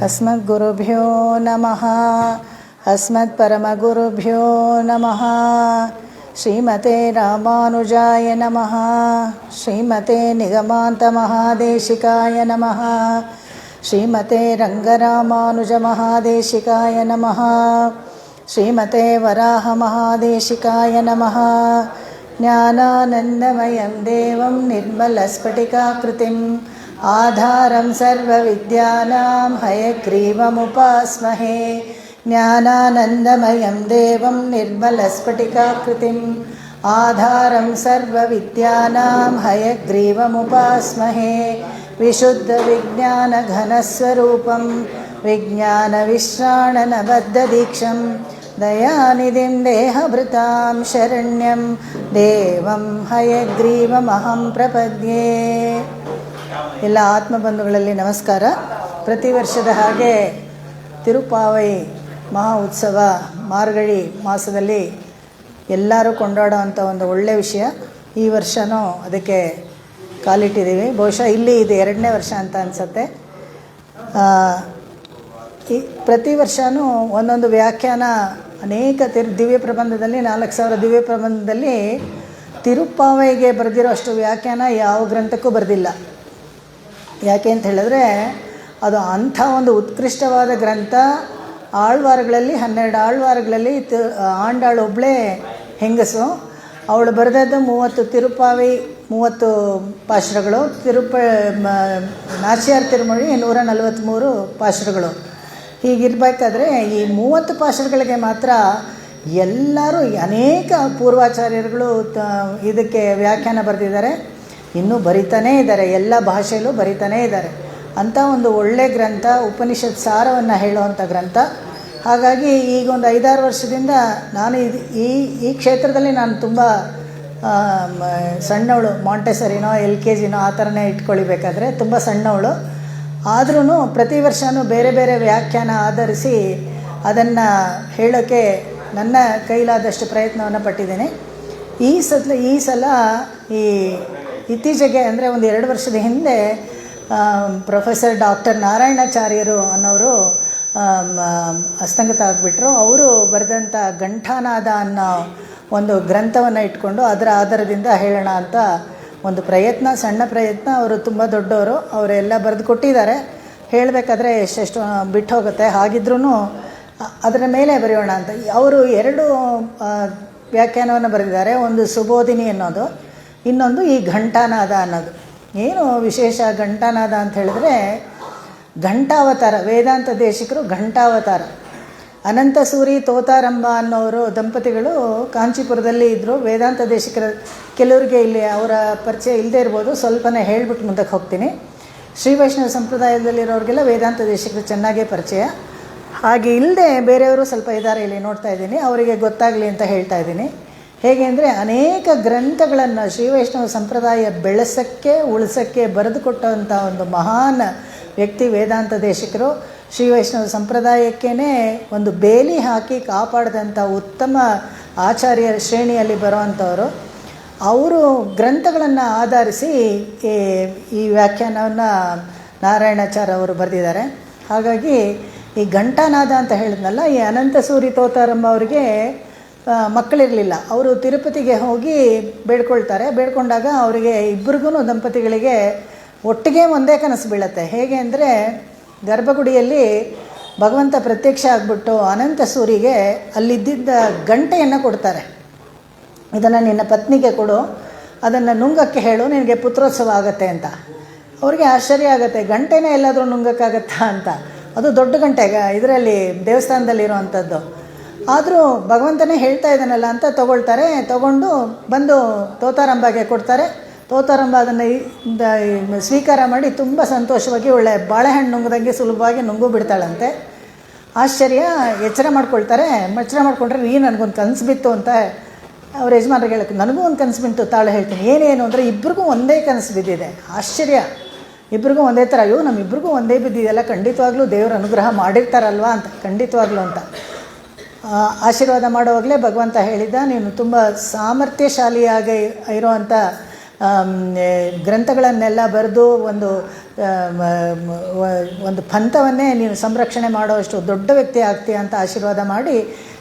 अस्मद्गुरुभ्यो नमः. अस्मत्परमगुरुभ्यो नमः. श्रीमते रामानुजाय नमः. श्रीमते निगमान्तमहादेशिकाय नमः. श्रीमते रङ्गरामानुजमहादेशिकाय नमः. श्रीमते वराहमहादेशिकाय नमः. ज्ञानानन्दमयं देवं निर्मलस्फटिकाकृतिम् आधारं सर्वविद्यानां हयग्रीवमुपास्महे. ज्ञानानन्दमयं देवं निर्मलस्फटिकाकृतिम् आधारं सर्वविद्यानां हयग्रीवमुपास्महे. विशुद्धविज्ञानघनस्वरूपं विज्ञानविश्राणनबद्धदीक्षं दयानिधिं देहभृतां शरण्यं देवं हयग्रीवमहं प्रपद्ये. ಎಲ್ಲ ಆತ್ಮಬಂಧುಗಳಲ್ಲಿ ನಮಸ್ಕಾರ. ಪ್ರತಿ ವರ್ಷದ ಹಾಗೆ ತಿರುಪಾವೈ ಮಹಾ ಉತ್ಸವ ಮಾರ್ಗಳಿ ಮಾಸದಲ್ಲಿ ಎಲ್ಲರೂ ಕೊಂಡಾಡೋ ಒಂದು ಒಳ್ಳೆಯ ವಿಷಯ. ಈ ವರ್ಷವೂ ಅದಕ್ಕೆ ಕಾಲಿಟ್ಟಿದ್ದೀವಿ. ಬಹುಶಃ ಇಲ್ಲಿ ಇದು 2ನೇ ವರ್ಷ ಅಂತ ಅನಿಸುತ್ತೆ. ಪ್ರತಿ ವರ್ಷವೂ ಒಂದೊಂದು ವ್ಯಾಖ್ಯಾನ ಅನೇಕ ದಿವ್ಯ ಪ್ರಬಂಧದಲ್ಲಿ 4000 ದಿವ್ಯ ಪ್ರಬಂಧದಲ್ಲಿ ತಿರುಪಾವೈಗೆ ಬರೆದಿರೋ ಅಷ್ಟು ವ್ಯಾಖ್ಯಾನ ಯಾವ ಗ್ರಂಥಕ್ಕೂ ಬರೆದಿಲ್ಲ. ಯಾಕೆ ಅಂತ ಹೇಳಿದ್ರೆ ಅದು ಅಂಥ ಒಂದು ಉತ್ಕೃಷ್ಟವಾದ ಗ್ರಂಥ. ಆಳ್ವಾರಗಳಲ್ಲಿ 12 ಆಳ್ವಾರಗಳಲ್ಲಿ ಆಂಡಾಳು ಒಬ್ಬಳೇ ಹೆಂಗಸು. ಅವಳು ಬರೆದದ್ದು 30 ತಿರುಪಾವೈ 30 ಪಾಶುರಗಳು. ನಾಚಿಯಾರ್ ತಿರುಮೊಳಿ 143 ಪಾಶುರಗಳು. ಹೀಗಿರಬೇಕಾದ್ರೆ ಈ 30 ಪಾಶುರಗಳಿಗೆ ಮಾತ್ರ ಎಲ್ಲರೂ ಅನೇಕ ಪೂರ್ವಾಚಾರ್ಯರುಗಳು ಇದಕ್ಕೆ ವ್ಯಾಖ್ಯಾನ ಬರೆದಿದ್ದಾರೆ. ಇನ್ನೂ ಬರಿತಾನೇ ಇದ್ದಾರೆ, ಎಲ್ಲ ಭಾಷೆಯಲ್ಲೂ ಬರಿತಾನೇ ಇದ್ದಾರೆ. ಅಂಥ ಒಂದು ಒಳ್ಳೆಯ ಗ್ರಂಥ, ಉಪನಿಷತ್ ಸಾರವನ್ನು ಹೇಳುವಂಥ ಗ್ರಂಥ. ಹಾಗಾಗಿ ಈಗ ಒಂದು 5-6 ವರ್ಷದಿಂದ ನಾನು ಈ ಕ್ಷೇತ್ರದಲ್ಲಿ ನಾನು ತುಂಬ ಸಣ್ಣವಳು, ಮಾಂಟೆಸರಿನೋ LKGನೋ ಆ ಥರನೇ ಇಟ್ಕೊಳ್ಬೇಕಾದ್ರೆ ತುಂಬ ಸಣ್ಣವಳು. ಆದ್ರೂ ಪ್ರತಿ ವರ್ಷವೂ ಬೇರೆ ಬೇರೆ ವ್ಯಾಖ್ಯಾನ ಆಧರಿಸಿ ಅದನ್ನು ಹೇಳೋಕ್ಕೆ ನನ್ನ ಕೈಲಾದಷ್ಟು ಪ್ರಯತ್ನವನ್ನು ಪಟ್ಟಿದ್ದೇನೆ. ಈ ಸಲ ಇತ್ತೀಚೆಗೆ ಅಂದರೆ ಒಂದು 2 ವರ್ಷದ ಹಿಂದೆ ಪ್ರೊಫೆಸರ್ ಡಾಕ್ಟರ್ ನಾರಾಯಣಾಚಾರ್ಯರು ಅನ್ನೋರು ಅಸ್ತಂಗತ ಆಗಿಬಿಟ್ರು. ಅವರು ಬರೆದಂಥ ಘಂಟಾನಾದ ಅನ್ನೋ ಒಂದು ಗ್ರಂಥವನ್ನು ಇಟ್ಕೊಂಡು ಅದರ ಆಧಾರದಿಂದ ಹೇಳೋಣ ಅಂತ ಒಂದು ಪ್ರಯತ್ನ, ಸಣ್ಣ ಪ್ರಯತ್ನ. ಅವರು ತುಂಬ ದೊಡ್ಡವರು, ಅವರೆಲ್ಲ ಬರೆದು ಕೊಟ್ಟಿದ್ದಾರೆ. ಹೇಳಬೇಕಾದ್ರೆ ಎಷ್ಟೆಷ್ಟು ಬಿಟ್ಟು ಹೋಗುತ್ತೆ. ಹಾಗಿದ್ರೂ ಅದರ ಮೇಲೆ ಬರೆಯೋಣ ಅಂತ ಅವರು 2 ವ್ಯಾಖ್ಯಾನವನ್ನು ಬರೆದಿದ್ದಾರೆ. ಒಂದು ಸುಬೋಧಿನಿ ಅನ್ನೋದು, ಇನ್ನೊಂದು ಈ ಘಂಟಾನಾದ ಅನ್ನೋದು. ಏನು ವಿಶೇಷ ಘಂಟಾನಾದ ಅಂತ ಹೇಳಿದ್ರೆ, ಘಂಟಾವತಾರ ವೇದಾಂತ ದೇಶಿಕರು ಘಂಟಾವತಾರ. ಅನಂತಸೂರಿ ತೋತಾರಂಬ ಅನ್ನೋರು ದಂಪತಿಗಳು ಕಾಂಚೀಪುರದಲ್ಲಿ ಇದ್ದರು. ವೇದಾಂತ ದೇಶಿಕರ ಕೆಲವರಿಗೆ ಇಲ್ಲಿ ಅವರ ಪರಿಚಯ ಇಲ್ಲದೆ ಇರ್ಬೋದು, ಸ್ವಲ್ಪನೇ ಹೇಳಿಬಿಟ್ಟು ಮುಂದಕ್ಕೆ ಹೋಗ್ತೀನಿ. ಶ್ರೀ ವೈಷ್ಣವ ಸಂಪ್ರದಾಯದಲ್ಲಿರೋರಿಗೆಲ್ಲ ವೇದಾಂತ ದೇಶಿಕರು ಚೆನ್ನಾಗೇ ಪರಿಚಯ. ಹಾಗೆ ಇಲ್ಲದೆ ಬೇರೆಯವರು ಸ್ವಲ್ಪ ಇದ್ದಾರೆ, ಇಲ್ಲಿ ನೋಡ್ತಾ ಇದ್ದೀನಿ, ಅವರಿಗೆ ಗೊತ್ತಾಗಲಿ ಅಂತ ಹೇಳ್ತಾ ಇದ್ದೀನಿ. ಹೇಗೆ ಅಂದರೆ ಅನೇಕ ಗ್ರಂಥಗಳನ್ನು ಶ್ರೀ ವೈಷ್ಣವ ಸಂಪ್ರದಾಯ ಬೆಳೆಸೋಕ್ಕೆ ಉಳಿಸೋಕ್ಕೆ ಬರೆದು ಕೊಟ್ಟಂಥ ಒಂದು ಮಹಾನ್ ವ್ಯಕ್ತಿ ವೇದಾಂತ ದೇಶಿಕರು. ಶ್ರೀ ವೈಷ್ಣವ ಸಂಪ್ರದಾಯಕ್ಕೇ ಒಂದು ಬೇಲಿ ಹಾಕಿ ಕಾಪಾಡಿದಂಥ ಉತ್ತಮ ಆಚಾರ್ಯ ಶ್ರೇಣಿಯಲ್ಲಿ ಬರುವಂಥವರು. ಅವರು ಗ್ರಂಥಗಳನ್ನು ಆಧರಿಸಿ ಈ ವ್ಯಾಖ್ಯಾನವನ್ನು ನಾರಾಯಣಾಚಾರ್ಯ ಅವರು ಬರೆದಿದ್ದಾರೆ. ಹಾಗಾಗಿ ಈ ಘಂಟಾನಾದ ಅಂತ ಹೇಳಿದ್ನಲ್ಲ, ಈ ಅನಂತಸೂರಿ ತೋತಾರಂಬ ಅವರಿಗೆ ಮಕ್ಕಳಿರಲಿಲ್ಲ. ಅವರು ತಿರುಪತಿಗೆ ಹೋಗಿ ಬೇಡ್ಕೊಳ್ತಾರೆ. ಬೇಡ್ಕೊಂಡಾಗ ಅವರಿಗೆ ಇಬ್ಬರಿಗೂ ದಂಪತಿಗಳಿಗೆ ಒಟ್ಟಿಗೆ ಒಂದೇ ಕನಸು ಬೀಳುತ್ತೆ. ಹೇಗೆ ಅಂದರೆ ಗರ್ಭಗುಡಿಯಲ್ಲಿ ಭಗವಂತ ಪ್ರತ್ಯಕ್ಷ ಆಗಿಬಿಟ್ಟು ಅನಂತಸೂರಿಗೆ ಅಲ್ಲಿದ್ದ ಗಂಟೆಯನ್ನು ಕೊಡ್ತಾರೆ. ಇದನ್ನು ನಿನ್ನ ಪತ್ನಿಗೆ ಕೊಡು, ಅದನ್ನು ನುಂಗಕ್ಕೆ ಹೇಳು, ನಿನಗೆ ಪುತ್ರೋತ್ಸವ ಆಗುತ್ತೆ ಅಂತ. ಅವ್ರಿಗೆ ಆಶ್ಚರ್ಯ ಆಗುತ್ತೆ, ಗಂಟೆನೇ ಎಲ್ಲಾದರೂ ನುಂಗಕ್ಕಾಗತ್ತಾ ಅಂತ. ಅದು ದೊಡ್ಡ ಗಂಟೆ, ಇದರಲ್ಲಿ ದೇವಸ್ಥಾನದಲ್ಲಿರೋವಂಥದ್ದು. ಆದರೂ ಭಗವಂತನೇ ಹೇಳ್ತಾ ಇದ್ದಾನಲ್ಲ ಅಂತ ತೊಗೊಳ್ತಾರೆ. ತೊಗೊಂಡು ಬಂದು ತೋತಾರಂಬಗೆ ಕೊಡ್ತಾರೆ. ತೋತಾರಂಬ ಅದನ್ನು ಸ್ವೀಕಾರ ಮಾಡಿ ತುಂಬ ಸಂತೋಷವಾಗಿ ಒಳ್ಳೆ ಬಾಳೆಹಣ್ಣು ನುಂಗದಂಗೆ ಸುಲಭವಾಗಿ ನುಂಗು ಬಿಡ್ತಾಳಂತೆ. ಆಶ್ಚರ್ಯ, ಎಚ್ಚರ ಮಾಡ್ಕೊಳ್ತಾರೆ. ಎಚ್ಚರ ಮಾಡ್ಕೊಂಡ್ರೆ ನನಗೊಂದು ಕನಸು ಬಿತ್ತು ಅಂತ ಅವ್ರ ಯಜಮಾನ್ರಿಗೆ ಹೇಳಕ್ಕೆ, ನನಗೂ ಒಂದು ಕನಸು ಬಿತ್ತು ತಾಳು ಹೇಳ್ತೀನಿ. ಏನೇನು ಅಂದರೆ ಇಬ್ಬರಿಗೂ ಒಂದೇ ಕನಸು ಬಿದ್ದಿದೆ. ಆಶ್ಚರ್ಯ, ಇಬ್ಬರಿಗೂ ಒಂದೇ ಥರ. ಅಯ್ಯೋ ನಮ್ಮಿಬ್ಬರಿಗೂ ಒಂದೇ ಬಿದ್ದಿದೆಯಲ್ಲ, ಖಂಡಿತವಾಗ್ಲೂ ದೇವರ ಅನುಗ್ರಹ ಮಾಡಿರ್ತಾರಲ್ವ ಅಂತ, ಖಂಡಿತವಾಗ್ಲೂ ಅಂತ ಆಶೀರ್ವಾದ ಮಾಡುವಾಗಲೇ ಭಗವಂತ ಹೇಳಿದ್ದ, ನೀನು ತುಂಬ ಸಾಮರ್ಥ್ಯಶಾಲಿಯಾಗಿ ಇರೋವಂಥ ಗ್ರಂಥಗಳನ್ನೆಲ್ಲ ಬರೆದು ಒಂದು ಪಂಥವನ್ನೇ ನೀನು ಸಂರಕ್ಷಣೆ ಮಾಡೋಷ್ಟು ದೊಡ್ಡ ವ್ಯಕ್ತಿ ಆಗ್ತೀಯ ಅಂತ ಆಶೀರ್ವಾದ ಮಾಡಿ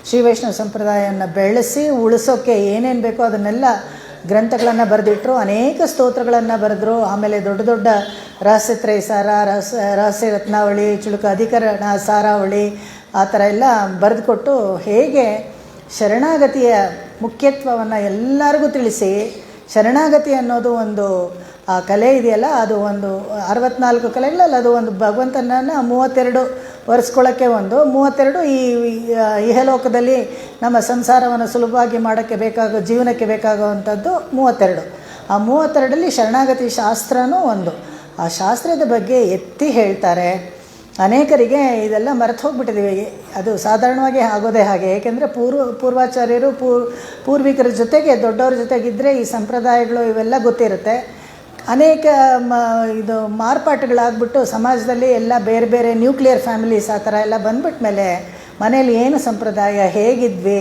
ಶ್ರೀ ವೈಷ್ಣವ ಸಂಪ್ರದಾಯವನ್ನು ಬೆಳೆಸಿ ಉಳಿಸೋಕ್ಕೆ ಏನೇನು ಬೇಕೋ ಅದನ್ನೆಲ್ಲ ಗ್ರಂಥಗಳನ್ನು ಬರೆದಿಟ್ಟರು. ಅನೇಕ ಸ್ತೋತ್ರಗಳನ್ನು ಬರೆದ್ರು. ಆಮೇಲೆ ದೊಡ್ಡ ದೊಡ್ಡ ರಹಸ್ಯತ್ರಯ ಸಾರ, ರಹಸ್ಯ ರತ್ನಾವಳಿ, ಚುಳುಕ ಅಧಿಕರಣ ಸಾರಾವಳಿ ಆ ಥರ ಎಲ್ಲ ಬರೆದುಕೊಟ್ಟು ಹೇಗೆ ಶರಣಾಗತಿಯ ಮುಖ್ಯತ್ವವನ್ನು ಎಲ್ಲರಿಗೂ ತಿಳಿಸಿ, ಶರಣಾಗತಿ ಅನ್ನೋದು ಒಂದು ಆ ಕಲೆ ಇದೆಯಲ್ಲ, ಅದು ಒಂದು 64 ಕಲೆಗಳಲ್ಲಿ ಅದು ಒಂದು ಭಗವಂತನನ್ನು 32 ಒರೆಸ್ಕೊಳ್ಳೋಕ್ಕೆ, 32 ಈ ಇಹಲೋಕದಲ್ಲಿ ನಮ್ಮ ಸಂಸಾರವನ್ನು ಸುಲಭವಾಗಿ ಮಾಡೋಕ್ಕೆ ಜೀವನಕ್ಕೆ ಬೇಕಾಗುವಂಥದ್ದು 32. ಆ 32ರಲ್ಲಿ ಶರಣಾಗತಿ ಶಾಸ್ತ್ರನೂ ಒಂದು. ಆ ಶಾಸ್ತ್ರದ ಬಗ್ಗೆ ಎತ್ತಿ ಹೇಳ್ತಾರೆ. ಅನೇಕರಿಗೆ ಇದೆಲ್ಲ ಮರೆತು ಹೋಗ್ಬಿಟ್ಟಿದ್ದೀವಿ. ಅದು ಸಾಧಾರಣವಾಗಿ ಆಗೋದೇ ಹಾಗೆ. ಏಕೆಂದರೆ ಪೂರ್ವಾಚಾರ್ಯರು ಪೂರ್ವಿಕರ ಜೊತೆಗೆ ದೊಡ್ಡವ್ರ ಜೊತೆಗಿದ್ದರೆ ಈ ಸಂಪ್ರದಾಯಗಳು ಇವೆಲ್ಲ ಗೊತ್ತಿರುತ್ತೆ. ಅನೇಕ ಇದು ಮಾರ್ಪಾಟುಗಳಾಗ್ಬಿಟ್ಟು ಸಮಾಜದಲ್ಲಿ ಎಲ್ಲ ಬೇರೆ ಬೇರೆ ನ್ಯೂಕ್ಲಿಯರ್ ಫ್ಯಾಮಿಲೀಸ್ ಆ ಥರ ಎಲ್ಲ ಬಂದ್ಬಿಟ್ಟ ಮೇಲೆ ಮನೇಲಿ ಏನು ಸಂಪ್ರದಾಯ, ಹೇಗಿದ್ವಿ,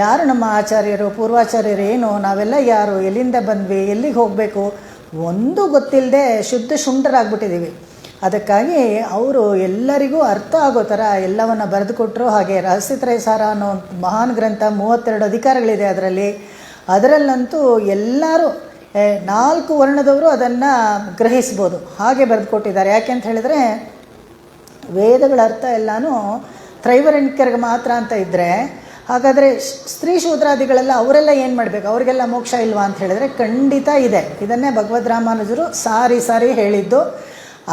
ಯಾರು ನಮ್ಮ ಆಚಾರ್ಯರು, ಪೂರ್ವಾಚಾರ್ಯರು ಏನು, ನಾವೆಲ್ಲ ಯಾರು, ಎಲ್ಲಿಂದ ಬಂದ್ವಿ, ಎಲ್ಲಿಗೆ ಹೋಗಬೇಕು, ಒಂದೂ ಗೊತ್ತಿಲ್ಲದೆ ಶುಂಠರಾಗ್ಬಿಟ್ಟಿದ್ದೀವಿ. ಅದಕ್ಕಾಗಿ ಅವರು ಎಲ್ಲರಿಗೂ ಅರ್ಥ ಆಗೋ ಥರ ಎಲ್ಲವನ್ನು ಬರೆದುಕೊಟ್ರು. ಹಾಗೆ ರಹಸ್ಯತ್ರಯ ಸಾರ ಅನ್ನೋ ಮಹಾನ್ ಗ್ರಂಥ, 32 ಅಧಿಕಾರಗಳಿದೆ ಅದರಲ್ಲಂತೂ ಎಲ್ಲರೂ 4 ವರ್ಣದವರು ಅದನ್ನು ಗ್ರಹಿಸ್ಬೋದು, ಹಾಗೆ ಬರೆದುಕೊಟ್ಟಿದ್ದಾರೆ. ಯಾಕೆಂತ ಹೇಳಿದ್ರೆ ವೇದಗಳ ಅರ್ಥ ಎಲ್ಲನೂ ತ್ರೈವರ್ಣಿಕರಿಗೆ ಮಾತ್ರ ಅಂತ ಇದ್ದರೆ, ಹಾಗಾದರೆ ಸ್ತ್ರೀ ಶೂದ್ರಾದಿಗಳೆಲ್ಲ ಅವರೆಲ್ಲ ಏನು ಮಾಡಬೇಕು, ಅವರಿಗೆಲ್ಲ ಮೋಕ್ಷ ಇಲ್ವಾ ಅಂತ ಹೇಳಿದ್ರೆ ಖಂಡಿತ ಇದೆ. ಇದನ್ನೇ ಭಗವದ್ ರಾಮಾನುಜರು ಸಾರಿ ಹೇಳಿದ್ದು.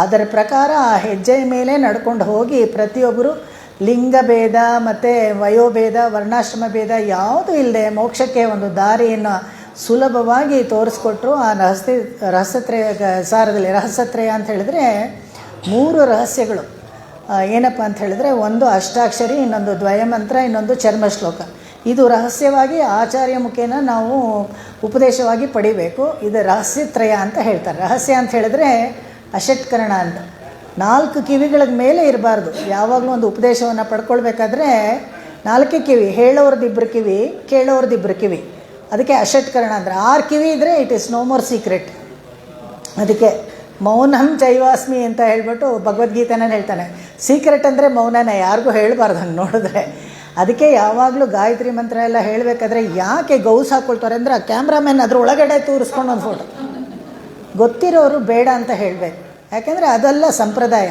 ಅದರ ಪ್ರಕಾರ ಆ ಹೆಜ್ಜೆಯ ಮೇಲೆ ನಡ್ಕೊಂಡು ಹೋಗಿ ಪ್ರತಿಯೊಬ್ಬರು ಲಿಂಗಭೇದ ಮತ್ತು ವಯೋಭೇದ, ವರ್ಣಾಶ್ರಮ ಭೇದ ಯಾವುದೂ ಇಲ್ಲದೆ ಮೋಕ್ಷಕ್ಕೆ ಒಂದು ದಾರಿಯನ್ನು ಸುಲಭವಾಗಿ ತೋರಿಸ್ಕೊಟ್ರು. ಆ ರಹಸ್ಯತ್ರಯ ಸಾರದಲ್ಲಿ ರಹಸ್ಯತ್ರಯ ಅಂತ ಹೇಳಿದ್ರೆ 3 ರಹಸ್ಯಗಳು ಏನಪ್ಪ ಅಂತ ಹೇಳಿದ್ರೆ, ಒಂದು ಅಷ್ಟಾಕ್ಷರಿ, ಇನ್ನೊಂದು ದ್ವಯಮಂತ್ರ, ಇನ್ನೊಂದು ಚರ್ಮಶ್ಲೋಕ. ಇದು ರಹಸ್ಯವಾಗಿ ಆಚಾರ್ಯ ಮುಖೇನ ನಾವು ಉಪದೇಶವಾಗಿ ಪಡಿಬೇಕು. ಇದು ರಹಸ್ಯತ್ರಯ ಅಂತ ಹೇಳ್ತಾರೆ. ರಹಸ್ಯ ಅಂತ ಹೇಳಿದ್ರೆ ಅಷಟ್ಕರಣ ಅಂತ 4 ಕಿವಿಗಳ ಮೇಲೆ ಇರಬಾರ್ದು. ಯಾವಾಗಲೂ ಒಂದು ಉಪದೇಶವನ್ನು ಪಡ್ಕೊಳ್ಬೇಕಾದ್ರೆ 4 ಕಿವಿ, ಹೇಳೋರ್ದಿಬ್ಬರು ಕಿವಿ, ಕೇಳೋರ್ದಿಬ್ಬರು ಕಿವಿ. ಅದಕ್ಕೆ ಅಷಟ್ಕರಣ ಅಂದರೆ 6 ಕಿವಿ ಇದ್ದರೆ it is no more secret. ಅದಕ್ಕೆ ಮೌನಂ ಚೈವಾಸ್ಮಿ ಅಂತ ಹೇಳ್ಬಿಟ್ಟು ಭಗವದ್ಗೀತೆನ ಹೇಳ್ತಾನೆ. ಸೀಕ್ರೆಟ್ ಅಂದರೆ ಮೌನನೇ, ಯಾರಿಗೂ ಹೇಳಬಾರ್ದು ಹಂಗೆ ನೋಡಿದ್ರೆ. ಅದಕ್ಕೆ ಯಾವಾಗಲೂ ಗಾಯತ್ರಿ ಮಂತ್ರ ಎಲ್ಲ ಹೇಳಬೇಕಾದ್ರೆ ಯಾಕೆ ಗೌಸ್ ಹಾಕ್ಕೊಳ್ತಾರೆ ಅಂದರೆ, ಆ ಕ್ಯಾಮ್ರಾಮನ್ ಅದ್ರ ಒಳಗಡೆ ತೋರಿಸ್ಕೊಂಡು ಒಂದು ಫೋಟೋ, ಗೊತ್ತಿರೋರು ಬೇಡ ಅಂತ ಹೇಳಬೇಕು. ಯಾಕೆಂದರೆ ಅದೆಲ್ಲ ಸಂಪ್ರದಾಯ.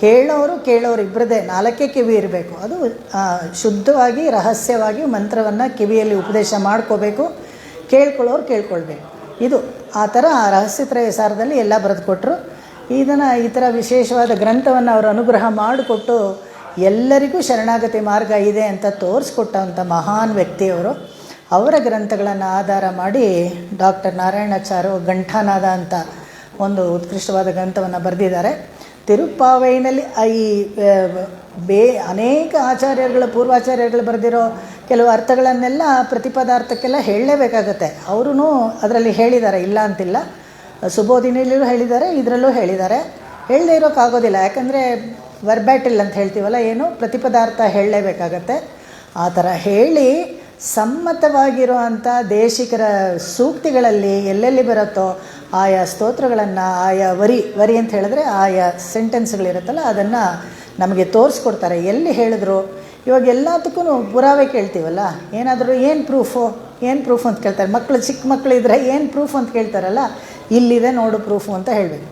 ಹೇಳೋರು ಕೇಳೋರು ಇಬ್ಬರದೇ 4 ಕಿವಿ ಇರಬೇಕು. ಅದು ಶುದ್ಧವಾಗಿ ರಹಸ್ಯವಾಗಿ ಮಂತ್ರವನ್ನು ಕಿವಿಯಲ್ಲಿ ಉಪದೇಶ ಮಾಡ್ಕೋಬೇಕು, ಕೇಳ್ಕೊಳ್ಳೋರು ಕೇಳ್ಕೊಳ್ಬೇಕು. ಇದು ಆ ಥರ ರಹಸ್ಯತ್ರಯ ಸಾರದಲ್ಲಿ ಎಲ್ಲ ಬರೆದುಕೊಟ್ರು. ಇದನ್ನು ಈ ಥರ ವಿಶೇಷವಾದ ಗ್ರಂಥವನ್ನು ಅವರು ಅನುಗ್ರಹ ಮಾಡಿಕೊಟ್ಟು ಎಲ್ಲರಿಗೂ ಶರಣಾಗತಿ ಮಾರ್ಗ ಇದೆ ಅಂತ ತೋರಿಸ್ಕೊಟ್ಟಂಥ ಮಹಾನ್ ವ್ಯಕ್ತಿಯವರು. ಅವರ ಗ್ರಂಥಗಳನ್ನು ಆಧಾರ ಮಾಡಿ ಡಾಕ್ಟರ್ ನಾರಾಯಣಾಚಾರ್ಯ ಘಂಟಾನಾದ ಅಂತ ಒಂದು ಉತ್ಕೃಷ್ಟವಾದ ಗ್ರಂಥವನ್ನು ಬರೆದಿದ್ದಾರೆ. ತಿರುಪ್ಪಾವೈನಲ್ಲಿ ಅನೇಕ ಆಚಾರ್ಯರುಗಳು, ಪೂರ್ವಾಚಾರ್ಯರುಗಳು ಬರೆದಿರೋ ಕೆಲವು ಅರ್ಥಗಳನ್ನೆಲ್ಲ ಪ್ರತಿಪದಾರ್ಥಕ್ಕೆಲ್ಲ ಹೇಳಲೇಬೇಕಾಗತ್ತೆ. ಅವರೂ ಅದರಲ್ಲಿ ಹೇಳಿದ್ದಾರೆ, ಇಲ್ಲ ಅಂತಿಲ್ಲ. ಸುಬೋಧಿನಿಯಲ್ಲೂ ಹೇಳಿದ್ದಾರೆ, ಇದರಲ್ಲೂ ಹೇಳಿದ್ದಾರೆ. ಹೇಳದೇ ಇರೋಕ್ಕಾಗೋದಿಲ್ಲ. ಯಾಕಂದರೆ ವರ್ಬ್ಯಾಟಿಲ್ ಅಂತ ಹೇಳ್ತೀವಲ್ಲ, ಏನು ಪ್ರತಿಪದಾರ್ಥ ಹೇಳಲೇಬೇಕಾಗತ್ತೆ. ಆ ಥರ ಹೇಳಿ ಸಮ್ಮತವಾಗಿರೋ ಅಂಥ ದೇಶಿಕರ ಸೂಕ್ತಿಗಳಲ್ಲಿ ಎಲ್ಲೆಲ್ಲಿ ಬರುತ್ತೋ ಆಯಾ ಸ್ತೋತ್ರಗಳನ್ನು, ಆಯಾ ವರಿ ಅಂತ ಹೇಳಿದ್ರೆ ಆಯಾ ಸೆಂಟೆನ್ಸ್ಗಳಿರುತ್ತಲ್ಲ ಅದನ್ನು ನಮಗೆ ತೋರಿಸ್ಕೊಡ್ತಾರೆ. ಎಲ್ಲಿ ಹೇಳಿದ್ರು. ಇವಾಗ ಎಲ್ಲದಕ್ಕೂ ಪುರಾವೆ ಕೇಳ್ತೀವಲ್ಲ, ಏನಾದರೂ ಏನು ಪ್ರೂಫು ಅಂತ ಕೇಳ್ತಾರೆ. ಚಿಕ್ಕ ಮಕ್ಕಳಿದ್ರೆ ಏನು ಪ್ರೂಫ್ ಅಂತ ಕೇಳ್ತಾರಲ್ಲ, ಇಲ್ಲಿದೆ ನೋಡು ಪ್ರೂಫು ಅಂತ ಹೇಳಬೇಕು.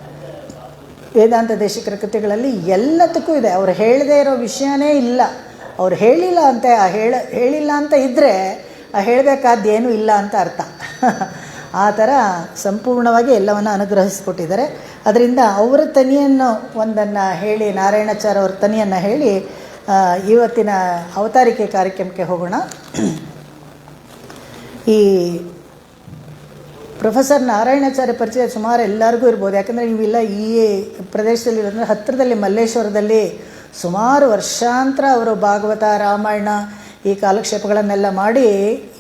ವೇದಾಂತ ದೇಶಿಕರ ಕೃತಿಗಳಲ್ಲಿ ಎಲ್ಲದಕ್ಕೂ ಇದೆ. ಅವ್ರು ಹೇಳದೇ ಇರೋ ವಿಷಯನೇ ಇಲ್ಲ. ಅವ್ರು ಹೇಳಿಲ್ಲ ಅಂತ ಹೇಳಿಲ್ಲ ಅಂತ ಇದ್ದರೆ ಹೇಳಬೇಕಾದ್ದೇನೂ ಇಲ್ಲ ಅಂತ ಅರ್ಥ. ಆ ಥರ ಸಂಪೂರ್ಣವಾಗಿ ಎಲ್ಲವನ್ನು ಅನುಗ್ರಹಿಸಿಕೊಟ್ಟಿದ್ದಾರೆ. ಅದರಿಂದ ಅವರ ತನಿಯನ್ನು ಒಂದನ್ನು ಹೇಳಿ, ನಾರಾಯಣಾಚಾರ್ಯ ಅವ್ರ ತನಿಯನ್ನು ಹೇಳಿ ಇವತ್ತಿನ ಅವತಾರಿಕೆ ಕಾರ್ಯಕ್ರಮಕ್ಕೆ ಹೋಗೋಣ. ಈ ಪ್ರೊಫೆಸರ್ ನಾರಾಯಣಾಚಾರ್ಯ ಪರಿಚಯ ಸುಮಾರು ಎಲ್ಲರಿಗೂ ಇರ್ಬೋದು. ಯಾಕಂದರೆ ನೀವೆಲ್ಲ ಈ ಪ್ರದೇಶದಲ್ಲಿ ಇರೋದ್ರೆ ಹತ್ತಿರದಲ್ಲಿ ಮಲ್ಲೇಶ್ವರದಲ್ಲಿ ಸುಮಾರು ವರ್ಷಾಂತರ ಅವರು ಭಾಗವತ, ರಾಮಾಯಣ ಈ ಕಾಲಕ್ಷೇಪಗಳನ್ನೆಲ್ಲ ಮಾಡಿ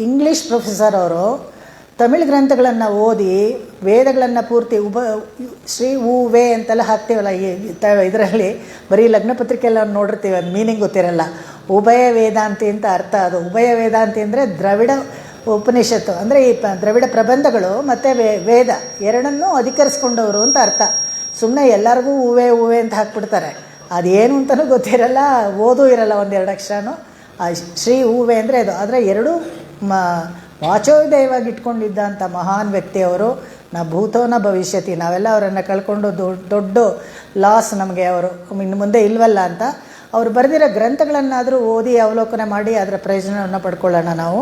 ಇಂಗ್ಲೀಷ್ ಪ್ರೊಫೆಸರ್ ಅವರು ತಮಿಳು ಗ್ರಂಥಗಳನ್ನು ಓದಿ ವೇದಗಳನ್ನು ಪೂರ್ತಿ ಶ್ರೀ ವೇ ಅಂತೆಲ್ಲ ಹಾಕ್ತೀವಲ್ಲ ಇದರಲ್ಲಿ, ಬರೀ ಲಗ್ನ ಪತ್ರಿಕೆಲ್ಲ ನೋಡಿರ್ತೀವಿ, ಅದು ಮೀನಿಂಗ್ ಗೊತ್ತಿರಲ್ಲ. ಉಭಯ ವೇದಾಂತಿ ಅಂತ ಅರ್ಥ. ಅದು ಉಭಯ ವೇದಾಂತಿ ಅಂದರೆ ದ್ರವಿಡ ಉಪನಿಷತ್ತು ಅಂದರೆ ಈ ದ್ರವಿಡ ಪ್ರಬಂಧಗಳು ಮತ್ತು ವೇದ ಎರಡನ್ನೂ ಅಧಿಕರಿಸ್ಕೊಂಡವರು ಅಂತ ಅರ್ಥ. ಸುಮ್ಮನೆ ಎಲ್ಲರಿಗೂ ಹೂವೆ ಹೂವೆ ಅಂತ ಹಾಕ್ಬಿಡ್ತಾರೆ, ಅದೇನು ಅಂತಲೂ ಗೊತ್ತಿರಲ್ಲ, ಓದೂ ಇರಲ್ಲ ಒಂದೆರಡು ಅಕ್ಷರನೂ. ಆ ಶ್ರೀ ಹೂವೆ ಅಂದರೆ ಅದು. ಆದರೆ ಎರಡೂ ವಾಚೋದಯವಾಗಿ ಇಟ್ಕೊಂಡಿದ್ದಂಥ ಮಹಾನ್ ವ್ಯಕ್ತಿಯವರು. ನಾ ಭೂತೋನ ಭವಿಷ್ಯತಿ, ನಾವೆಲ್ಲ ಅವರನ್ನು ಕಳ್ಕೊಂಡು ದೊಡ್ಡ ಲಾಸ್ ನಮಗೆ. ಅವರು ಇನ್ನು ಮುಂದೆ ಇಲ್ವಲ್ಲ ಅಂತ ಅವರು ಬರೆದಿರೋ ಗ್ರಂಥಗಳನ್ನಾದರೂ ಓದಿ ಅವಲೋಕನ ಮಾಡಿ ಅದರ ಪ್ರಯೋಜನವನ್ನು ಪಡ್ಕೊಳ್ಳೋಣ ನಾವು.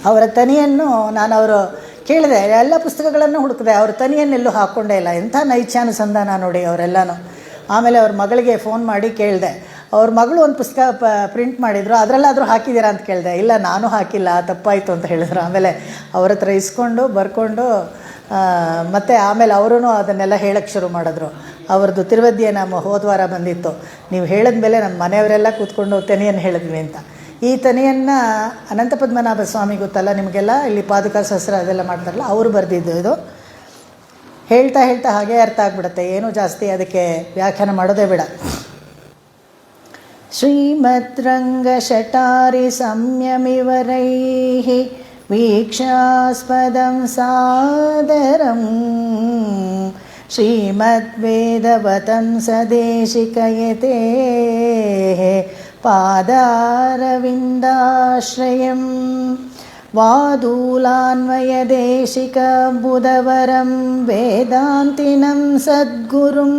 ಅವರ ತನಿಯನ್ನು ನಾನು ಅವರು ಕೇಳಿದೆ, ಎಲ್ಲ ಪುಸ್ತಕಗಳನ್ನು ಹುಡುಕಿದೆ, ಅವ್ರ ತನಿಯನ್ನೆಲ್ಲೂ ಹಾಕ್ಕೊಂಡೇ ಇಲ್ಲ. ಎಂಥ ನೈಚ್ಯಾನುಸಂಧಾನ ನೋಡಿ ಅವರೆಲ್ಲನೂ. ಆಮೇಲೆ ಅವ್ರ ಮಗಳಿಗೆ ಫೋನ್ ಮಾಡಿ ಕೇಳಿದೆ, ಅವ್ರ ಮಗಳು ಒಂದು ಪುಸ್ತಕ ಪ್ರಿಂಟ್ ಮಾಡಿದರು, ಅದರಲ್ಲಾದರೂ ಹಾಕಿದ್ದೀರಾ ಅಂತ ಕೇಳಿದೆ. ಇಲ್ಲ, ನಾನು ಹಾಕಿಲ್ಲ, ತಪ್ಪಾಯಿತು ಅಂತ ಹೇಳಿದ್ರು. ಆಮೇಲೆ ಅವ್ರ ಹತ್ರ ಇಸ್ಕೊಂಡು ಬರ್ಕೊಂಡು ಮತ್ತು ಆಮೇಲೆ ಅವರೂ ಅದನ್ನೆಲ್ಲ ಹೇಳೋಕ್ಕೆ ಶುರು ಮಾಡಿದ್ರು. ಅವ್ರದ್ದು ತಿರುವದ್ಯ ನಮ್ಮ ಹೋದ್ವಾರ ಬಂದಿತ್ತು. ನೀವು ಹೇಳಿದ್ಮೇಲೆ ನಮ್ಮ ಮನೆಯವರೆಲ್ಲ ಕೂತ್ಕೊಂಡು ತನಿಯನ್ನು ಹೇಳಿದ್ವಿ ಅಂತ. ಈ ತನಿಯನ್ನು ಅನಂತ ಪದ್ಮನಾಭ ಸ್ವಾಮಿ ಗೊತ್ತಲ್ಲ ನಿಮಗೆಲ್ಲ, ಇಲ್ಲಿ ಪಾದುಕಾ ಸಹಸ್ರ ಅದೆಲ್ಲ ಮಾಡ್ತಾರಲ್ಲ, ಅವರು ಬರೆದಿದ್ದು ಇದು. ಹೇಳ್ತಾ ಹೇಳ್ತಾ ಹಾಗೇ ಅರ್ಥ ಆಗಿಬಿಡುತ್ತೆ, ಏನೂ ಜಾಸ್ತಿ ಅದಕ್ಕೆ ವ್ಯಾಖ್ಯಾನ ಮಾಡೋದೇ ಬೇಡ. ಶ್ರೀಮದ್ರಂಗಶಟಾರಿ ಸಂಯಮಿವರೈಃ ವೀಕ್ಷಾಸ್ಪದಂ ಸಾದರಂ ಶ್ರೀಮದ್ವೇದವತಂ ಸದೇಶಿಕಯತೆ ಪಾದಾರವಿಂದಾಶ್ರಯಂ ವಾದೂಲಾನ್ವಯದೇಶಿಕಬುಧವರಂ ವೇದಾಂತಿನಂ ಸದ್ಗುರುಂ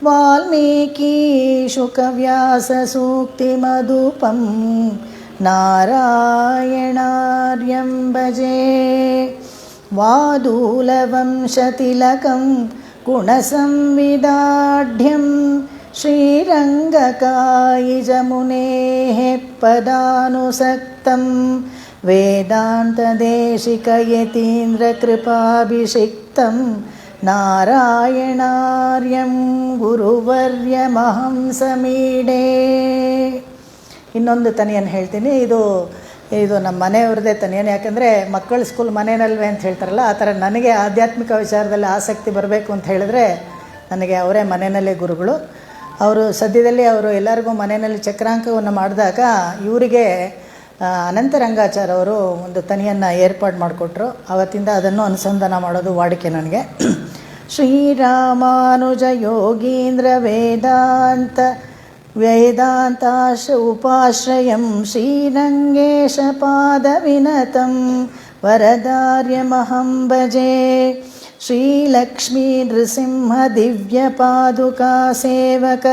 ವಾಲ್ಮೀಕೀಶುಕವ್ಯಾಸಸೂಕ್ತಿಮಧುಪಂ ನಾರಾಯಣಾರ್ಯಂ ಭಜೆ ವಾದೂಲವಂಶತಿಲಕಂ ಗುಣಸಂವಿದಾಢ್ಯಂ ಶ್ರೀರಂಗಕಾಯಿಜಮುನೇಃ ಪದಾನುಸಕ್ತಂ ವೇದಾಂತದೇಶಿಕಯತೀಂದ್ರಕೃಪಾಭಿಷಿಕ್ತಂ ನಾರಾಯಣಾರ್ಯಂ ಗುರುವರ್ಯಮಹಂ ಸಮೀಡೇ. ಇನ್ನೊಂದು ತನಿಯನ್ನು ಹೇಳ್ತೀನಿ. ಇದು ನಮ್ಮ ಮನೆಯವ್ರದ್ದೇ ತನಿಯನ್ನು. ಯಾಕಂದರೆ ಮಕ್ಕಳ ಸ್ಕೂಲ್ ಮನೆಯಲ್ವೇ ಅಂತ ಹೇಳ್ತಾರಲ್ಲ, ಆ ಥರ ನನಗೆ ಆಧ್ಯಾತ್ಮಿಕ ವಿಚಾರದಲ್ಲಿ ಆಸಕ್ತಿ ಬರಬೇಕು ಅಂತ ಹೇಳಿದ್ರೆ ನನಗೆ ಅವರೇ ಮನೆಯಲ್ಲೇ ಗುರುಗಳು. ಅವರು ಸದ್ಯದಲ್ಲಿ ಅವರು ಎಲ್ಲರಿಗೂ ಮನೆಯಲ್ಲಿ ಚಕ್ರಾಂಕವನ್ನು ಮಾಡಿದಾಗ ಇವರಿಗೆ ಅನಂತರಂಗಾಚಾರ್ಯ ಅವರು ಒಂದು ತನಿಯನ್ನು ಏರ್ಪಾಡು ಮಾಡಿಕೊಟ್ರು. ಆವತ್ತಿಂದ ಅದನ್ನು ಅನುಸಂಧಾನ ಮಾಡೋದು ವಾಡಿಕೆ ನನಗೆ. ಶ್ರೀರಾಮಾನುಜ ಯೋಗೀಂದ್ರ ವೇದಾಂತಾಶ್ರಯಂ ಶ್ರೀರಂಗೇಶ ಪಾದವಿನತಂ ವರದಾರ್ಯಮಹಂ ಭಜೆ ಶ್ರೀಲಕ್ಷ್ಮೀ ನೃಸಿಂಹ ದಿವ್ಯಪಾದುಕಾ ಸೇವಕ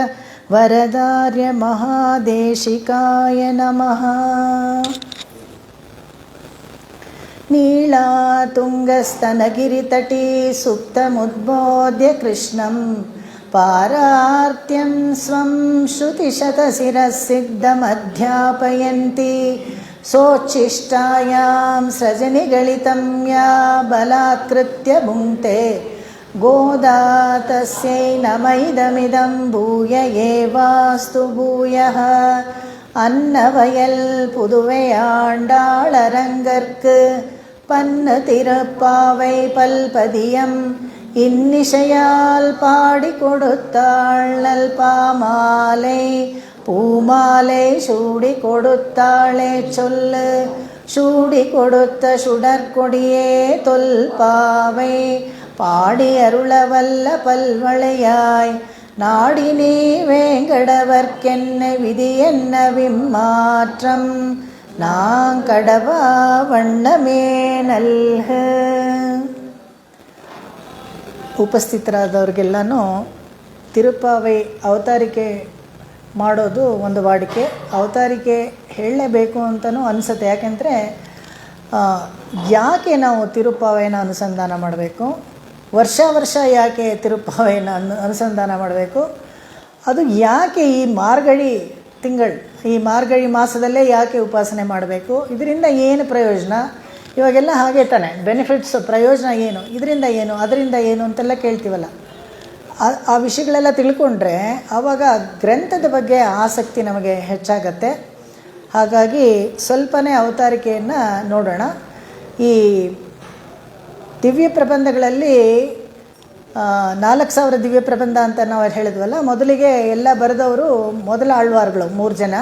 ವರದಾರ್ಯ ಮಹಾದೇಶಿಕಾಯ ನಮಃ. ನೀಳಾತುಂಗಸ್ತನಗಿರಿತಟೀ ಸುಪ್ತಮುದ್ಬೋಧ್ಯ ಕೃಷ್ಣಂ ಪಾರಾರ್ತ್ಯಂ ಸ್ವಂ ಶ್ರುತಿಶತಶಿರಸ್ಸಿದ್ಧಮಧ್ಯಾಪಯಂತಿ ಸೋಚ್ಛಿಷ್ಟಾಯಾಂ ಸೃಜನಿಗಳಿತಂ ಯಾ ಬಲಾತ್ಕೃತ್ಯ ಭುಂಕ್ತೆ ಗೋದಾ ತಸ್ಯೈ ನಮೈದಮಿದಂ ಭೂಯ ಏವಾಸ್ತು ಭೂಯಃ. அன்னவயல் புதுவையாண்டாளரங்கற்கு பன்னு திருப்பாவை பல்பதியம் இன்னிசையால் பாடி கொடுத்தாள் நல்பாமாலை பூமாலை சூடி கொடுத்தாளே சொல்லு சூடி கொடுத்த சுடற்கொடியே தொல்பாவை பாடி அருளவல்ல பல்வளையாய் நாடி நீ வேங்கடவர்க்கென்ன விதி என்ன விம்மாற்றம் நாங்கடவா வண்ணமே நல்க. ಉಪಸ್ಥಿತರಾದವ್ರಿಗೆಲ್ಲನೂ ತಿರುಪಾವೈ ಅವತಾರಿಕೆ ಮಾಡೋದು ಒಂದು ವಾಡಿಕೆ. ಅವತಾರಿಕೆ ಹೇಳಲೇಬೇಕು ಅಂತಲೂ ಅನಿಸುತ್ತೆ. ಯಾಕೆಂದರೆ ಯಾಕೆ ನಾವು ತಿರುಪಾವೈನ ಅನುಸಂಧಾನ ಮಾಡಬೇಕು, ವರ್ಷ ವರ್ಷ ಯಾಕೆ ತಿರುಪಾವೈನ ಅನುಸಂಧಾನ ಮಾಡಬೇಕು, ಅದು ಯಾಕೆ ಈ ಮಾರ್ಗಳಿ ತಿಂಗಳು ಈ ಮಾರ್ಗಳಿ ಮಾಸದಲ್ಲೇ ಯಾಕೆ ಉಪಾಸನೆ ಮಾಡಬೇಕು, ಇದರಿಂದ ಏನು ಪ್ರಯೋಜನ, ಇವಾಗೆಲ್ಲ ಹಾಗೆ ತಾನೆ ಬೆನಿಫಿಟ್ಸು ಪ್ರಯೋಜನ ಏನು, ಇದರಿಂದ ಏನು ಅದರಿಂದ ಏನು ಅಂತೆಲ್ಲ ಕೇಳ್ತೀವಲ್ಲ. ಆ ವಿಷಯಗಳೆಲ್ಲ ತಿಳ್ಕೊಂಡ್ರೆ ಆವಾಗ ಗ್ರಂಥದ ಬಗ್ಗೆ ಆಸಕ್ತಿ ನಮಗೆ ಹೆಚ್ಚಾಗತ್ತೆ. ಹಾಗಾಗಿ ಸ್ವಲ್ಪನೇ ಅವತಾರಿಕೆಯನ್ನು ನೋಡೋಣ. ಈ ದಿವ್ಯ ಪ್ರಬಂಧಗಳಲ್ಲಿ 4000 ದಿವ್ಯ ಪ್ರಬಂಧ ಅಂತ ನಾವು ಹೇಳಿದ್ವಲ್ಲ, ಮೊದಲಿಗೆ ಎಲ್ಲ ಬರೆದವರು ಮೊದಲ ಆಳ್ವಾರ್ಗಳು 3 ಜನ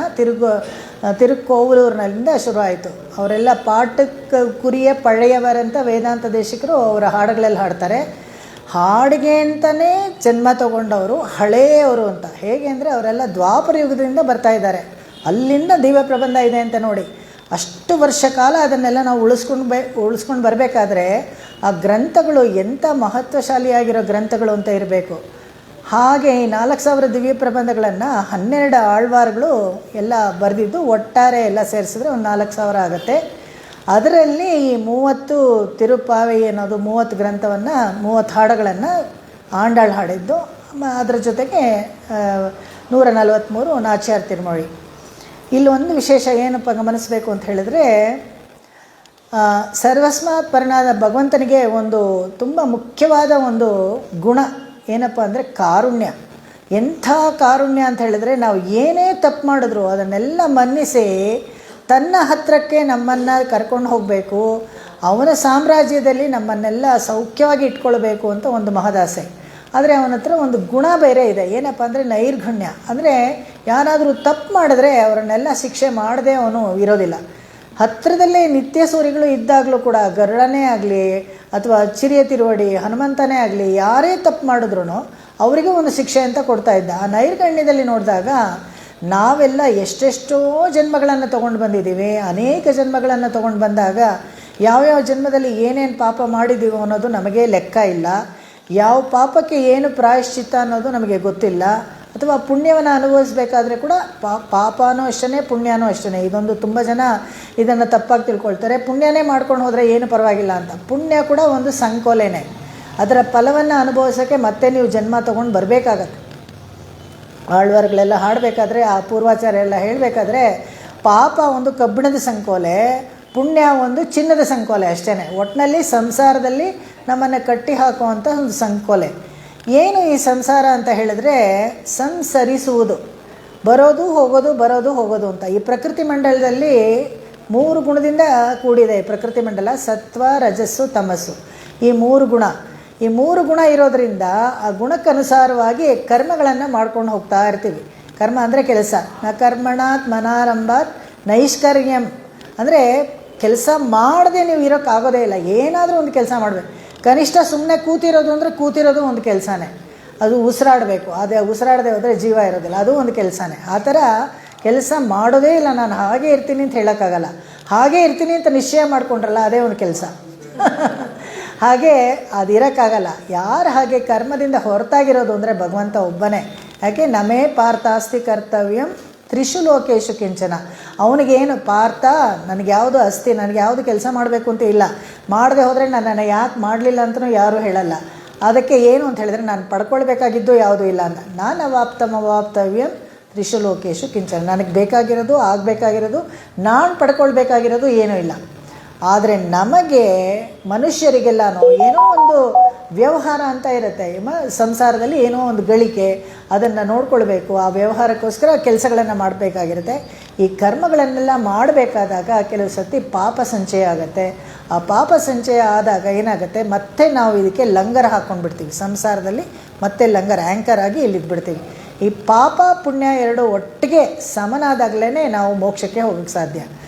ತಿರುಕೋವಲೂರಿನಿಂದ ಶುರು ಆಯಿತು. ಅವರೆಲ್ಲ ಪಾಠಕ್ಕೆ ಕುರಿಯ ಪಳೆಯವರಂತ ವೇದಾಂತ ದೇಶಿಕರು ಅವರ ಹಾಡುಗಳೆಲ್ಲ ಹಾಡ್ತಾರೆ. ಹಾಡಿಗೆ ಅಂತಲೇ ಜನ್ಮ ತಗೊಂಡವರು ಹಳೆಯವರು ಅಂತ. ಹೇಗೆ ಅಂದರೆ ಅವರೆಲ್ಲ ದ್ವಾಪರ ಯುಗದಿಂದ ಬರ್ತಾ ಇದ್ದಾರೆ, ಅಲ್ಲಿಂದ ದಿವ್ಯ ಪ್ರಬಂಧ ಇದೆ ಅಂತ ನೋಡಿ. ಅಷ್ಟು ವರ್ಷ ಕಾಲ ಅದನ್ನೆಲ್ಲ ನಾವು ಉಳಿಸ್ಕೊಂಡು ಬರಬೇಕಾದ್ರೆ ಆ ಗ್ರಂಥಗಳು ಎಂಥ ಮಹತ್ವಶಾಲಿಯಾಗಿರೋ ಗ್ರಂಥಗಳು ಅಂತ ಇರಬೇಕು. ಹಾಗೆ ಈ 4000 ದಿವ್ಯ ಪ್ರಬಂಧಗಳನ್ನು 12 ಆಳ್ವಾರ್ಗಳು ಎಲ್ಲ ಬರೆದಿದ್ದು, ಒಟ್ಟಾರೆ ಎಲ್ಲ ಸೇರಿಸಿದ್ರೆ ಒಂದು 4000 ಆಗುತ್ತೆ. ಅದರಲ್ಲಿ ಈ 30 ತಿರುಪಾವೆ ಅನ್ನೋದು 30 ಗ್ರಂಥವನ್ನು 30 ಹಾಡುಗಳನ್ನು ಆಂಡಾಳು ಹಾಡಿದ್ದು. ಅದರ ಜೊತೆಗೆ 143 ನಾಚ್ಯಾರ್ ತಿರುಮೊഴಿ. ಇಲ್ಲೊಂದು ವಿಶೇಷ ಏನಪ್ಪ ಗಮನಿಸಬೇಕು ಅಂತ ಹೇಳಿದ್ರೆ, ಸರ್ವಸ್ಮಾತ್ ಪರನಾದ ಭಗವಂತನಿಗೆ ಒಂದು ತುಂಬ ಮುಖ್ಯವಾದ ಒಂದು ಗುಣ ಏನಪ್ಪ ಅಂದರೆ ಕಾರುಣ್ಯ. ಎಂಥ ಕಾರುಣ್ಯ ಅಂತ ಹೇಳಿದ್ರೆ, ನಾವು ಏನೇ ತಪ್ಪು ಮಾಡಿದ್ರು ಅದನ್ನೆಲ್ಲ ಮನ್ನಿಸಿ ತನ್ನ ಹತ್ತಿರಕ್ಕೆ ನಮ್ಮನ್ನು ಕರ್ಕೊಂಡು ಹೋಗಬೇಕು, ಅವನ ಸಾಮ್ರಾಜ್ಯದಲ್ಲಿ ನಮ್ಮನ್ನೆಲ್ಲ ಸೌಖ್ಯವಾಗಿ ಇಟ್ಕೊಳ್ಬೇಕು ಅಂತ ಒಂದು ಮಹದಾಸೆ. ಆದರೆ ಅವನ ಹತ್ರ ಒಂದು ಗುಣ ಬೇರೆ ಇದೆ, ಏನಪ್ಪ ಅಂದರೆ ನೈರ್ಗುಣ್ಯ. ಅಂದರೆ ಯಾರಾದರೂ ತಪ್ಪು ಮಾಡಿದ್ರೆ ಅವರನ್ನೆಲ್ಲ ಶಿಕ್ಷೆ ಮಾಡದೆ ಅವನು ಇರೋದಿಲ್ಲ. ಹತ್ತಿರದಲ್ಲೇ ನಿತ್ಯ ಸೂರಿಗಳು ಇದ್ದಾಗಲೂ ಕೂಡ ಗರುಡನೇ ಆಗಲಿ ಅಥವಾ ಅಚ್ಚಿರಿಯ ತಿರುವಡಿ ಹನುಮಂತನೇ ಆಗಲಿ, ಯಾರೇ ತಪ್ಪು ಮಾಡಿದ್ರು ಅವರಿಗೆ ಒಂದು ಶಿಕ್ಷೆ ಅಂತ ಕೊಡ್ತಾ ಇದ್ದ. ಆ ನೈರ್ಗಣ್ಯದಲ್ಲಿ ನೋಡಿದಾಗ ನಾವೆಲ್ಲ ಎಷ್ಟೆಷ್ಟೋ ಜನ್ಮಗಳನ್ನು ತೊಗೊಂಡು ಬಂದಿದ್ದೀವಿ. ಅನೇಕ ಜನ್ಮಗಳನ್ನು ತೊಗೊಂಡು ಬಂದಾಗ ಯಾವ್ಯಾವ ಜನ್ಮದಲ್ಲಿ ಏನೇನು ಪಾಪ ಮಾಡಿದ್ದೀವೋ ಅನ್ನೋದು ನಮಗೆ ಲೆಕ್ಕ ಇಲ್ಲ. ಯಾವ ಪಾಪಕ್ಕೆ ಏನು ಪ್ರಾಯಶ್ಚಿತ್ತ ಅನ್ನೋದು ನಮಗೆ ಗೊತ್ತಿಲ್ಲ. ಅಥವಾ ಪುಣ್ಯವನ್ನು ಅನುಭವಿಸ್ಬೇಕಾದ್ರೆ ಕೂಡ ಪಾಪನೂ ಅಷ್ಟೇ, ಪುಣ್ಯನೂ ಅಷ್ಟೇ. ಇದೊಂದು ತುಂಬ ಜನ ಇದನ್ನು ತಪ್ಪಾಗಿ ತಿಳ್ಕೊಳ್ತಾರೆ. ಪುಣ್ಯನೇ ಮಾಡ್ಕೊಂಡು ಹೋದರೆ ಏನು ಪರವಾಗಿಲ್ಲ ಅಂತ. ಪುಣ್ಯ ಕೂಡ ಒಂದು ಸಂಕೋಲೆನೇ. ಅದರ ಫಲವನ್ನು ಅನುಭವಿಸೋಕ್ಕೆ ಮತ್ತೆ ನೀವು ಜನ್ಮ ತೊಗೊಂಡು ಬರಬೇಕಾಗತ್ತೆ. ಆಳ್ವಾರ್ಗಳೆಲ್ಲ ಹಾಡಬೇಕಾದ್ರೆ, ಆ ಪೂರ್ವಾಚಾರ್ಯ ಎಲ್ಲ ಹೇಳಬೇಕಾದ್ರೆ, ಪಾಪ ಒಂದು ಕಬ್ಬಿಣದ ಸಂಕೋಲೆ, ಪುಣ್ಯ ಒಂದು ಚಿನ್ನದ ಸಂಕೋಲೆ ಅಷ್ಟೇ. ಒಟ್ಟಿನಲ್ಲಿ ಸಂಸಾರದಲ್ಲಿ ನಮ್ಮನ್ನು ಕಟ್ಟಿ ಹಾಕುವಂಥ ಒಂದು ಸಂಕೋಲೆ. ಏನು ಈ ಸಂಸಾರ ಅಂತ ಹೇಳಿದ್ರೆ, ಸಂಸರಿಸುವುದು, ಬರೋದು ಹೋಗೋದು ಬರೋದು ಹೋಗೋದು ಅಂತ. ಈ ಪ್ರಕೃತಿ ಮಂಡಲದಲ್ಲಿ 3 ಗುಣದಿಂದ ಕೂಡಿದೆ ಈ ಪ್ರಕೃತಿ ಮಂಡಲ. ಸತ್ವ, ರಜಸ್ಸು, ತಮಸ್ಸು, ಈ 3 ಗುಣ. ಈ 3 ಗುಣ ಇರೋದರಿಂದ ಆ ಗುಣಕ್ಕನುಸಾರವಾಗಿ ಕರ್ಮಗಳನ್ನು ಮಾಡ್ಕೊಂಡು ಹೋಗ್ತಾ ಇರ್ತೀವಿ. ಕರ್ಮ ಅಂದರೆ ಕೆಲಸ. ನ ಕರ್ಮಣಾತ್ ಮನಾರಂಭಾತ್ ನೈಷ್ಕರ್ಯಂ ಅಂದರೆ ಕೆಲಸ ಮಾಡದೆ ನೀವು ಇರೋಕ್ಕಾಗೋದೇ ಇಲ್ಲ. ಏನಾದರೂ ಒಂದು ಕೆಲಸ ಮಾಡಬೇಕು. ಕನಿಷ್ಠ ಸುಮ್ಮನೆ ಕೂತಿರೋದು ಅಂದರೆ ಕೂತಿರೋದು ಒಂದು ಕೆಲಸನೇ. ಅದು ಉಸಿರಾಡಬೇಕು, ಅದೇ ಉಸಿರಾಡದೆ ಹೋದರೆ ಜೀವ ಇರೋದಿಲ್ಲ, ಅದು ಒಂದು ಕೆಲಸನೇ. ಆ ಥರ ಕೆಲಸ ಮಾಡೋದೇ ಇಲ್ಲ. ನಾನು ಹಾಗೆ ಇರ್ತೀನಿ ಅಂತ ಹೇಳೋಕ್ಕಾಗಲ್ಲ. ಹಾಗೆ ಇರ್ತೀನಿ ಅಂತ ನಿಶ್ಚಯ ಮಾಡಿಕೊಂಡ್ರಲ್ಲ, ಅದೇ ಒಂದು ಕೆಲಸ. ಹಾಗೆ ಅದಿರೋಕ್ಕಾಗಲ್ಲ. ಯಾರು ಹಾಗೆ ಕರ್ಮದಿಂದ ಹೊರತಾಗಿರೋದು ಅಂದರೆ ಭಗವಂತ ಒಬ್ಬನೇ. ಯಾಕೆ ನಮೇ ಪಾರ್ಥಾಸ್ತಿ ಕರ್ತವ್ಯಂ ತ್ರಿಷು ಲೋಕೇಶು ಕಿಂಚನ. ಅವನಿಗೇನು ಪಾರ್ಥ, ನನಗೆ ಯಾವುದು ಅಸ್ತಿ, ನನಗೆ ಯಾವುದು ಕೆಲಸ ಮಾಡಬೇಕು ಅಂತ ಇಲ್ಲ. ಮಾಡದೆ ಹೋದರೆ ನನ್ನನ್ನು ಯಾಕೆ ಮಾಡಲಿಲ್ಲ ಅಂತಲೂ ಯಾರೂ ಹೇಳಲ್ಲ. ಅದಕ್ಕೆ ಏನು ಅಂತ ಹೇಳಿದ್ರೆ, ನಾನು ಪಡ್ಕೊಳ್ಬೇಕಾಗಿದ್ದು ಯಾವುದೂ ಇಲ್ಲ ಅಂತ. ನಾನು ಅವಾಪ್ತವ್ಯಂ ತ್ರಿಷು ಲೋಕೇಶು ಕಿಂಚನ. ನನಗೆ ಬೇಕಾಗಿರೋದು, ಆಗಬೇಕಾಗಿರೋದು, ನಾನು ಪಡ್ಕೊಳ್ಬೇಕಾಗಿರೋದು ಏನೂ ಇಲ್ಲ. ಆದರೆ ನಮಗೆ ಮನುಷ್ಯರಿಗೆಲ್ಲನೂ ಏನೋ ಒಂದು ವ್ಯವಹಾರ ಅಂತ ಇರುತ್ತೆ. ಸಂಸಾರದಲ್ಲಿ ಏನೋ ಒಂದು ಗಳಿಕೆ, ಅದನ್ನು ನೋಡ್ಕೊಳ್ಬೇಕು. ಆ ವ್ಯವಹಾರಕ್ಕೋಸ್ಕರ ಕೆಲಸಗಳನ್ನು ಮಾಡಬೇಕಾಗಿರುತ್ತೆ. ಈ ಕರ್ಮಗಳನ್ನೆಲ್ಲ ಮಾಡಬೇಕಾದಾಗ ಕೆಲವು ಸರ್ತಿ ಪಾಪ ಸಂಚಯ ಆಗುತ್ತೆ. ಆ ಪಾಪ ಸಂಚಯ ಆದಾಗ ಏನಾಗುತ್ತೆ, ಮತ್ತೆ ನಾವು ಇದಕ್ಕೆ ಲಂಗರ್ ಹಾಕ್ಕೊಂಡ್ಬಿಡ್ತೀವಿ. ಸಂಸಾರದಲ್ಲಿ ಮತ್ತೆ ಲಂಗರ್ ಆ್ಯಂಕರ್ ಆಗಿ ಇಲ್ಲಿದ್ಬಿಡ್ತೀವಿ. ಈ ಪಾಪ ಪುಣ್ಯ ಎರಡು ಒಟ್ಟಿಗೆ ಸಮನಾದಾಗಲೇ ನಾವು ಮೋಕ್ಷಕ್ಕೆ ಹೋಗೋಕ್ಕೆ ಸಾಧ್ಯ.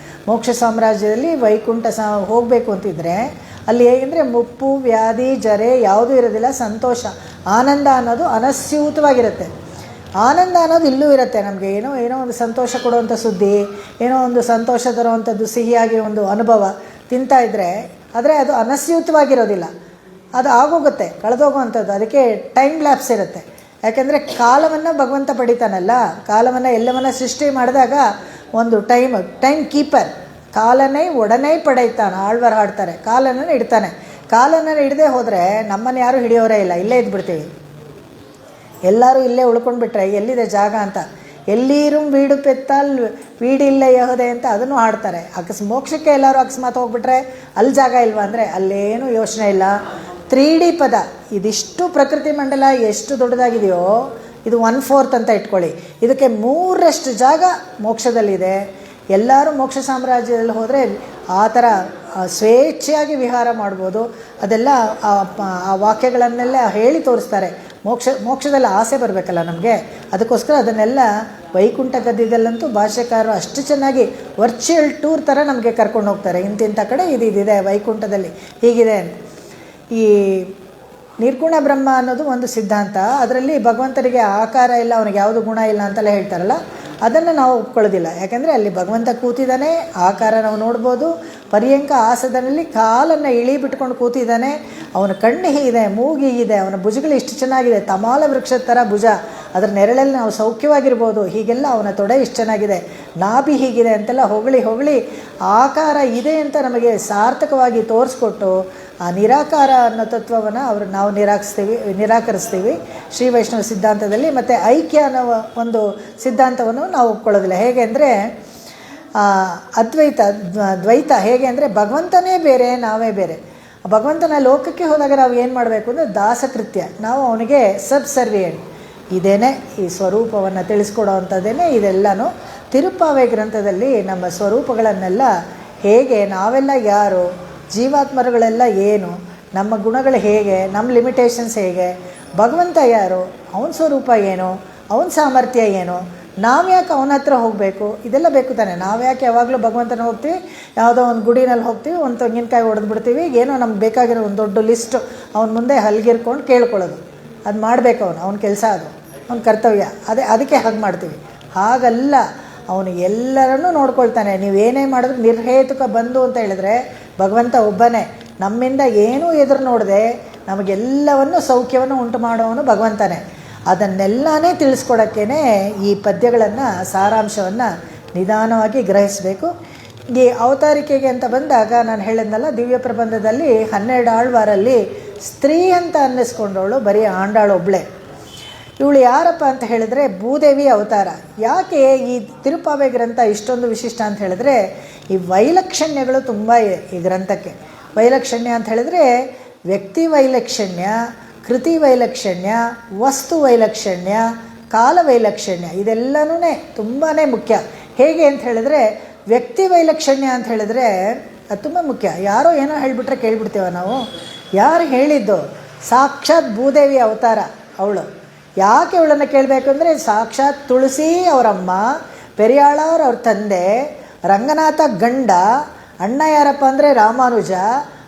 ಮೋಕ್ಷ ಸಾಮ್ರಾಜ್ಯದಲ್ಲಿ ವೈಕುಂಠ ಹೋಗಬೇಕು ಅಂತಿದ್ರೆ ಅಲ್ಲಿ ಹೇಗೆಂದರೆ ಮುಪ್ಪು, ವ್ಯಾಧಿ, ಜರೆ ಯಾವುದೂ ಇರೋದಿಲ್ಲ. ಸಂತೋಷ, ಆನಂದ ಅನ್ನೋದು ಅನಸ್ಯೂತವಾಗಿರುತ್ತೆ. ಆನಂದ ಅನ್ನೋದು ಇಲ್ಲೂ ಇರುತ್ತೆ. ನಮಗೆ ಏನೋ ಒಂದು ಸಂತೋಷ ಕೊಡುವಂಥ ಸುದ್ದಿ, ಏನೋ ಒಂದು ಸಂತೋಷ ತರುವಂಥದ್ದು, ಸಿಹಿಯಾಗಿ ಒಂದು ಅನುಭವ ತಿಂತಾಯಿದ್ರೆ, ಆದರೆ ಅದು ಅನಸ್ಯೂತವಾಗಿರೋದಿಲ್ಲ. ಅದು ಆಗೋಗುತ್ತೆ, ಕಳೆದೋಗುವಂಥದ್ದು. ಅದಕ್ಕೆ ಟೈಮ್ ಲ್ಯಾಪ್ಸ್ ಇರುತ್ತೆ. ಯಾಕೆಂದರೆ ಕಾಲವನ್ನು ಭಗವಂತ ಪಡಿತಾನಲ್ಲ, ಕಾಲವನ್ನು ಎಲ್ಲವನ್ನು ಸೃಷ್ಟಿ ಮಾಡಿದಾಗ ಒಂದು ಟೈಮ್ ಕೀಪರ್, ಕಾಲನೇ ಒಡನೆ ಪಡೈತಾನೆ. ಆಳ್ವಾರ್ ಹಾಡ್ತಾರೆ, ಕಾಲನ್ನು ಇಡ್ತಾನೆ. ಕಾಲನ್ನು ಹಿಡದೆ ಹೋದರೆ ನಮ್ಮನ್ನು ಯಾರೂ ಹಿಡಿಯೋರೇ ಇಲ್ಲ, ಇಲ್ಲೇ ಇದ್ಬಿಡ್ತೀವಿ. ಎಲ್ಲರೂ ಇಲ್ಲೇ ಉಳ್ಕೊಂಡ್ಬಿಟ್ರೆ ಎಲ್ಲಿದೆ ಜಾಗ ಅಂತ. ಎಲ್ಲಿರೂ ವೀಡು ಪೆತ್ತಲ್ ವೀಡಿಲ್ಲ ಯಹೋದೆ ಅಂತ ಅದನ್ನು ಹಾಡ್ತಾರೆ. ಮೋಕ್ಷಕ್ಕೆ ಎಲ್ಲರೂ ಅಕಸ್ಮಾತ್ ಹೋಗ್ಬಿಟ್ರೆ ಅಲ್ಲಿ ಜಾಗ ಇಲ್ವಾ ಅಂದರೆ ಅಲ್ಲೇನೂ ಯೋಚನೆ ಇಲ್ಲ. 3D ಪದ. ಇದಿಷ್ಟು ಪ್ರಕೃತಿ ಮಂಡಲ ಎಷ್ಟು ದೊಡ್ಡದಾಗಿದೆಯೋ ಇದು 1/4 ಅಂತ ಇಟ್ಕೊಳ್ಳಿ. ಇದಕ್ಕೆ 3ರಷ್ಟು ಜಾಗ ಮೋಕ್ಷದಲ್ಲಿದೆ. ಎಲ್ಲರೂ ಮೋಕ್ಷ ಸಾಮ್ರಾಜ್ಯದಲ್ಲಿ ಹೋದರೆ ಆ ಥರ ಸ್ವೇಚ್ಛೆಯಾಗಿ ವಿಹಾರ ಮಾಡ್ಬೋದು. ಅದೆಲ್ಲ ಆ ವಾಕ್ಯಗಳನ್ನೆಲ್ಲ ಹೇಳಿ ತೋರಿಸ್ತಾರೆ. ಮೋಕ್ಷದಲ್ಲಿ ಆಸೆ ಬರಬೇಕಲ್ಲ ನಮಗೆ, ಅದಕ್ಕೋಸ್ಕರ ಅದನ್ನೆಲ್ಲ ವೈಕುಂಠ ಗದ್ಯದಲ್ಲಂತೂ ಭಾಷ್ಯಕಾರರು ಅಷ್ಟು ಚೆನ್ನಾಗಿ ವರ್ಚುವಲ್ ಟೂರ್ ಥರ ನಮಗೆ ಕರ್ಕೊಂಡು ಹೋಗ್ತಾರೆ. ಇಂತಿಂಥ ಕಡೆ ಇದಿದೆ ವೈಕುಂಠದಲ್ಲಿ ಹೀಗಿದೆ ಅಂತ. ಈ ನಿರ್ಗುಣ ಬ್ರಹ್ಮ ಅನ್ನೋದು ಒಂದು ಸಿದ್ಧಾಂತ. ಅದರಲ್ಲಿ ಭಗವಂತನಿಗೆ ಆಕಾರ ಇಲ್ಲ, ಅವನಿಗೆ ಯಾವುದು ಗುಣ ಇಲ್ಲ ಅಂತೆಲ್ಲ ಹೇಳ್ತಾರಲ್ಲ, ಅದನ್ನು ನಾವು ಒಪ್ಕೊಳ್ಳೋದಿಲ್ಲ. ಯಾಕೆಂದರೆ ಅಲ್ಲಿ ಭಗವಂತ ಕೂತಿದ್ದಾನೆ, ಆಕಾರ ನಾವು ನೋಡ್ಬೋದು. ಪರ್ಯಂಕ ಆಸನದಲ್ಲಿ ಕಾಲನ್ನು ಇಳಿ ಬಿಟ್ಕೊಂಡು ಕೂತಿದ್ದಾನೆ. ಅವನ ಕಣ್ಣು ಹೀಗಿದೆ, ಮೂಗು ಹೀಗಿದೆ, ಅವನ ಭುಜಗಳು ಇಷ್ಟು ಚೆನ್ನಾಗಿದೆ, ತಮಾಲ ವೃಕ್ಷದ ಥರ ಭುಜ, ಅದರ ನೆರಳಲ್ಲಿ ನಾವು ಸೌಖ್ಯವಾಗಿರ್ಬೋದು, ಹೀಗೆಲ್ಲ ಅವನ ತೊಡೆ ಇಷ್ಟು ಚೆನ್ನಾಗಿದೆ, ನಾಭಿ ಹೀಗಿದೆ ಅಂತೆಲ್ಲ ಹೊಗಳಿ ಆಕಾರ ಇದೆ ಅಂತ ನಮಗೆ ಸಾರ್ಥಕವಾಗಿ ತೋರಿಸ್ಕೊಟ್ಟು ಆ ನಿರಾಕಾರ ಅನ್ನೋ ತತ್ವವನ್ನು ನಾವು ನಿರಾಕರಿಸ್ತೀವಿ ಶ್ರೀ ವೈಷ್ಣವ ಸಿದ್ಧಾಂತದಲ್ಲಿ. ಮತ್ತು ಐಕ್ಯ ಅನ್ನೋ ಒಂದು ಸಿದ್ಧಾಂತವನ್ನು ನಾವು ಒಪ್ಕೊಳ್ಳೋದಿಲ್ಲ. ಹೇಗೆ ಅಂದರೆ ದ್ವೈತ ಹೇಗೆ ಅಂದರೆ ಭಗವಂತನೇ ಬೇರೆ, ನಾವೇ ಬೇರೆ. ಭಗವಂತನ ಲೋಕಕ್ಕೆ ಹೋದಾಗ ನಾವು ಏನು ಮಾಡಬೇಕು ಅಂದರೆ ದಾಸಕೃತ್ಯ, ನಾವು ಅವನಿಗೆ ಸಬ್ಸರ್ವಿಯೆಂಟ್. ಇದೇನೆ ಈ ಸ್ವರೂಪವನ್ನು ತಿಳಿಸ್ಕೊಡೋ ಅಂಥದ್ದೇನೆ ಇದೆಲ್ಲನೂ. ತಿರುಪ್ಪಾವೆ ಗ್ರಂಥದಲ್ಲಿ ನಮ್ಮ ಸ್ವರೂಪಗಳನ್ನೆಲ್ಲ ಹೇಗೆ, ನಾವೆಲ್ಲ ಯಾರು, ಜೀವಾತ್ಮರುಗಳೆಲ್ಲ ಏನು, ನಮ್ಮ ಗುಣಗಳು ಹೇಗೆ, ನಮ್ಮ ಲಿಮಿಟೇಷನ್ಸ್ ಹೇಗೆ, ಭಗವಂತ ಯಾರು, ಅವನ ಸ್ವರೂಪ ಏನು, ಅವನ ಸಾಮರ್ಥ್ಯ ಏನು, ನಾವು ಯಾಕೆ ಅವನ ಹತ್ರ ಹೋಗಬೇಕು, ಇದೆಲ್ಲ ಬೇಕು ತಾನೆ. ನಾವು ಯಾಕೆ ಯಾವಾಗಲೂ ಭಗವಂತನ ಹೋಗ್ತೀವಿ, ಯಾವುದೋ ಒಂದು ಗುಡಿನಲ್ಲಿ ಹೋಗ್ತೀವಿ, ಒಂದು ತೆಂಗಿನಕಾಯಿ ಹೊಡೆದ್ಬಿಡ್ತೀವಿ, ಏನೋ ನಮ್ಗೆ ಬೇಕಾಗಿರೋ ಒಂದು ದೊಡ್ಡ ಲಿಸ್ಟ್ ಅವನ ಮುಂದೆ ಹಲ್ಗಿರ್ಕೊಂಡು ಕೇಳ್ಕೊಳ್ಳೋದು. ಅದು ಮಾಡಬೇಕು ಅವನ ಕೆಲಸ, ಅದು ಅವನ ಕರ್ತವ್ಯ. ಅದಕ್ಕೆ ಹಾಗೆ ಮಾಡ್ತೀವಿ. ಹಾಗಲ್ಲ, ಅವನು ಎಲ್ಲರನ್ನೂ ನೋಡ್ಕೊಳ್ತಾನೆ. ನೀವೇನೇ ಮಾಡಿದ್ರು ನಿರ್ಹೇತುಕ ಬಂದು ಅಂತ ಹೇಳಿದ್ರೆ ಭಗವಂತ ಒಬ್ಬನೇ. ನಮ್ಮಿಂದ ಏನೂ ಎದುರು ನೋಡದೆ ನಮಗೆಲ್ಲವನ್ನು ಸೌಖ್ಯವನ್ನು ಉಂಟು ಮಾಡೋವನು ಭಗವಂತನೇ. ಅದನ್ನೆಲ್ಲನೇ ತಿಳಿಸ್ಕೊಡೋಕ್ಕೇ ಈ ಪದ್ಯಗಳನ್ನು ಸಾರಾಂಶವನ್ನು ನಿಧಾನವಾಗಿ ಗ್ರಹಿಸಬೇಕು. ಈ ಅವತಾರಿಕೆಗೆ ಅಂತ ಬಂದಾಗ ನಾನು ಹೇಳಿದ್ನಲ್ಲ, ದಿವ್ಯ ಪ್ರಬಂಧದಲ್ಲಿ 12 ಆಳ್ವಾರಲ್ಲಿ ಸ್ತ್ರೀ ಅಂತ ಅನ್ನಿಸ್ಕೊಂಡವಳು ಬರೀ ಆಂಡಾಳು ಒಬ್ಬಳೆ. ಇವಳು ಯಾರಪ್ಪ ಅಂತ ಹೇಳಿದ್ರೆ ಭೂದೇವಿ ಅವತಾರ. ಯಾಕೆ ಈ ತಿರುಪಾವೆ ಗ್ರಂಥ ಇಷ್ಟೊಂದು ವಿಶಿಷ್ಟ ಅಂತ ಹೇಳಿದ್ರೆ, ಈ ವೈಲಕ್ಷಣ್ಯಗಳು ತುಂಬ ಇದೆ ಈ ಗ್ರಂಥಕ್ಕೆ. ವೈಲಕ್ಷಣ್ಯ ಅಂತ ಹೇಳಿದ್ರೆ ವ್ಯಕ್ತಿ ವೈಲಕ್ಷಣ್ಯ, ಕೃತಿ ವೈಲಕ್ಷಣ್ಯ, ವಸ್ತು ವೈಲಕ್ಷಣ್ಯ, ಕಾಲ ವೈಲಕ್ಷಣ್ಯ, ಇದೆಲ್ಲನೂ ತುಂಬಾ ಮುಖ್ಯ. ಹೇಗೆ ಅಂತ ಹೇಳಿದ್ರೆ ವ್ಯಕ್ತಿ ವೈಲಕ್ಷಣ್ಯ ಅಂತ ಹೇಳಿದ್ರೆ ಅದು ತುಂಬ ಮುಖ್ಯ. ಯಾರೋ ಏನೋ ಹೇಳಿಬಿಟ್ರೆ ಕೇಳಿಬಿಡ್ತೀವ ನಾವು. ಯಾರು ಹೇಳಿದ್ದು? ಸಾಕ್ಷಾತ್ ಭೂದೇವಿ ಅವತಾರ ಅವಳು. ಯಾಕೆ ಅವಳನ್ನು ಕೇಳಬೇಕು ಅಂದರೆ ಸಾಕ್ಷಾತ್ ತುಳಸಿ ಅವರಮ್ಮ, ಪೆರಿಯಾಳವ್ರ ಅವ್ರ ತಂದೆ, ರಂಗನಾಥ ಗಂಡ, ಅಣ್ಣ ಯಾರಪ್ಪ ಅಂದರೆ ರಾಮಾನುಜ,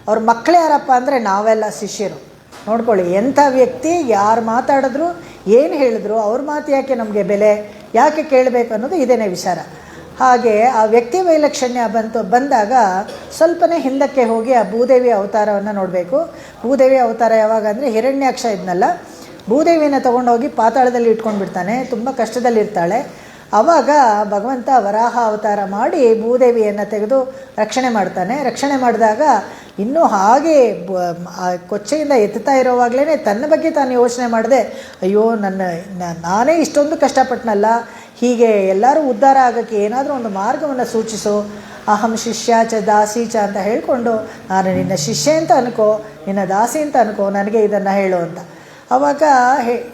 ಅವ್ರ ಮಕ್ಕಳು ಯಾರಪ್ಪ ಅಂದರೆ ನಾವೆಲ್ಲ ಶಿಷ್ಯರು. ನೋಡ್ಕೊಳ್ಳಿ ಎಂಥ ವ್ಯಕ್ತಿ, ಯಾರು ಮಾತಾಡಿದ್ರು ಏನು ಹೇಳಿದ್ರು ಅವ್ರ ಮಾತು ಯಾಕೆ ನಮಗೆ ಬೆಲೆ, ಯಾಕೆ ಕೇಳಬೇಕು ಅನ್ನೋದು ಇದೇನೇ ವಿಚಾರ. ಹಾಗೆ ಆ ವ್ಯಕ್ತಿ ವೈಲಕ್ಷಣ್ಯ ಬಂದಾಗ ಸ್ವಲ್ಪನೇ ಹಿಂದಕ್ಕೆ ಹೋಗಿ ಆ ಭೂದೇವಿ ಅವತಾರವನ್ನು ನೋಡಬೇಕು. ಭೂದೇವಿ ಅವತಾರ ಯಾವಾಗ ಅಂದರೆ ಹಿರಣ್ಯಾಕ್ಷ ಇದ್ನಲ್ಲ, ಭೂದೇವಿನ ತೊಗೊಂಡೋಗಿ ಪಾತಾಳದಲ್ಲಿ ಇಟ್ಕೊಂಡು ಬಿಡ್ತಾನೆ, ತುಂಬ ಕಷ್ಟದಲ್ಲಿರ್ತಾಳೆ. ಆವಾಗ ಭಗವಂತ ವರಾಹ ಅವತಾರ ಮಾಡಿ ಭೂದೇವಿಯನ್ನು ತೆಗೆದು ರಕ್ಷಣೆ ಮಾಡ್ತಾನೆ. ರಕ್ಷಣೆ ಮಾಡಿದಾಗ ಇನ್ನೂ ಹಾಗೆ ಕೊಚ್ಚೆಯಿಂದ ಎತ್ತುತ್ತಾ ಇರೋವಾಗಲೇ ತನ್ನ ಬಗ್ಗೆ ತಾನು ಯೋಚನೆ ಮಾಡಿದೆ, ಅಯ್ಯೋ ನಾನೇ ಇಷ್ಟೊಂದು ಕಷ್ಟಪಟ್ಟನಲ್ಲ, ಹೀಗೆ ಎಲ್ಲರೂ ಉದ್ಧಾರ ಆಗೋಕ್ಕೆ ಏನಾದರೂ ಒಂದು ಮಾರ್ಗವನ್ನು ಸೂಚಿಸು, ಅಹಂ ಶಿಷ್ಯ ಚ ದಾಸಿ ಚ ಅಂತ ಹೇಳಿಕೊಂಡು, ನಾನು ನಿನ್ನ ಶಿಷ್ಯ ಅಂತ ಅನ್ಕೋ, ನಿನ್ನ ದಾಸಿ ಅಂತ ಅನ್ಕೋ, ನನಗೆ ಇದನ್ನು ಹೇಳು ಅಂತ. ಆವಾಗ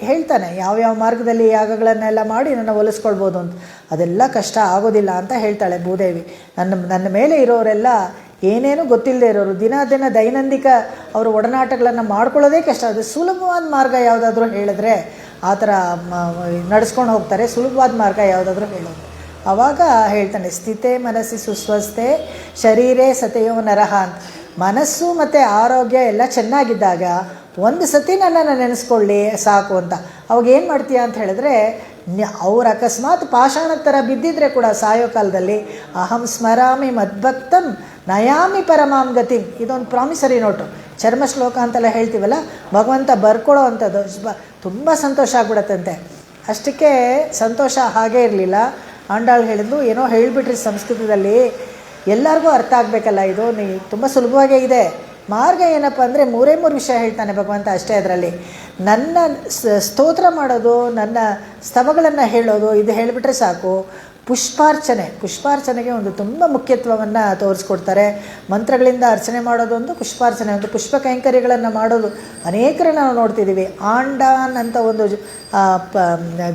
ಹೇಳ್ತಾನೆ ಯಾವ್ಯಾವ ಮಾರ್ಗದಲ್ಲಿ ಯಾಗಗಳನ್ನೆಲ್ಲ ಮಾಡಿ ನನ್ನ ಒಲಿಸ್ಕೊಳ್ಬೋದು ಅಂತ. ಅದೆಲ್ಲ ಕಷ್ಟ ಆಗೋದಿಲ್ಲ ಅಂತ ಹೇಳ್ತಾಳೆ ಭೂದೇವಿ. ನನ್ನ ಮೇಲೆ ಇರೋರೆಲ್ಲ ಏನೇನೂ ಗೊತ್ತಿಲ್ಲದೆ ಇರೋರು, ದಿನ ದೈನಂದಿಕ ಅವರ ಒಡನಾಟಗಳನ್ನು ಮಾಡ್ಕೊಳ್ಳೋದೇ ಕಷ್ಟ. ಅದು ಸುಲಭವಾದ ಮಾರ್ಗ ಯಾವುದಾದ್ರೂ ಹೇಳಿದ್ರೆ ಆ ಥರ ನಡೆಸ್ಕೊಂಡು ಹೋಗ್ತಾರೆ. ಸುಲಭವಾದ ಮಾರ್ಗ ಯಾವುದಾದ್ರೂ ಹೇಳೋದು. ಆವಾಗ ಹೇಳ್ತಾನೆ, ಸ್ಥಿತೆ ಮನಸ್ಸಿ ಸುಸ್ವಸ್ಥೆ ಶರೀರೇ ಸತೆಯೋ ನರಹ ಅಂತ. ಮನಸ್ಸು ಮತ್ತು ಆರೋಗ್ಯ ಎಲ್ಲ ಚೆನ್ನಾಗಿದ್ದಾಗ ಒಂದು ಸತಿ ನನ್ನನ್ನು ನೆನೆಸ್ಕೊಳ್ಳಿ ಸಾಕು ಅಂತ. ಅವಾಗ ಏನು ಮಾಡ್ತೀಯ ಅಂತ ಹೇಳಿದ್ರೆ, ಅವ್ರು ಅಕಸ್ಮಾತ್ ಪಾಷಾಣ ಥರ ಬಿದ್ದಿದ್ರೆ ಕೂಡ ಸಾಯೋ ಕಾಲದಲ್ಲಿ ಅಹಂ ಸ್ಮರಾಮಿ ಮದ್ಭಕ್ತಂ ನಯಾಮಿ ಪರಮಾಂ ಗತಿಂ, ಇದೊಂದು ಪ್ರಾಮಿಸರಿ ನೋಟು. ಚರ್ಮ ಶ್ಲೋಕ ಅಂತೆಲ್ಲ ಹೇಳ್ತೀವಲ್ಲ, ಭಗವಂತ ಬರ್ಕೊಳ್ಳೋ ಅಂಥದ್ದು. ತುಂಬ ಸಂತೋಷ ಆಗ್ಬಿಡತ್ತಂತೆ. ಅಷ್ಟಕ್ಕೆ ಸಂತೋಷ ಹಾಗೇ ಇರಲಿಲ್ಲ. ಆಂಡಾಳು ಹೇಳಿದ್ಲು, ಏನೋ ಹೇಳಿಬಿಟ್ರಿ ಸಂಸ್ಕೃತದಲ್ಲಿ, ಎಲ್ಲರಿಗೂ ಅರ್ಥ ಆಗಬೇಕಲ್ಲ, ಇದು ತುಂಬ ಸುಲಭವಾಗೇ ಇದೆ. ಮಾರ್ಗ ಏನಪ್ಪ ಅಂದರೆ 3 ವಿಷಯ ಹೇಳ್ತಾನೆ ಭಗವಂತ ಅಷ್ಟೇ. ಅದರಲ್ಲಿ ನನ್ನ ಸ್ತೋತ್ರ ಮಾಡೋದು, ನನ್ನ ಸ್ತವಗಳನ್ನು ಹೇಳೋದು, ಇದು ಹೇಳಿಬಿಟ್ರೆ ಸಾಕು. ಪುಷ್ಪಾರ್ಚನೆಗೆ ಒಂದು ತುಂಬ ಮುಖ್ಯತ್ವವನ್ನು ತೋರಿಸ್ಕೊಡ್ತಾರೆ. ಮಂತ್ರಗಳಿಂದ ಅರ್ಚನೆ ಮಾಡೋದು ಒಂದು, ಪುಷ್ಪಾರ್ಚನೆ ಒಂದು, ಪುಷ್ಪ ಕೈಂಕರ್ಯಗಳನ್ನು ಮಾಡೋದು ಅನೇಕರು ನಾವು ನೋಡ್ತಿದ್ದೀವಿ. ಆಂಡಾನ್ ಅಂತ ಒಂದು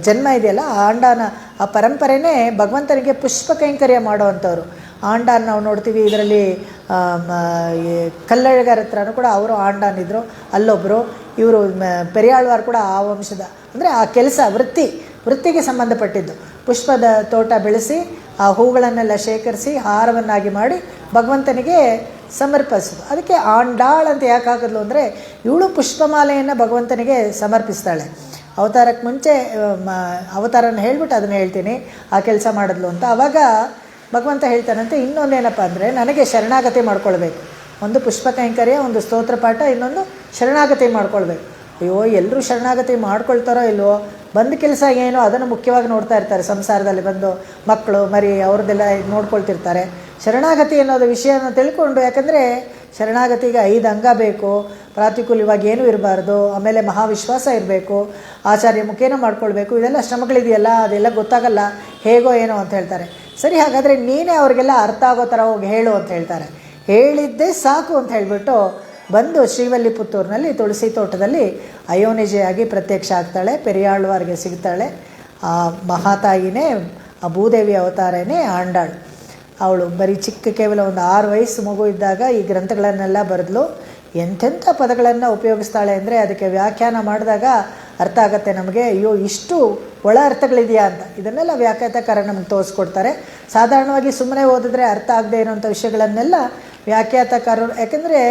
ಜನ್ಮ ಇದೆಯಲ್ಲ, ಆ ಆಂಡಾನ ಆ ಪರಂಪರೆನೇ ಭಗವಂತನಿಗೆ ಪುಷ್ಪ ಕೈಂಕರ್ಯ ಮಾಡೋ ಅಂಥವ್ರು. ಆಂಡಾನ್ ನಾವು ನೋಡ್ತೀವಿ. ಇದರಲ್ಲಿ ಕಲ್ಲഴಗರ ಹತ್ರನೂ ಕೂಡ ಅವರು ಆಂಡಾನಿದ್ರು, ಅಲ್ಲೊಬ್ಬರು. ಇವರು ಪೆರಿಯಾಳ್ವಾರ್ ಕೂಡ ಆ ವಂಶದ, ಅಂದರೆ ಆ ಕೆಲಸ ವೃತ್ತಿಗೆ ಸಂಬಂಧಪಟ್ಟಿದ್ದು. ಪುಷ್ಪದ ತೋಟ ಬೆಳೆಸಿ ಆ ಹೂಗಳನ್ನೆಲ್ಲ ಶೇಖರಿಸಿ ಹಾರವನ್ನಾಗಿ ಮಾಡಿ ಭಗವಂತನಿಗೆ ಸಮರ್ಪಿಸೋದು. ಅದಕ್ಕೆ ಆಂಡಾಳ್ ಅಂತ ಯಾಕೆ ಹಾಕಿದ್ಲು ಅಂದರೆ ಇವಳು ಪುಷ್ಪಮಾಲೆಯನ್ನು ಭಗವಂತನಿಗೆ ಸಮರ್ಪಿಸ್ತಾಳೆ. ಅವತಾರಕ್ಕೆ ಮುಂಚೆ ಅವತಾರನ ಹೇಳ್ಬಿಟ್ಟು ಅದನ್ನು ಹೇಳ್ತೀನಿ, ಆ ಕೆಲಸ ಮಾಡಿದ್ಲು ಅಂತ. ಆವಾಗ ಭಗವಂತ ಹೇಳ್ತಾನಂತೆ, ಇನ್ನೊಂದೇನಪ್ಪ ಅಂದರೆ ನನಗೆ ಶರಣಾಗತಿ ಮಾಡ್ಕೊಳ್ಬೇಕು. ಒಂದು ಪುಷ್ಪ ಕೈಂಕರ್ಯ, ಒಂದು ಸ್ತೋತ್ರ ಪಾಠ, ಇನ್ನೊಂದು ಶರಣಾಗತಿ ಮಾಡ್ಕೊಳ್ಬೇಕು. ಅಯ್ಯೋ, ಎಲ್ಲರೂ ಶರಣಾಗತಿ ಮಾಡ್ಕೊಳ್ತಾರೋ ಇಲ್ವೋ, ಬಂದ ಕೆಲಸ ಏನೋ ಅದನ್ನು ಮುಖ್ಯವಾಗಿ ನೋಡ್ತಾ ಇರ್ತಾರೆ. ಸಂಸಾರದಲ್ಲಿ ಬಂದು ಮಕ್ಕಳು ಮರಿ ಅವ್ರದ್ದೆಲ್ಲ ನೋಡ್ಕೊಳ್ತಿರ್ತಾರೆ. ಶರಣಾಗತಿ ಅನ್ನೋದು ವಿಷಯನ ತಿಳ್ಕೊಂಡು, ಯಾಕಂದರೆ ಶರಣಾಗತಿಗೆ 5 ಅಂಗ ಬೇಕು. ಪ್ರಾತಿಕೂಲ್ಯವಾಗಿ ಏನೂ ಇರಬಾರ್ದು, ಆಮೇಲೆ ಮಹಾವಿಶ್ವಾಸ ಇರಬೇಕು, ಆಚಾರ್ಯ ಮುಖೇನ ಮಾಡ್ಕೊಳ್ಬೇಕು. ಇದೆಲ್ಲ ಶ್ರಮಗಳಿದೆಯಲ್ಲ, ಅದೆಲ್ಲ ಗೊತ್ತಾಗಲ್ಲ, ಹೇಗೋ ಏನೋ ಅಂತ ಹೇಳ್ತಾರೆ. ಸರಿ, ಹಾಗಾದರೆ ನೀನೇ ಅವ್ರಿಗೆಲ್ಲ ಅರ್ಥ ಆಗೋ ಥರ ಹೋಗಿ ಹೇಳು ಅಂತ ಹೇಳ್ತಾರೆ. ಹೇಳಿದ್ದೇ ಸಾಕು ಅಂತ ಹೇಳಿಬಿಟ್ಟು ಬಂದು ಶ್ರೀವಲ್ಲಿಪುತ್ತೂರಿನಲ್ಲಿ ತುಳಸಿ ತೋಟದಲ್ಲಿ ಅಯೋನಿಜೆಯಾಗಿ ಪ್ರತ್ಯಕ್ಷ ಆಗ್ತಾಳೆ. ಪೆರಿಯಾಳ್ವಾರ್ಗೆ ಸಿಗ್ತಾಳೆ. ಆ ಮಹಾತಾಯಿನೇ, ಆ ಭೂದೇವಿ ಅವತಾರನೇ ಆಂಡಾಳು. ಅವಳು ಬರೀ ಕೇವಲ ಒಂದು 6 ವಯಸ್ಸು ಮಗು ಇದ್ದಾಗ ಈ ಗ್ರಂಥಗಳನ್ನೆಲ್ಲ ಬರೆದ್ಲು. ಎಂಥೆಂಥ ಪದಗಳನ್ನು ಉಪಯೋಗಿಸ್ತಾಳೆ ಅಂದರೆ ಅದಕ್ಕೆ ವ್ಯಾಖ್ಯಾನ ಮಾಡಿದಾಗ ಅರ್ಥ ಆಗುತ್ತೆ ನಮಗೆ. ಅಯ್ಯೋ, ಇಷ್ಟು ಒಳ ಅರ್ಥಗಳಿದೆಯಾ ಅಂತ. ಇದನ್ನೆಲ್ಲ ವ್ಯಾಖ್ಯಾತಕಾರ ನಮ್ಗೆ ತೋರಿಸ್ಕೊಡ್ತಾರೆ. ಸಾಧಾರಣವಾಗಿ ಸುಮ್ಮನೆ ಓದಿದ್ರೆ ಅರ್ಥ ಆಗದೆ ಇರೋಂಥ ವಿಷಯಗಳನ್ನೆಲ್ಲ ವ್ಯಾಖ್ಯಾತಕಾರರು, ಯಾಕೆಂದರೆ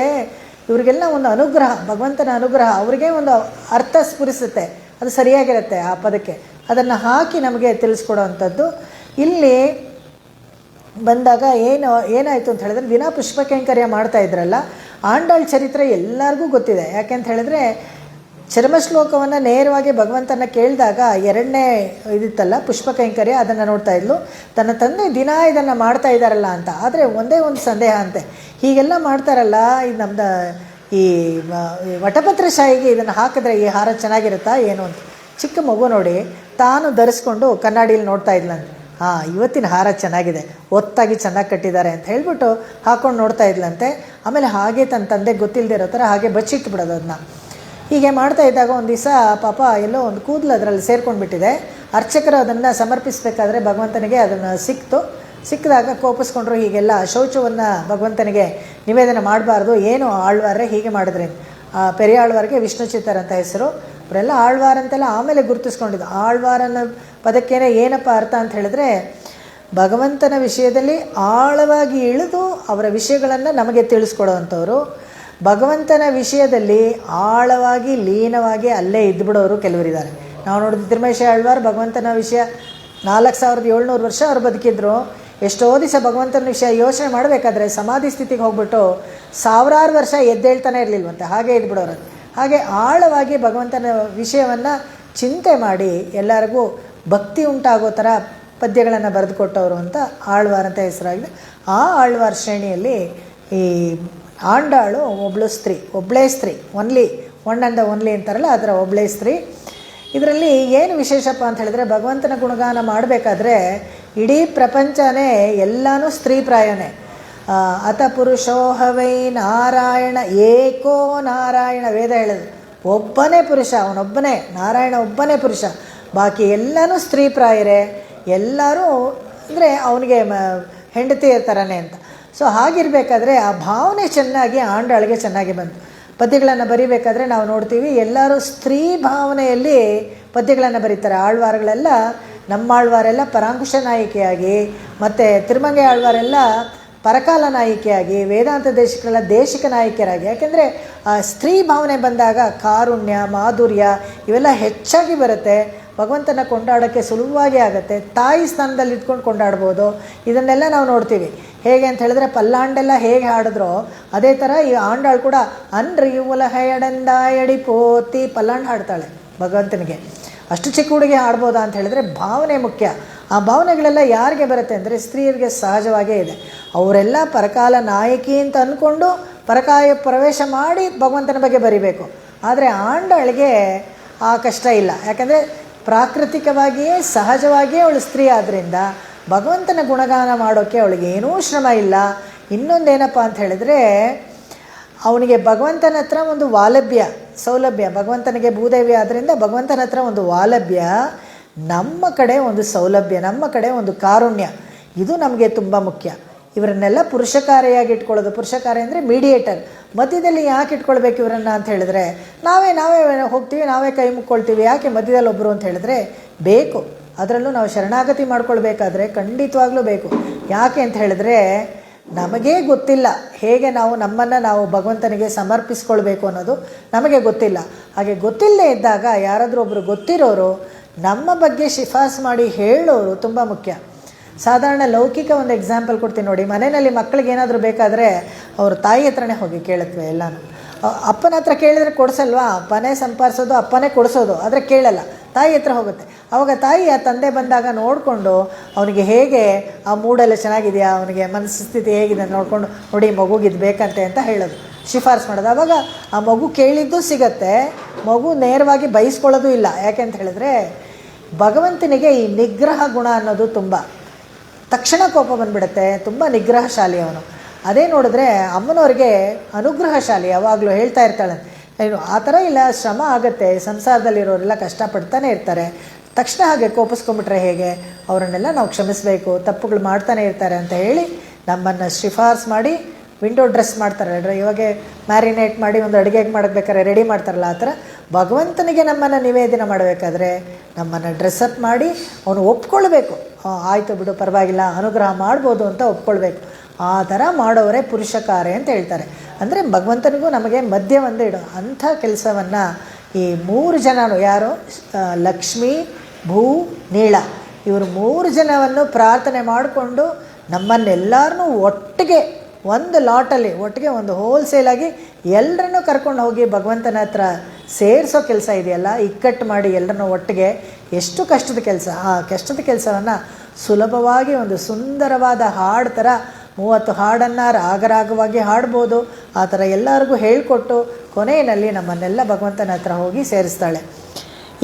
ಇವರಿಗೆಲ್ಲ ಒಂದು ಅನುಗ್ರಹ, ಭಗವಂತನ ಅನುಗ್ರಹ, ಅವರಿಗೆ ಒಂದು ಅರ್ಥ ಸ್ಫುರಿಸುತ್ತೆ, ಅದು ಸರಿಯಾಗಿರುತ್ತೆ ಆ ಪದಕ್ಕೆ. ಅದನ್ನು ಹಾಕಿ ನಮಗೆ ತಿಳಿಸ್ಕೊಡೋ ಅಂಥದ್ದು. ಇಲ್ಲಿ ಬಂದಾಗ ಏನಾಯಿತು ಅಂತ ಹೇಳಿದ್ರೆ, ದಿನ ಪುಷ್ಪ ಕೈಂಕರ್ಯ ಮಾಡ್ತಾಯಿದ್ರಲ್ಲ, ಆಂಡಾಳ್ ಚರಿತ್ರೆ ಎಲ್ಲರಿಗೂ ಗೊತ್ತಿದೆ. ಯಾಕೆಂತ ಹೇಳಿದ್ರೆ ಚರ್ಮಶ್ಲೋಕವನ್ನು ನೇರವಾಗಿ ಭಗವಂತನ ಕೇಳಿದಾಗ 2ನೇ ಇದಿತ್ತಲ್ಲ ಪುಷ್ಪ ಕೈಂಕರ್ಯ, ಅದನ್ನು ನೋಡ್ತಾ ಇದ್ಲು. ತನ್ನ ತಂದೆ ದಿನ ಇದನ್ನು ಮಾಡ್ತಾ ಇದ್ದಾರಲ್ಲ ಅಂತ. ಆದರೆ ಒಂದೇ ಒಂದು ಸಂದೇಹ ಅಂತೆ, ಹೀಗೆಲ್ಲ ಮಾಡ್ತಾರಲ್ಲ, ಇದು ನಮ್ದು ಈ ವಟಪತ್ರ ಶಾಹಿಗೆ ಇದನ್ನು ಹಾಕಿದ್ರೆ ಈ ಹಾರ ಚೆನ್ನಾಗಿರುತ್ತಾ ಏನು ಅಂತ. ಚಿಕ್ಕ ಮಗು ನೋಡಿ ತಾನು ಧರಿಸ್ಕೊಂಡು ಕನ್ನಡಿಯಲ್ಲಿ ನೋಡ್ತಾ ಇದ್ಲಂತೆ. ಇವತ್ತಿನ ಹಾರ ಚೆನ್ನಾಗಿದೆ, ಒತ್ತಾಗಿ ಚೆನ್ನಾಗಿ ಕಟ್ಟಿದ್ದಾರೆ ಅಂತ ಹೇಳ್ಬಿಟ್ಟು ಹಾಕ್ಕೊಂಡು ನೋಡ್ತಾ ಇದ್ಲಂತೆ. ಆಮೇಲೆ ಹಾಗೆ ತನ್ನ ತಂದೆಗೆ ಗೊತ್ತಿಲ್ಲದೆ ಇರೋ ಥರ ಹಾಗೆ ಬಚ್ಚಿಟ್ಟು ಬಿಡೋದು ಅದನ್ನ. ಹೀಗೆ ಮಾಡ್ತಾ ಇದ್ದಾಗ ಒಂದು ದಿವಸ ಪಾಪ ಎಲ್ಲೋ ಒಂದು ಕೂದಲು ಅದರಲ್ಲಿ ಸೇರ್ಕೊಂಡ್ಬಿಟ್ಟಿದೆ. ಅರ್ಚಕರು ಅದನ್ನು ಸಮರ್ಪಿಸಬೇಕಾದ್ರೆ ಭಗವಂತನಿಗೆ ಅದನ್ನು ಸಿಕ್ಕಿದಾಗ ಕೋಪಿಸ್ಕೊಂಡ್ರು. ಹೀಗೆಲ್ಲ ಶೌಚವನ್ನು ಭಗವಂತನಿಗೆ ನಿವೇದನೆ ಮಾಡಬಾರ್ದು, ಏನು ಆಳ್ವಾರೇ ಹೀಗೆ ಮಾಡಿದ್ರಿ. ಪೆರಿಯಾಳ್ವಾರ್ಗೆ ವಿಷ್ಣು ಚಿತ್ತರ್ ಅಂತ ಹೆಸರು. ಅವರೆಲ್ಲ ಆಳ್ವಾರ್ ಅಂತೆಲ್ಲ ಆಮೇಲೆ ಗುರುತಿಸ್ಕೊಂಡಿದ್ದು. ಆಳ್ವಾರನ್ನ ಪದಕ್ಕೇನೆ ಏನಪ್ಪ ಅರ್ಥ ಅಂತ ಹೇಳಿದ್ರೆ, ಭಗವಂತನ ವಿಷಯದಲ್ಲಿ ಆಳವಾಗಿ ಇಳಿದು ಅವರ ವಿಷಯಗಳನ್ನು ನಮಗೆ ತಿಳಿಸ್ಕೊಡೋವಂಥವ್ರು. ಭಗವಂತನ ವಿಷಯದಲ್ಲಿ ಆಳವಾಗಿ ಲೀನವಾಗಿ ಅಲ್ಲೇ ಇದ್ದುಬಿಡೋರು ಕೆಲವರಿದ್ದಾರೆ. ನಾವು ನೋಡಿದ ತಿರುಮೇಶ ಆಳ್ವಾರ್ ಭಗವಂತನ ವಿಷಯ 4700 ವರ್ಷ ಅವ್ರು ಬದುಕಿದ್ರು. ಎಷ್ಟೋ ದಿವಸ ಭಗವಂತನ ವಿಷಯ ಯೋಚನೆ ಮಾಡಬೇಕಾದ್ರೆ ಸಮಾಧಿ ಸ್ಥಿತಿಗೆ ಹೋಗ್ಬಿಟ್ಟು 1000 ವರ್ಷ ಎದ್ದೇಳ್ತಾನೆ ಇರಲಿಲ್ವಂತೆ, ಹಾಗೆ ಇದ್ಬಿಡೋರು. ಹಾಗೆ ಆಳವಾಗಿ ಭಗವಂತನ ವಿಷಯವನ್ನು ಚಿಂತೆ ಮಾಡಿ ಎಲ್ಲರಿಗೂ ಭಕ್ತಿ ಉಂಟಾಗೋ ಥರ ಪದ್ಯಗಳನ್ನು ಬರೆದುಕೊಟ್ಟವರು ಅಂತ ಆಳ್ವಾರ್ ಅಂತ ಹೆಸರಾಗಿದೆ. ಆ ಆಳ್ವಾರ್ ಶ್ರೇಣಿಯಲ್ಲಿ ಈ ಆಂಡಾಳು ಒಬ್ಬಳೇ ಸ್ತ್ರೀ, ಒನ್ ಆ್ಯಂಡ್ ಓನ್ಲಿ ಅಂತಾರಲ್ಲ, ಅದರ ಒಬ್ಬಳೇ ಸ್ತ್ರೀ. ಇದರಲ್ಲಿ ಏನು ವಿಶೇಷಪ್ಪ ಅಂತ ಹೇಳಿದ್ರೆ, ಭಗವಂತನ ಗುಣಗಾನ ಮಾಡಬೇಕಾದ್ರೆ ಇಡೀ ಪ್ರಪಂಚನೇ ಎಲ್ಲನೂ ಸ್ತ್ರೀ ಪ್ರಾಯನೇ. ಅತ ಪುರುಷೋಹವೈ ನಾರಾಯಣ ಏಕೋ ನಾರಾಯಣ, ವೇದ ಹೇಳೋದು ಒಬ್ಬನೇ ಪುರುಷ, ಅವನೊಬ್ಬನೇ ನಾರಾಯಣ, ಒಬ್ಬನೇ ಪುರುಷ, ಬಾಕಿ ಎಲ್ಲನೂ ಸ್ತ್ರೀ ಪ್ರಾಯರೇ. ಎಲ್ಲರೂ ಅಂದರೆ ಅವನಿಗೆ ಹೆಂಡತಿ ಇರ್ತಾರನೆ ಅಂತ. ಸೊ ಹಾಗಿರಬೇಕಾದ್ರೆ ಆ ಭಾವನೆ ಚೆನ್ನಾಗಿ ಆಂಡಾಳಿಗೆ ಚೆನ್ನಾಗಿ ಬಂತು. ಪದ್ಯಗಳನ್ನು ಬರೀಬೇಕಾದ್ರೆ ನಾವು ನೋಡ್ತೀವಿ, ಎಲ್ಲರೂ ಸ್ತ್ರೀ ಭಾವನೆಯಲ್ಲಿ ಪದ್ಯಗಳನ್ನು ಬರೀತಾರೆ. ಆಳ್ವಾರಗಳೆಲ್ಲ, ನಮ್ಮ ಆಳ್ವಾರೆಲ್ಲ ಪರಾಂಕುಶ ನಾಯಕಿಯಾಗಿ, ಮತ್ತು ತಿರುಮಂಗೆ ಆಳ್ವಾರೆಲ್ಲ ಪರಕಾಲ ನಾಯಕಿಯಾಗಿ, ವೇದಾಂತ ದೇಶಿಕರೆಲ್ಲ ದೇಶಿಕ ನಾಯಕಿಯರಾಗಿ. ಯಾಕೆಂದರೆ ಆ ಸ್ತ್ರೀ ಭಾವನೆ ಬಂದಾಗ ಕಾರುಣ್ಯ, ಮಾಧುರ್ಯ ಇವೆಲ್ಲ ಹೆಚ್ಚಾಗಿ ಬರುತ್ತೆ. ಭಗವಂತನ ಕೊಂಡಾಡೋಕ್ಕೆ ಸುಲಭವಾಗಿ ಆಗುತ್ತೆ. ತಾಯಿ ಸ್ಥಾನದಲ್ಲಿ ಇಟ್ಕೊಂಡು ಕೊಂಡಾಡ್ಬೋದು. ಇದನ್ನೆಲ್ಲ ನಾವು ನೋಡ್ತೀವಿ. ಹೇಗೆ ಅಂತ ಹೇಳಿದ್ರೆ, ಪಲ್ಲಾಂಡೆಲ್ಲ ಹೇಗೆ ಹಾಡಿದ್ರೋ ಅದೇ ಥರ ಈ ಆಂಡಾಳು ಕೂಡ ಅನ್ರಿ ಉಲಹೆಯಡೆಂದಾಯಡಿ ಪೋತಿ ಪಲ್ಲಾಂಡ್ ಹಾಡ್ತಾಳೆ ಭಗವಂತನಿಗೆ. ಅಷ್ಟು ಚಿಕ್ಕ ಹುಡುಗಿ ಹಾಡ್ಬೋದಾ ಅಂತ ಹೇಳಿದ್ರೆ ಭಾವನೆ ಮುಖ್ಯ. ಆ ಭಾವನೆಗಳೆಲ್ಲ ಯಾರಿಗೆ ಬರುತ್ತೆ ಅಂದರೆ ಸ್ತ್ರೀಯರಿಗೆ ಸಹಜವಾಗೇ ಇದೆ. ಅವರೆಲ್ಲ ಪರಕಾಲ ನಾಯಕಿ ಅಂತ ಅಂದ್ಕೊಂಡು ಪರಕಾಯ ಪ್ರವೇಶ ಮಾಡಿ ಭಗವಂತನ ಬಗ್ಗೆ ಬರಿಬೇಕು. ಆದರೆ ಆಂಡಾಳಿಗೆ ಆ ಕಷ್ಟ ಇಲ್ಲ. ಯಾಕಂದರೆ ಪ್ರಾಕೃತಿಕವಾಗಿಯೇ ಸಹಜವಾಗಿಯೇ ಅವಳು ಸ್ತ್ರೀ ಆದ್ದರಿಂದ ಭಗವಂತನ ಗುಣಗಾನ ಮಾಡೋಕ್ಕೆ ಅವಳಿಗೆ ಏನೂ ಶ್ರಮ ಇಲ್ಲ. ಇನ್ನೊಂದೇನಪ್ಪ ಅಂತ ಹೇಳಿದ್ರೆ, ಅವನಿಗೆ ಭಗವಂತನ ಹತ್ರ ಒಂದು ಸೌಲಭ್ಯ. ಭಗವಂತನಿಗೆ ಭೂದೇವಿ ಆದ್ದರಿಂದ ಭಗವಂತನ ಹತ್ರ ಒಂದು ವಾಲಭ್ಯ, ನಮ್ಮ ಕಡೆ ಒಂದು ಸೌಲಭ್ಯ, ನಮ್ಮ ಕಡೆ ಒಂದು ಕಾರುಣ್ಯ. ಇದು ನಮಗೆ ತುಂಬ ಮುಖ್ಯ. ಇವರನ್ನೆಲ್ಲ ಪುರುಷಕಾರಿಯಾಗಿ ಇಟ್ಕೊಳ್ಳೋದು. ಪುರುಷಕಾರಿ ಅಂದರೆ ಮೀಡಿಯೇಟರ್, ಮಧ್ಯದಲ್ಲಿ ಯಾಕೆ ಇಟ್ಕೊಳ್ಬೇಕು ಇವರನ್ನು ಅಂತ ಹೇಳಿದ್ರೆ, ನಾವೇ ಹೋಗ್ತೀವಿ, ನಾವೇ ಕೈ ಮುಕ್ಕೊಳ್ತೀವಿ, ಯಾಕೆ ಮಧ್ಯದಲ್ಲಿ ಒಬ್ಬರು ಅಂತ ಹೇಳಿದ್ರೆ ಬೇಕು. ಅದರಲ್ಲೂ ನಾವು ಶರಣಾಗತಿ ಮಾಡ್ಕೊಳ್ಬೇಕಾದ್ರೆ ಖಂಡಿತವಾಗ್ಲೂ ಬೇಕು. ಯಾಕೆ ಅಂತ ಹೇಳಿದ್ರೆ ನಮಗೇ ಗೊತ್ತಿಲ್ಲ ಹೇಗೆ ನಾವು ನಮ್ಮನ್ನು ನಾವು ಭಗವಂತನಿಗೆ ಸಮರ್ಪಿಸ್ಕೊಳ್ಬೇಕು ಅನ್ನೋದು ನಮಗೆ ಗೊತ್ತಿಲ್ಲ. ಹಾಗೆ ಗೊತ್ತಿಲ್ಲದೆ ಇದ್ದಾಗ ಯಾರಾದರೂ ಒಬ್ಬರು ಗೊತ್ತಿರೋರು ನಮ್ಮ ಬಗ್ಗೆ ಶಿಫಾರಸು ಮಾಡಿ ಹೇಳೋರು ತುಂಬ ಮುಖ್ಯ. ಸಾಧಾರಣ ಲೌಕಿಕ ಒಂದು ಎಕ್ಸಾಂಪಲ್ ಕೊಡ್ತೀನಿ ನೋಡಿ. ಮನೆಯಲ್ಲಿ ಮಕ್ಕಳಿಗೆ ಏನಾದರೂ ಬೇಕಾದರೆ ಅವರು ತಾಯಿ ಹತ್ರನೇ ಹೋಗಿ ಕೇಳುತ್ತವೆ ಎಲ್ಲನೂ. ಅಪ್ಪನ ಹತ್ರ ಕೇಳಿದರೆ ಕೊಡಿಸಲ್ವಾ, ಅಪ್ಪನೇ ಸಂಪಾದಿಸೋದು, ಅಪ್ಪನೇ ಕೊಡಿಸೋದು, ಆದರೆ ಕೇಳಲ್ಲ, ತಾಯಿ ಹತ್ರ ಹೋಗುತ್ತೆ. ಆವಾಗ ತಾಯಿ ಆ ತಂದೆ ಬಂದಾಗ ನೋಡಿಕೊಂಡು ಅವನಿಗೆ ಹೇಗೆ ಆ ಮೂಡೆಲ್ಲ ಚೆನ್ನಾಗಿದೆಯಾ, ಅವನಿಗೆ ಮನಸ್ಥಿತಿ ಹೇಗಿದೆ ಅಂತ ನೋಡಿಕೊಂಡು, ನೋಡಿ ಮಗುಗಿದು ಬೇಕಂತೆ ಅಂತ ಹೇಳೋದು, ಶಿಫಾರಸು ಮಾಡೋದು. ಆವಾಗ ಆ ಮಗು ಕೇಳಿದ್ದು ಸಿಗತ್ತೆ, ಮಗು ನೇರವಾಗಿ ಬಯಸ್ಕೊಳ್ಳೋದು ಇಲ್ಲ. ಯಾಕೆ ಅಂತ ಹೇಳಿದ್ರೆ ಭಗವಂತನಿಗೆ ಈ ನಿಗ್ರಹ ಗುಣ ಅನ್ನೋದು ತುಂಬ, ತಕ್ಷಣ ಕೋಪ ಬಂದುಬಿಡುತ್ತೆ, ತುಂಬ ನಿಗ್ರಹಶಾಲಿ ಅವನು. ಅದೇ ನೋಡಿದ್ರೆ ಅಮ್ಮನವ್ರಿಗೆ ಅನುಗ್ರಹಶಾಲಿ, ಯಾವಾಗಲೂ ಹೇಳ್ತಾ ಇರ್ತಾಳೆ ಏನು ಆ ಥರ ಇಲ್ಲ, ಶ್ರಮ ಆಗುತ್ತೆ, ಸಂಸಾರದಲ್ಲಿರೋರೆಲ್ಲ ಕಷ್ಟಪಡ್ತಾನೆ ಇರ್ತಾರೆ, ತಕ್ಷಣ ಹಾಗೆ ಕೋಪಿಸ್ಕೊಂಬಿಟ್ರೆ ಹೇಗೆ, ಅವರನ್ನೆಲ್ಲ ನಾವು ಕ್ಷಮಿಸಬೇಕು, ತಪ್ಪುಗಳು ಮಾಡ್ತಾನೆ ಇರ್ತಾರೆ ಅಂತ ಹೇಳಿ ನಮ್ಮನ್ನು ಶಿಫಾರಸು ಮಾಡಿ ವಿಂಡೋ ಡ್ರೆಸ್ ಮಾಡ್ತಾರೆ. ಇವಾಗ ಮ್ಯಾರಿನೇಟ್ ಮಾಡಿ ಒಂದು ಅಡುಗೆಗೆ ಮಾಡಬೇಕಾದ್ರೆ ರೆಡಿ ಮಾಡ್ತಾರಲ್ಲ, ಆ ಥರ ಭಗವಂತನಿಗೆ ನಮ್ಮನ್ನು ನಿವೇದನೆ ಮಾಡಬೇಕಾದ್ರೆ ನಮ್ಮನ್ನು ಡ್ರೆಸ್ಅಪ್ ಮಾಡಿ ಅವನು ಒಪ್ಕೊಳ್ಬೇಕು. ಆಯಿತು ಬಿಡು ಪರವಾಗಿಲ್ಲ, ಅನುಗ್ರಹ ಮಾಡ್ಬೋದು ಅಂತ ಒಪ್ಕೊಳ್ಬೇಕು. ಆ ಥರ ಮಾಡೋವರೇ ಪುರುಷಕಾರೆ ಅಂತ ಹೇಳ್ತಾರೆ. ಅಂದರೆ ಭಗವಂತನಿಗೂ ನಮಗೆ ಮಧ್ಯೆ ಒಂದು ಇಡೋ ಅಂಥ ಕೆಲಸವನ್ನು ಈ 3 ಜನನು, ಯಾರು, ಲಕ್ಷ್ಮೀ, ಭೂ, ನೀಳ, ಇವರು 3 ಜನವನ್ನು ಪ್ರಾರ್ಥನೆ ಮಾಡಿಕೊಂಡು ನಮ್ಮನ್ನೆಲ್ಲರನ್ನೂ ಒಟ್ಟಿಗೆ ಒಂದು ಲಾಟಲ್ಲಿ ಒಟ್ಟಿಗೆ ಒಂದು ಹೋಲ್ಸೇಲಾಗಿ ಎಲ್ಲರನ್ನೂ ಕರ್ಕೊಂಡು ಹೋಗಿ ಭಗವಂತನ ಹತ್ರ ಸೇರಿಸೋ ಕೆಲಸ ಇದೆಯಲ್ಲ, ಇಕ್ಕಟ್ಟು ಮಾಡಿ ಎಲ್ಲರನ್ನೂ ಒಟ್ಟಿಗೆ, ಎಷ್ಟು ಕಷ್ಟದ ಕೆಲಸ. ಆ ಕಷ್ಟದ ಕೆಲಸವನ್ನು ಸುಲಭವಾಗಿ ಒಂದು ಸುಂದರವಾದ ಹಾಡು ಥರ 30 ಹಾಡನ್ನು ರಾಗರಾಗವಾಗಿ ಹಾಡ್ಬೋದು. ಆ ಥರ ಎಲ್ಲರಿಗೂ ಹೇಳಿಕೊಟ್ಟು ಕೊನೆಯಲ್ಲಿ ನಮ್ಮನ್ನೆಲ್ಲ ಭಗವಂತನ ಹತ್ರ ಹೋಗಿ ಸೇರಿಸ್ತಾಳೆ.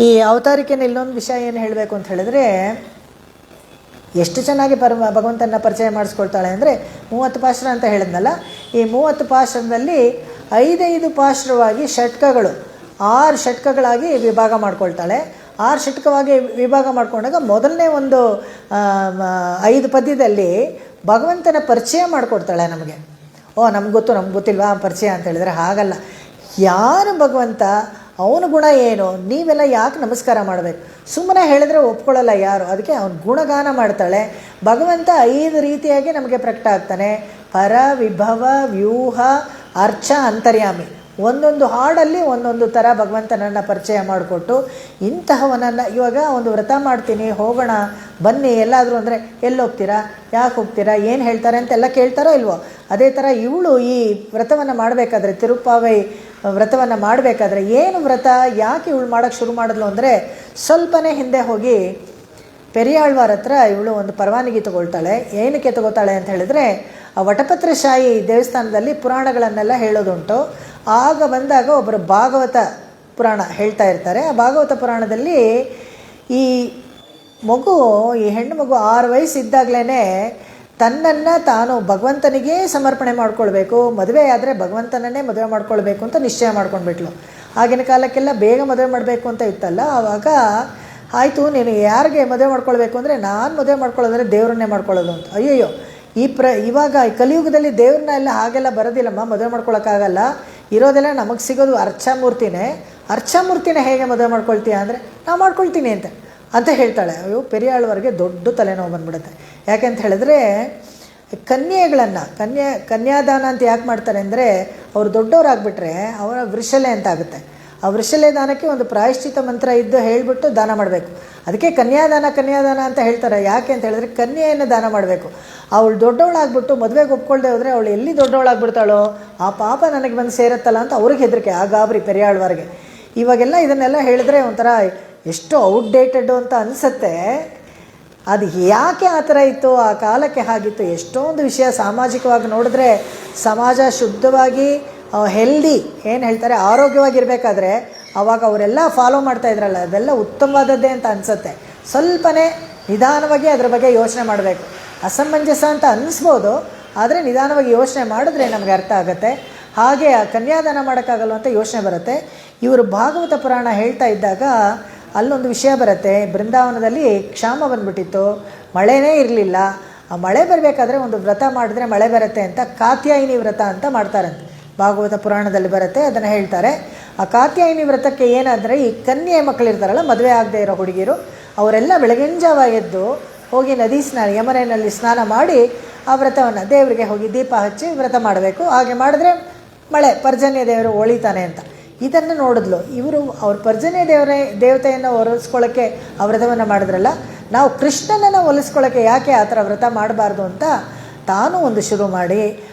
ಈ ಅವತಾರಿಕೆಯಲ್ಲಿ ಇನ್ನೊಂದು ವಿಷಯ ಏನು ಹೇಳಬೇಕು ಅಂತ ಹೇಳಿದ್ರೆ, ಎಷ್ಟು ಚೆನ್ನಾಗಿ ಭಗವಂತನ ಪರಿಚಯ ಮಾಡಿಸ್ಕೊಳ್ತಾಳೆ ಅಂದರೆ 30 ಪಾಶುರ ಅಂತ ಹೇಳಿದ್ನಲ್ಲ, ಈ 30 ಪಾಶುರದಲ್ಲಿ 5 ಪಾಶುರವಾಗಿ ಷಟ್ಕಗಳು 6 ಷಟ್ಕಗಳಾಗಿ ವಿಭಾಗ ಮಾಡ್ಕೊಳ್ತಾಳೆ. 6 ಷಟ್ಕವಾಗಿ ವಿಭಾಗ ಮಾಡ್ಕೊಂಡಾಗ ಮೊದಲನೇ ಒಂದು 5 ಪದ್ಯದಲ್ಲಿ ಭಗವಂತನ ಪರಿಚಯ ಮಾಡಿಕೊಡ್ತಾಳೆ ನಮಗೆ. ನಮ್ಗೆ ಗೊತ್ತಿಲ್ವಾ ಪರಿಚಯ ಅಂತ ಹೇಳಿದರೆ ಹಾಗಲ್ಲ. ಯಾರು ಭಗವಂತ, ಅವನ ಗುಣ ಏನು, ನೀವೆಲ್ಲ ಯಾಕೆ ನಮಸ್ಕಾರ ಮಾಡಬೇಕು, ಸುಮ್ಮನೆ ಹೇಳಿದ್ರೆ ಒಪ್ಕೊಳ್ಳಲ್ಲ ಯಾರು. ಅದಕ್ಕೆ ಅವನ ಗುಣಗಾನ ಮಾಡ್ತಾಳೆ. ಭಗವಂತ 5 ರೀತಿಯಾಗಿ ನಮಗೆ ಪ್ರಕಟ ಆಗ್ತಾನೆ. ಪರ, ವಿಭವ, ವ್ಯೂಹ, ಅರ್ಚ, ಅಂತರ್ಯಾಮಿ. ಒಂದೊಂದು ಹಾಡಲ್ಲಿ ಒಂದೊಂದು ಥರ ಭಗವಂತನನ್ನು ಪರಿಚಯ ಮಾಡಿಕೊಟ್ಟು ಇಂತಹವನನ್ನು, ಇವಾಗ ಒಂದು ವ್ರತ ಮಾಡ್ತೀನಿ ಹೋಗೋಣ ಬನ್ನಿ ಎಲ್ಲಾದರೂ ಅಂದರೆ ಎಲ್ಲಿ ಹೋಗ್ತೀರಾ, ಯಾಕೆ ಹೋಗ್ತೀರಾ, ಏನು ಹೇಳ್ತಾರೆ ಅಂತೆಲ್ಲ ಕೇಳ್ತಾರೋ ಇಲ್ವೋ. ಅದೇ ಥರ ಇವಳು ಈ ವ್ರತವನ್ನು ಮಾಡಬೇಕಾದ್ರೆ, ತಿರುಪ್ಪಾವೈ ವ್ರತವನ್ನು ಮಾಡಬೇಕಾದ್ರೆ ಏನು ವ್ರತ, ಯಾಕೆ ಇವಳು ಮಾಡೋಕ್ಕೆ ಶುರು ಮಾಡಿದ್ಲು ಅಂದರೆ, ಸ್ವಲ್ಪನೇ ಹಿಂದೆ ಹೋಗಿ ಪೆರಿಯಾಳ್ವಾರ ಹತ್ರ ಇವಳು ಒಂದು ಪರವಾನಗಿ ತಗೊಳ್ತಾಳೆ. ಏನಕ್ಕೆ ತಗೋತಾಳೆ ಅಂತ ಹೇಳಿದ್ರೆ, ಆ ವಟಪತ್ರಶಾಹಿ ದೇವಸ್ಥಾನದಲ್ಲಿ ಪುರಾಣಗಳನ್ನೆಲ್ಲ ಹೇಳೋದುಂಟು. ಆಗ ಬಂದಾಗ ಒಬ್ಬರು ಭಾಗವತ ಪುರಾಣ ಹೇಳ್ತಾ ಇರ್ತಾರೆ. ಆ ಭಾಗವತ ಪುರಾಣದಲ್ಲಿ ಈ ಹೆಣ್ಣು ಮಗು 6 ವಯಸ್ಸಿದ್ದಾಗಲೇ ತನ್ನನ್ನು ತಾನು ಭಗವಂತನಿಗೆ ಸಮರ್ಪಣೆ ಮಾಡ್ಕೊಳ್ಬೇಕು, ಮದುವೆ ಆದರೆ ಭಗವಂತನನ್ನೇ ಮದುವೆ ಮಾಡ್ಕೊಳ್ಬೇಕು ಅಂತ ನಿಶ್ಚಯ ಮಾಡ್ಕೊಂಡ್ಬಿಟ್ಲು. ಆಗಿನ ಕಾಲಕ್ಕೆಲ್ಲ ಬೇಗ ಮದುವೆ ಮಾಡಬೇಕು ಅಂತ ಇತ್ತಲ್ಲ, ಆವಾಗ ಆಯಿತು ನೀನು ಯಾರಿಗೆ ಮದುವೆ ಮಾಡ್ಕೊಳ್ಬೇಕು ಅಂದರೆ, ನಾನು ಮದುವೆ ಮಾಡ್ಕೊಳ್ಳೋದ್ರೆ ದೇವ್ರನ್ನೇ ಮಾಡ್ಕೊಳ್ಳೋದು ಅಂತ. ಅಯ್ಯಯ್ಯೋ, ಇವಾಗ ಕಲಿಯುಗದಲ್ಲಿ ದೇವ್ರನ್ನ ಎಲ್ಲ ಹಾಗೆಲ್ಲ ಬರೋದಿಲ್ಲಮ್ಮ, ಮದುವೆ ಮಾಡ್ಕೊಳಕ್ಕಾಗಲ್ಲ, ಇರೋದೆಲ್ಲ ನಮಗೆ ಸಿಗೋದು ಅರ್ಚಾಮೂರ್ತಿನೇ ಹೇಗೆ ಮದುವೆ ಮಾಡ್ಕೊಳ್ತೀಯ ಅಂದರೆ, ನಾವು ಮಾಡ್ಕೊಳ್ತೀನಿ ಅಂತ ಹೇಳ್ತಾಳೆ. ಅಯ್ಯೋ, ಪೆರಿಯಾಳ್ವರೆಗೆ ದೊಡ್ಡ ತಲೆನೋವು ಬಂದ್ಬಿಡುತ್ತೆ. ಯಾಕೆಂತ ಹೇಳಿದ್ರೆ ಕನ್ಯೆಗಳನ್ನು ಕನ್ಯಾದಾನ ಅಂತ ಯಾಕೆ ಮಾಡ್ತಾರೆ ಅಂದರೆ, ಅವರು ದೊಡ್ಡವರಾಗ್ಬಿಟ್ರೆ ಅವರ ವೃಷಲೆ ಅಂತ ಆಗುತ್ತೆ. ಆ ವೃಷಲೆ ದಾನಕ್ಕೆ ಒಂದು ಪ್ರಾಯಶ್ಚಿತ ಮಂತ್ರ ಇದ್ದು ಹೇಳಿಬಿಟ್ಟು ದಾನ ಮಾಡಬೇಕು. ಅದಕ್ಕೆ ಕನ್ಯಾದಾನ ಅಂತ ಹೇಳ್ತಾರೆ. ಯಾಕೆ ಅಂತ ಹೇಳಿದ್ರೆ ಕನ್ಯೆಯನ್ನು ದಾನ ಮಾಡಬೇಕು. ಅವಳು ದೊಡ್ಡವಳಾಗ್ಬಿಟ್ಟು ಮದುವೆಗೆ ಒಪ್ಕೊಳ್ದೆ ಹೋದರೆ ಅವಳು ಎಲ್ಲಿ ದೊಡ್ಡವಳಾಗ್ಬಿಡ್ತಾಳೋ, ಆ ಪಾಪ ನನಗೆ ಬಂದು ಸೇರುತ್ತಲ್ಲ ಅಂತ ಅವ್ರಿಗೆ ಹೆದರಿಕೆ, ಆ ಗಾಬರಿ ಪೆರಿಯಾಳ್ವರೆಗೆ. ಇವಾಗೆಲ್ಲ ಇದನ್ನೆಲ್ಲ ಹೇಳಿದ್ರೆ ಒಂಥರ ಎಷ್ಟು ಔಟ್ಡೇಟೆಡ್ ಅಂತ ಅನಿಸುತ್ತೆ. ಅದು ಯಾಕೆ ಆ ಥರ ಇತ್ತು, ಆ ಕಾಲಕ್ಕೆ ಹಾಗಿತ್ತು. ಎಷ್ಟೊಂದು ವಿಷಯ ಸಾಮಾಜಿಕವಾಗಿ ನೋಡಿದ್ರೆ ಸಮಾಜ ಶುದ್ಧವಾಗಿ ಹೆಲ್ದಿ ಏನು ಹೇಳ್ತಾರೆ ಆರೋಗ್ಯವಾಗಿರಬೇಕಾದ್ರೆ ಆವಾಗ ಅವರೆಲ್ಲ ಫಾಲೋ ಮಾಡ್ತಾಯಿದ್ರಲ್ಲ, ಅದೆಲ್ಲ ಉತ್ತಮವಾದದ್ದೇ ಅಂತ ಅನಿಸುತ್ತೆ. ಸ್ವಲ್ಪನೇ ನಿಧಾನವಾಗಿ ಅದರ ಬಗ್ಗೆ ಯೋಚನೆ ಮಾಡಬೇಕು. ಅಸಮಂಜಸ ಅಂತ ಅನ್ನಿಸ್ಬೋದು, ಆದರೆ ನಿಧಾನವಾಗಿ ಯೋಚನೆ ಮಾಡಿದ್ರೆ ನಮಗೆ ಅರ್ಥ ಆಗುತ್ತೆ. ಹಾಗೆ ಆ ಕನ್ಯಾದಾನ ಮಾಡೋಕ್ಕಾಗಲ್ಲ ಅಂತ ಯೋಚನೆ ಬರುತ್ತೆ. ಇವರು ಭಾಗವತ ಪುರಾಣ ಹೇಳ್ತಾ ಇದ್ದಾಗ ಅಲ್ಲೊಂದು ವಿಷಯ ಬರುತ್ತೆ. ಬೃಂದಾವನದಲ್ಲಿ ಕ್ಷಾಮ ಬಂದ್ಬಿಟ್ಟಿತ್ತು, ಮಳೆನೇ ಇರಲಿಲ್ಲ. ಆ ಮಳೆ ಬರಬೇಕಾದ್ರೆ ಒಂದು ವ್ರತ ಮಾಡಿದ್ರೆ ಮಳೆ ಬರುತ್ತೆ ಅಂತ ಕಾತ್ಯಾಯಿನಿ ವ್ರತ ಅಂತ ಮಾಡ್ತಾರಂತೆ. ಭಾಗವತ ಪುರಾಣದಲ್ಲಿ ಬರುತ್ತೆ, ಅದನ್ನು ಹೇಳ್ತಾರೆ. ಆ ಕಾತ್ಯಾಯಿನಿ ವ್ರತಕ್ಕೆ ಏನಾದರೆ ಈ ಕನ್ಯೆ ಮಕ್ಕಳಿರ್ತಾರಲ್ಲ, ಮದುವೆ ಆಗದೆ ಇರೋ ಹುಡುಗಿರು, ಅವರೆಲ್ಲ ಬೆಳಗಿನ ಜಾವ ಎದ್ದು ಹೋಗಿ ನದಿ ಸ್ನಾನ, ಯಮುನೆಯಲ್ಲಿ ಸ್ನಾನ ಮಾಡಿ ಆ ವ್ರತವನ್ನು ದೇವರಿಗೆ ಹೋಗಿ ದೀಪ ಹಚ್ಚಿ ವ್ರತ ಮಾಡಬೇಕು. ಹಾಗೆ ಮಾಡಿದ್ರೆ ಮಳೆ, ಪರ್ಜನ್ಯ ದೇವರು ಒಳಿತಾನೆ ಅಂತ. ಇದನ್ನು ನೋಡಿದ್ಲು ಇವರು. ಅವ್ರ ಪರ್ಜನ್ಯ ದೇವತೆಯನ್ನು ಒಲಿಸ್ಕೊಳ್ಳೋಕ್ಕೆ ಆ ವ್ರತವನ್ನು ಮಾಡಿದ್ರಲ್ಲ, ನಾವು ಕೃಷ್ಣನನ್ನು ಒಲಿಸ್ಕೊಳ್ಳೋಕ್ಕೆ ಯಾಕೆ ಆ ಥರ ವ್ರತ ಮಾಡಬಾರ್ದು ಅಂತ ತಾನು ಒಂದು ಶುರು ಮಾಡಿ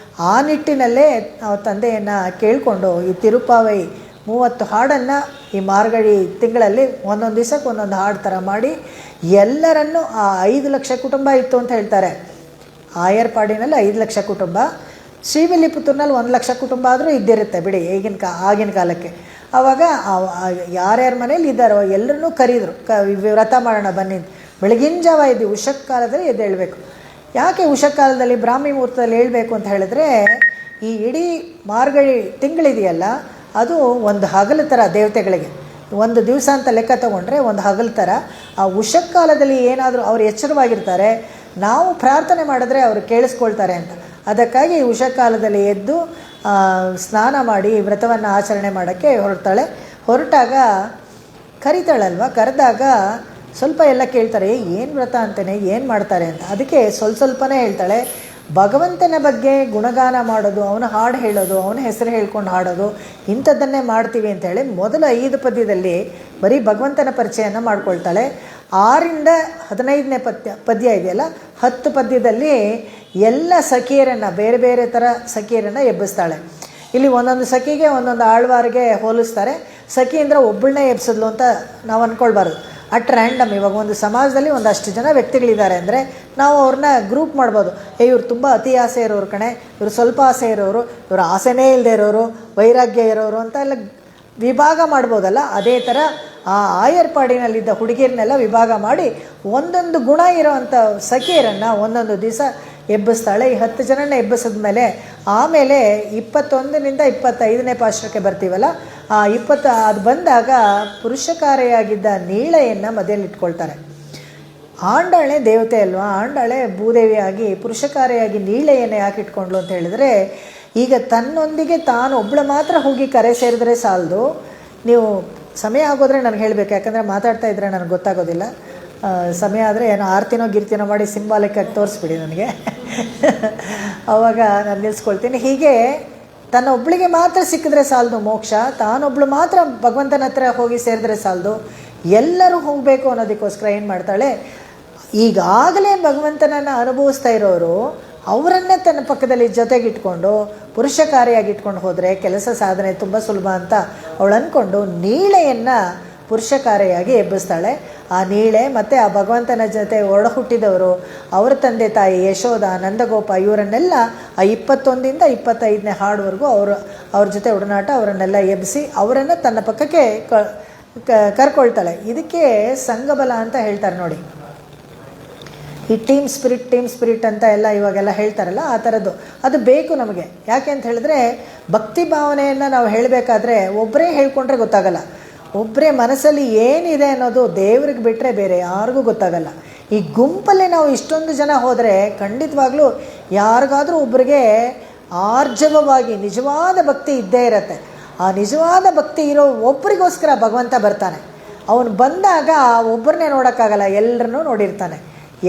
ಆ ನಿಟ್ಟಿನಲ್ಲೇ ನಾವು ತಂದೆಯನ್ನು ಕೇಳಿಕೊಂಡು ಈ ತಿರುಪಾವೈ 30 ಹಾಡನ್ನು ಈ ಮಾರ್ಗಳಿ ತಿಂಗಳಲ್ಲಿ ಒಂದೊಂದು ದಿವಸಕ್ಕೆ ಒಂದೊಂದು ಹಾಡು ಥರ ಮಾಡಿ ಎಲ್ಲರನ್ನೂ, ಆ 5 ಲಕ್ಷ ಕುಟುಂಬ ಇತ್ತು ಅಂತ ಹೇಳ್ತಾರೆ. ಆಯರ್ಪಾಡಿನಲ್ಲಿ 5 ಲಕ್ಷ ಕುಟುಂಬ, ಶ್ರೀವಿಲ್ಲಿಪುತ್ತೂರಿನಲ್ಲಿ 1 ಲಕ್ಷ ಕುಟುಂಬ ಆದರೂ ಇದ್ದಿರುತ್ತೆ ಬಿಡಿ ಆಗಿನ ಕಾಲಕ್ಕೆ. ಆವಾಗ ಯಾರ್ಯಾರ ಮನೇಲಿ ಇದ್ದಾರೋ ಎಲ್ಲರನ್ನೂ ಕರೆಯಿದ್ರು, ವ್ರತ ಮಾಡೋಣ ಬನ್ನಿ. ಬೆಳಗಿನ ಜಾವ ಇದ್ದು ಉಷಕ್ಕಾಲದಲ್ಲಿ ಎದ್ದೇಳಬೇಕು. ಯಾಕೆ ಉಷಕ್ಕಾಲದಲ್ಲಿ ಬ್ರಾಹ್ಮಿ ಮುಹೂರ್ತದಲ್ಲಿ ಹೇಳಬೇಕು ಅಂತ ಹೇಳಿದ್ರೆ, ಈ ಇಡೀ ಮಾರ್ಗಳಿ ತಿಂಗಳಿದೆಯಲ್ಲ ಅದು ಒಂದು ಹಗಲು ಥರ ದೇವತೆಗಳಿಗೆ. ಒಂದು ದಿವಸ ಅಂತ ಲೆಕ್ಕ ತಗೊಂಡ್ರೆ ಒಂದು ಹಗಲು ಥರ. ಆ ಉಷಕ್ಕಾಲದಲ್ಲಿ ಏನಾದರೂ ಅವ್ರು ಎಚ್ಚರವಾಗಿರ್ತಾರೆ, ನಾವು ಪ್ರಾರ್ಥನೆ ಮಾಡಿದ್ರೆ ಅವರು ಕೇಳಿಸ್ಕೊಳ್ತಾರೆ ಅಂತ. ಅದಕ್ಕಾಗಿ ಉಷಕಾಲದಲ್ಲಿ ಎದ್ದು ಸ್ನಾನ ಮಾಡಿ ವ್ರತವನ್ನು ಆಚರಣೆ ಮಾಡೋಕ್ಕೆ ಹೊರಟಾಗ ಕರಿತಾಳಲ್ವ, ಕರೆದಾಗ ಸ್ವಲ್ಪ ಎಲ್ಲ ಕೇಳ್ತಾರೆ, ಏನು ವ್ರತ ಅಂತಲೇ ಏನು ಮಾಡ್ತಾರೆ ಅಂತ. ಅದಕ್ಕೆ ಸ್ವಲ್ಪನೇ ಹೇಳ್ತಾಳೆ. ಭಗವಂತನ ಬಗ್ಗೆ ಗುಣಗಾನ ಮಾಡೋದು, ಅವನ ಹಾಡು ಹೇಳೋದು, ಅವನ ಹೆಸರು ಹೇಳ್ಕೊಂಡು ಹಾಡೋದು, ಇಂಥದ್ದನ್ನೇ ಮಾಡ್ತೀವಿ ಅಂತೇಳಿ ಮೊದಲು 5 ಪದ್ಯದಲ್ಲಿ ಬರೀ ಭಗವಂತನ ಪರಿಚಯನ ಮಾಡ್ಕೊಳ್ತಾಳೆ. 6ರಿಂದ 15ನೇ ಪದ್ಯ ಇದೆಯಲ್ಲ, 10 ಪದ್ಯದಲ್ಲಿ ಎಲ್ಲ ಸಖಿಯರನ್ನು, ಬೇರೆ ಬೇರೆ ಥರ ಸಖಿಯರನ್ನು ಎಬ್ಬಿಸ್ತಾಳೆ. ಇಲ್ಲಿ ಒಂದೊಂದು ಸಖಿಗೆ ಒಂದೊಂದು ಆಳ್ವಾರಿಗೆ ಹೋಲಿಸ್ತಾರೆ. ಸಖಿ ಅಂದರೆ ಒಬ್ಬಳನ್ನೇ ಎಬ್ಸಿದ್ಲು ಅಂತ ನಾವು ಅಂದ್ಕೊಳ್ಬಾರ್ದು. At random. ಇವಾಗ ಒಂದು ಸಮಾಜದಲ್ಲಿ ಒಂದಷ್ಟು ಜನ ವ್ಯಕ್ತಿಗಳಿದ್ದಾರೆ ಅಂದರೆ ನಾವು ಅವ್ರನ್ನ ಗ್ರೂಪ್ ಮಾಡ್ಬೋದು. ಇವ್ರು ತುಂಬ ಅತಿ ಆಸೆ ಇರೋರು ಕಣೆ, ಇವರು ಸ್ವಲ್ಪ ಆಸೆ ಇರೋರು, ಇವರು ಆಸೆನೇ ಇಲ್ಲದೆ ಇರೋರು, ವೈರಾಗ್ಯ ಇರೋರು ಅಂತ ಎಲ್ಲ ವಿಭಾಗ ಮಾಡ್ಬೋದಲ್ಲ. ಅದೇ ಥರ ಆ ಆಯರ್ಪಾಡಿನಲ್ಲಿದ್ದ ಹುಡುಗಿಯರನ್ನೆಲ್ಲ ವಿಭಾಗ ಮಾಡಿ ಒಂದೊಂದು ಗುಣ ಇರೋವಂಥ ಸಖಿಯರನ್ನು ಒಂದೊಂದು ದಿವಸ ಎಬ್ಬಿಸ್ತಾಳೆ. ಈ 10 ಜನನ ಎಬ್ಬಿಸಿದ ಮೇಲೆ ಆಮೇಲೆ 21ರಿಂದ 25ನೇ ಪಾಶ್ರಕ್ಕೆ ಬರ್ತೀವಲ್ಲ, ಆ 20 ಅದು ಬಂದಾಗ ಪುರುಷಕಾರೆಯಾಗಿದ್ದ ನೀಳೆಯನ್ನು ಮಧ್ಯೆಯಲ್ಲಿಟ್ಕೊಳ್ತಾರೆ. ಆಂಡಾಳೆ ದೇವತೆ ಅಲ್ವಾ, ಆಂಡಾಳೆ ಭೂದೇವಿಯಾಗಿ ಪುರುಷಕಾರೆಯಾಗಿ ನೀಳೆಯನ್ನು ಯಾಕೆ ಇಟ್ಕೊಂಡ್ಲು ಅಂತ ಹೇಳಿದ್ರೆ, ಈಗ ತನ್ನೊಂದಿಗೆ ತಾನು ಒಬ್ಬಳು ಮಾತ್ರ ಹೋಗಿ ಕರೆ ಸೇರಿದ್ರೆ ಸಾಲದು. ನೀವು ಸಮಯ ಆಗೋದ್ರೆ ನನಗೆ ಹೇಳಬೇಕು, ಯಾಕಂದರೆ ಮಾತಾಡ್ತಾ ಇದ್ದರೆ ನನಗೆ ಗೊತ್ತಾಗೋದಿಲ್ಲ. ಸಮಯ ಆದರೆ ಏನೋ ಆರ್ತಿನೋ ಗಿರ್ತಿನೋ ಮಾಡಿ ಸಿಂಬಾಲಿಕ್ಕಾಗಿ ತೋರಿಸ್ಬಿಡಿ ನನಗೆ, ಆವಾಗ ನಾನು ನಿಲ್ಲಿಸ್ಕೊಳ್ತೀನಿ. ಹೀಗೆ ತನ್ನ ಒಬ್ಬಳಿಗೆ ಮಾತ್ರ ಸಿಕ್ಕಿದ್ರೆ ಸಾಲದು ಮೋಕ್ಷ, ತಾನೊಬ್ಬಳು ಮಾತ್ರ ಭಗವಂತನ ಹತ್ರ ಹೋಗಿ ಸೇರಿದ್ರೆ ಸಾಲದು, ಎಲ್ಲರೂ ಹೋಗಬೇಕು ಅನ್ನೋದಕ್ಕೋಸ್ಕರ ಏನು ಮಾಡ್ತಾಳೆ, ಈಗಾಗಲೇ ಭಗವಂತನನ್ನು ಅನುಭವಿಸ್ತಾ ಇರೋರು ಅವರನ್ನೇ ತನ್ನ ಪಕ್ಕದಲ್ಲಿ ಜೊತೆಗಿಟ್ಕೊಂಡು ಪುರುಷಕಾರಿಯಾಗಿ ಇಟ್ಕೊಂಡು ಹೋದರೆ ಕೆಲಸ ಸಾಧನೆ ತುಂಬ ಸುಲಭ ಅಂತ ಅವಳು ಅಂದ್ಕೊಂಡು ನೀಳೆಯನ್ನು ಪುರುಷಕಾರಿಯಾಗಿ ಎಬ್ಬಿಸ್ತಾಳೆ. ಆ ನೀಳೆ ಮತ್ತು ಆ ಭಗವಂತನ ಜೊತೆ ಒಡ ಹುಟ್ಟಿದವರು, ಅವರ ತಂದೆ ತಾಯಿ ಯಶೋಧ, ನಂದಗೋಪ, ಇವರನ್ನೆಲ್ಲ ಆ 21ರಿಂದ 25ನೇ ಹಾಡುವರೆಗೂ ಅವ್ರ ಜೊತೆ ಒಡನಾಟ, ಅವರನ್ನೆಲ್ಲ ಎಬ್ಬಿಸಿ ಅವರನ್ನು ತನ್ನ ಪಕ್ಕಕ್ಕೆ ಕರ್ಕೊಳ್ತಾಳೆ. ಇದಕ್ಕೆ ಸಂಘಬಲ ಅಂತ ಹೇಳ್ತಾರೆ ನೋಡಿ. ಈ ಟೀಮ್ ಸ್ಪಿರಿಟ್ ಅಂತ ಎಲ್ಲ ಇವಾಗೆಲ್ಲ ಹೇಳ್ತಾರಲ್ಲ, ಆ ಥರದ್ದು ಅದು ಬೇಕು ನಮಗೆ. ಯಾಕೆ ಅಂತ ಹೇಳಿದ್ರೆ, ಭಕ್ತಿ ಭಾವನೆಯನ್ನು ನಾವು ಹೇಳಬೇಕಾದ್ರೆ ಒಬ್ಬರೇ ಹೇಳ್ಕೊಂಡ್ರೆ ಗೊತ್ತಾಗಲ್ಲ. ಒಬ್ಬರೇ ಮನಸ್ಸಲ್ಲಿ ಏನಿದೆ ಅನ್ನೋದು ದೇವ್ರಿಗೆ ಬಿಟ್ಟರೆ ಬೇರೆ ಯಾರಿಗೂ ಗೊತ್ತಾಗಲ್ಲ. ಈ ಗುಂಪಲ್ಲಿ ನಾವು ಇಷ್ಟೊಂದು ಜನ ಹೋದರೆ ಖಂಡಿತವಾಗ್ಲೂ ಯಾರಿಗಾದರೂ ಒಬ್ಬರಿಗೆ ಆರ್ಜವವಾಗಿ ನಿಜವಾದ ಭಕ್ತಿ ಇದ್ದೇ ಇರತ್ತೆ. ಆ ನಿಜವಾದ ಭಕ್ತಿ ಇರೋ ಒಬ್ಬರಿಗೋಸ್ಕರ ಭಗವಂತ ಬರ್ತಾನೆ. ಅವನು ಬಂದಾಗ ಒಬ್ಬರನ್ನೇ ನೋಡೋಕ್ಕಾಗಲ್ಲ, ಎಲ್ಲರನ್ನೂ ನೋಡಿರ್ತಾನೆ,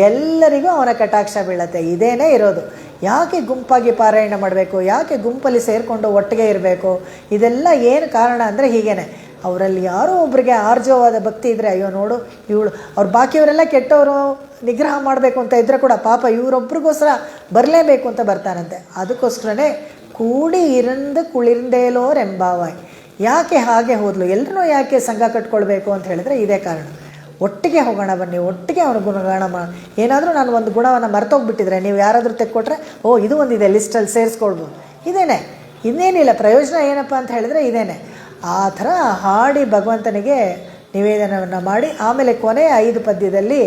ಎಲ್ಲರಿಗೂ ಅವನ ಕಟಾಕ್ಷ ಬೀಳತ್ತೆ. ಇದೇನೇ ಇರೋದು. ಯಾಕೆ ಗುಂಪಾಗಿ ಪಾರಾಯಣ ಮಾಡಬೇಕು, ಯಾಕೆ ಗುಂಪಲ್ಲಿ ಸೇರಿಕೊಂಡು ಒಟ್ಟಿಗೆ ಇರಬೇಕು, ಇದೆಲ್ಲ ಏನು ಕಾರಣ ಅಂದರೆ ಹೀಗೇನೆ. ಅವರಲ್ಲಿ ಯಾರೋ ಒಬ್ರಿಗೆ ಆರ್ಜವಾದ ಭಕ್ತಿ ಇದ್ದರೆ, ಅಯ್ಯೋ ನೋಡು ಇವಳು, ಅವ್ರು ಬಾಕಿಯವರೆಲ್ಲ ಕೆಟ್ಟವರು ನಿಗ್ರಹ ಮಾಡಬೇಕು ಅಂತ ಇದ್ದರೆ ಕೂಡ ಪಾಪ ಇವರೊಬ್ರಿಗೋಸ್ಕರ ಬರಲೇಬೇಕು ಅಂತ ಬರ್ತಾನಂತೆ. ಅದಕ್ಕೋಸ್ಕರನೇ ಕೂಡಿ ಇರಂದು ಕುಳಿರ್ಂದೇಲೋರೆಂಬಾವಾಯ್. ಯಾಕೆ ಹಾಗೆ ಹೋದ್ಲು, ಎಲ್ಲರೂ ಯಾಕೆ ಸಂಘ ಕಟ್ಕೊಳ್ಬೇಕು ಅಂತ ಹೇಳಿದ್ರೆ ಇದೇ ಕಾರಣ. ಒಟ್ಟಿಗೆ ಹೋಗೋಣ ಬನ್ನಿ, ಒಟ್ಟಿಗೆ ಅವನು ಗುಣಗಾನ ಏನಾದರೂ ನಾನು ಒಂದು ಗುಣವನ್ನು ಮರ್ತೋಗ್ಬಿಟ್ಟಿದ್ರೆ ನೀವು ಯಾರಾದರೂ ತೆಕ್ಕೊಟ್ರೆ, ಓ ಇದು ಒಂದಿದೆ ಲಿಸ್ಟಲ್ಲಿ ಸೇರಿಸ್ಕೊಳ್ಬೋದು. ಇದೇನೆ, ಇನ್ನೇನಿಲ್ಲ. ಪ್ರಯೋಜನ ಏನಪ್ಪ ಅಂತ ಹೇಳಿದ್ರೆ ಇದೇನೆ. ಆ ಥರ ಹಾಡಿ ಭಗವಂತನಿಗೆ ನಿವೇದನವನ್ನು ಮಾಡಿ ಆಮೇಲೆ ಕೊನೆಯ 5 ಪದ್ಯದಲ್ಲಿ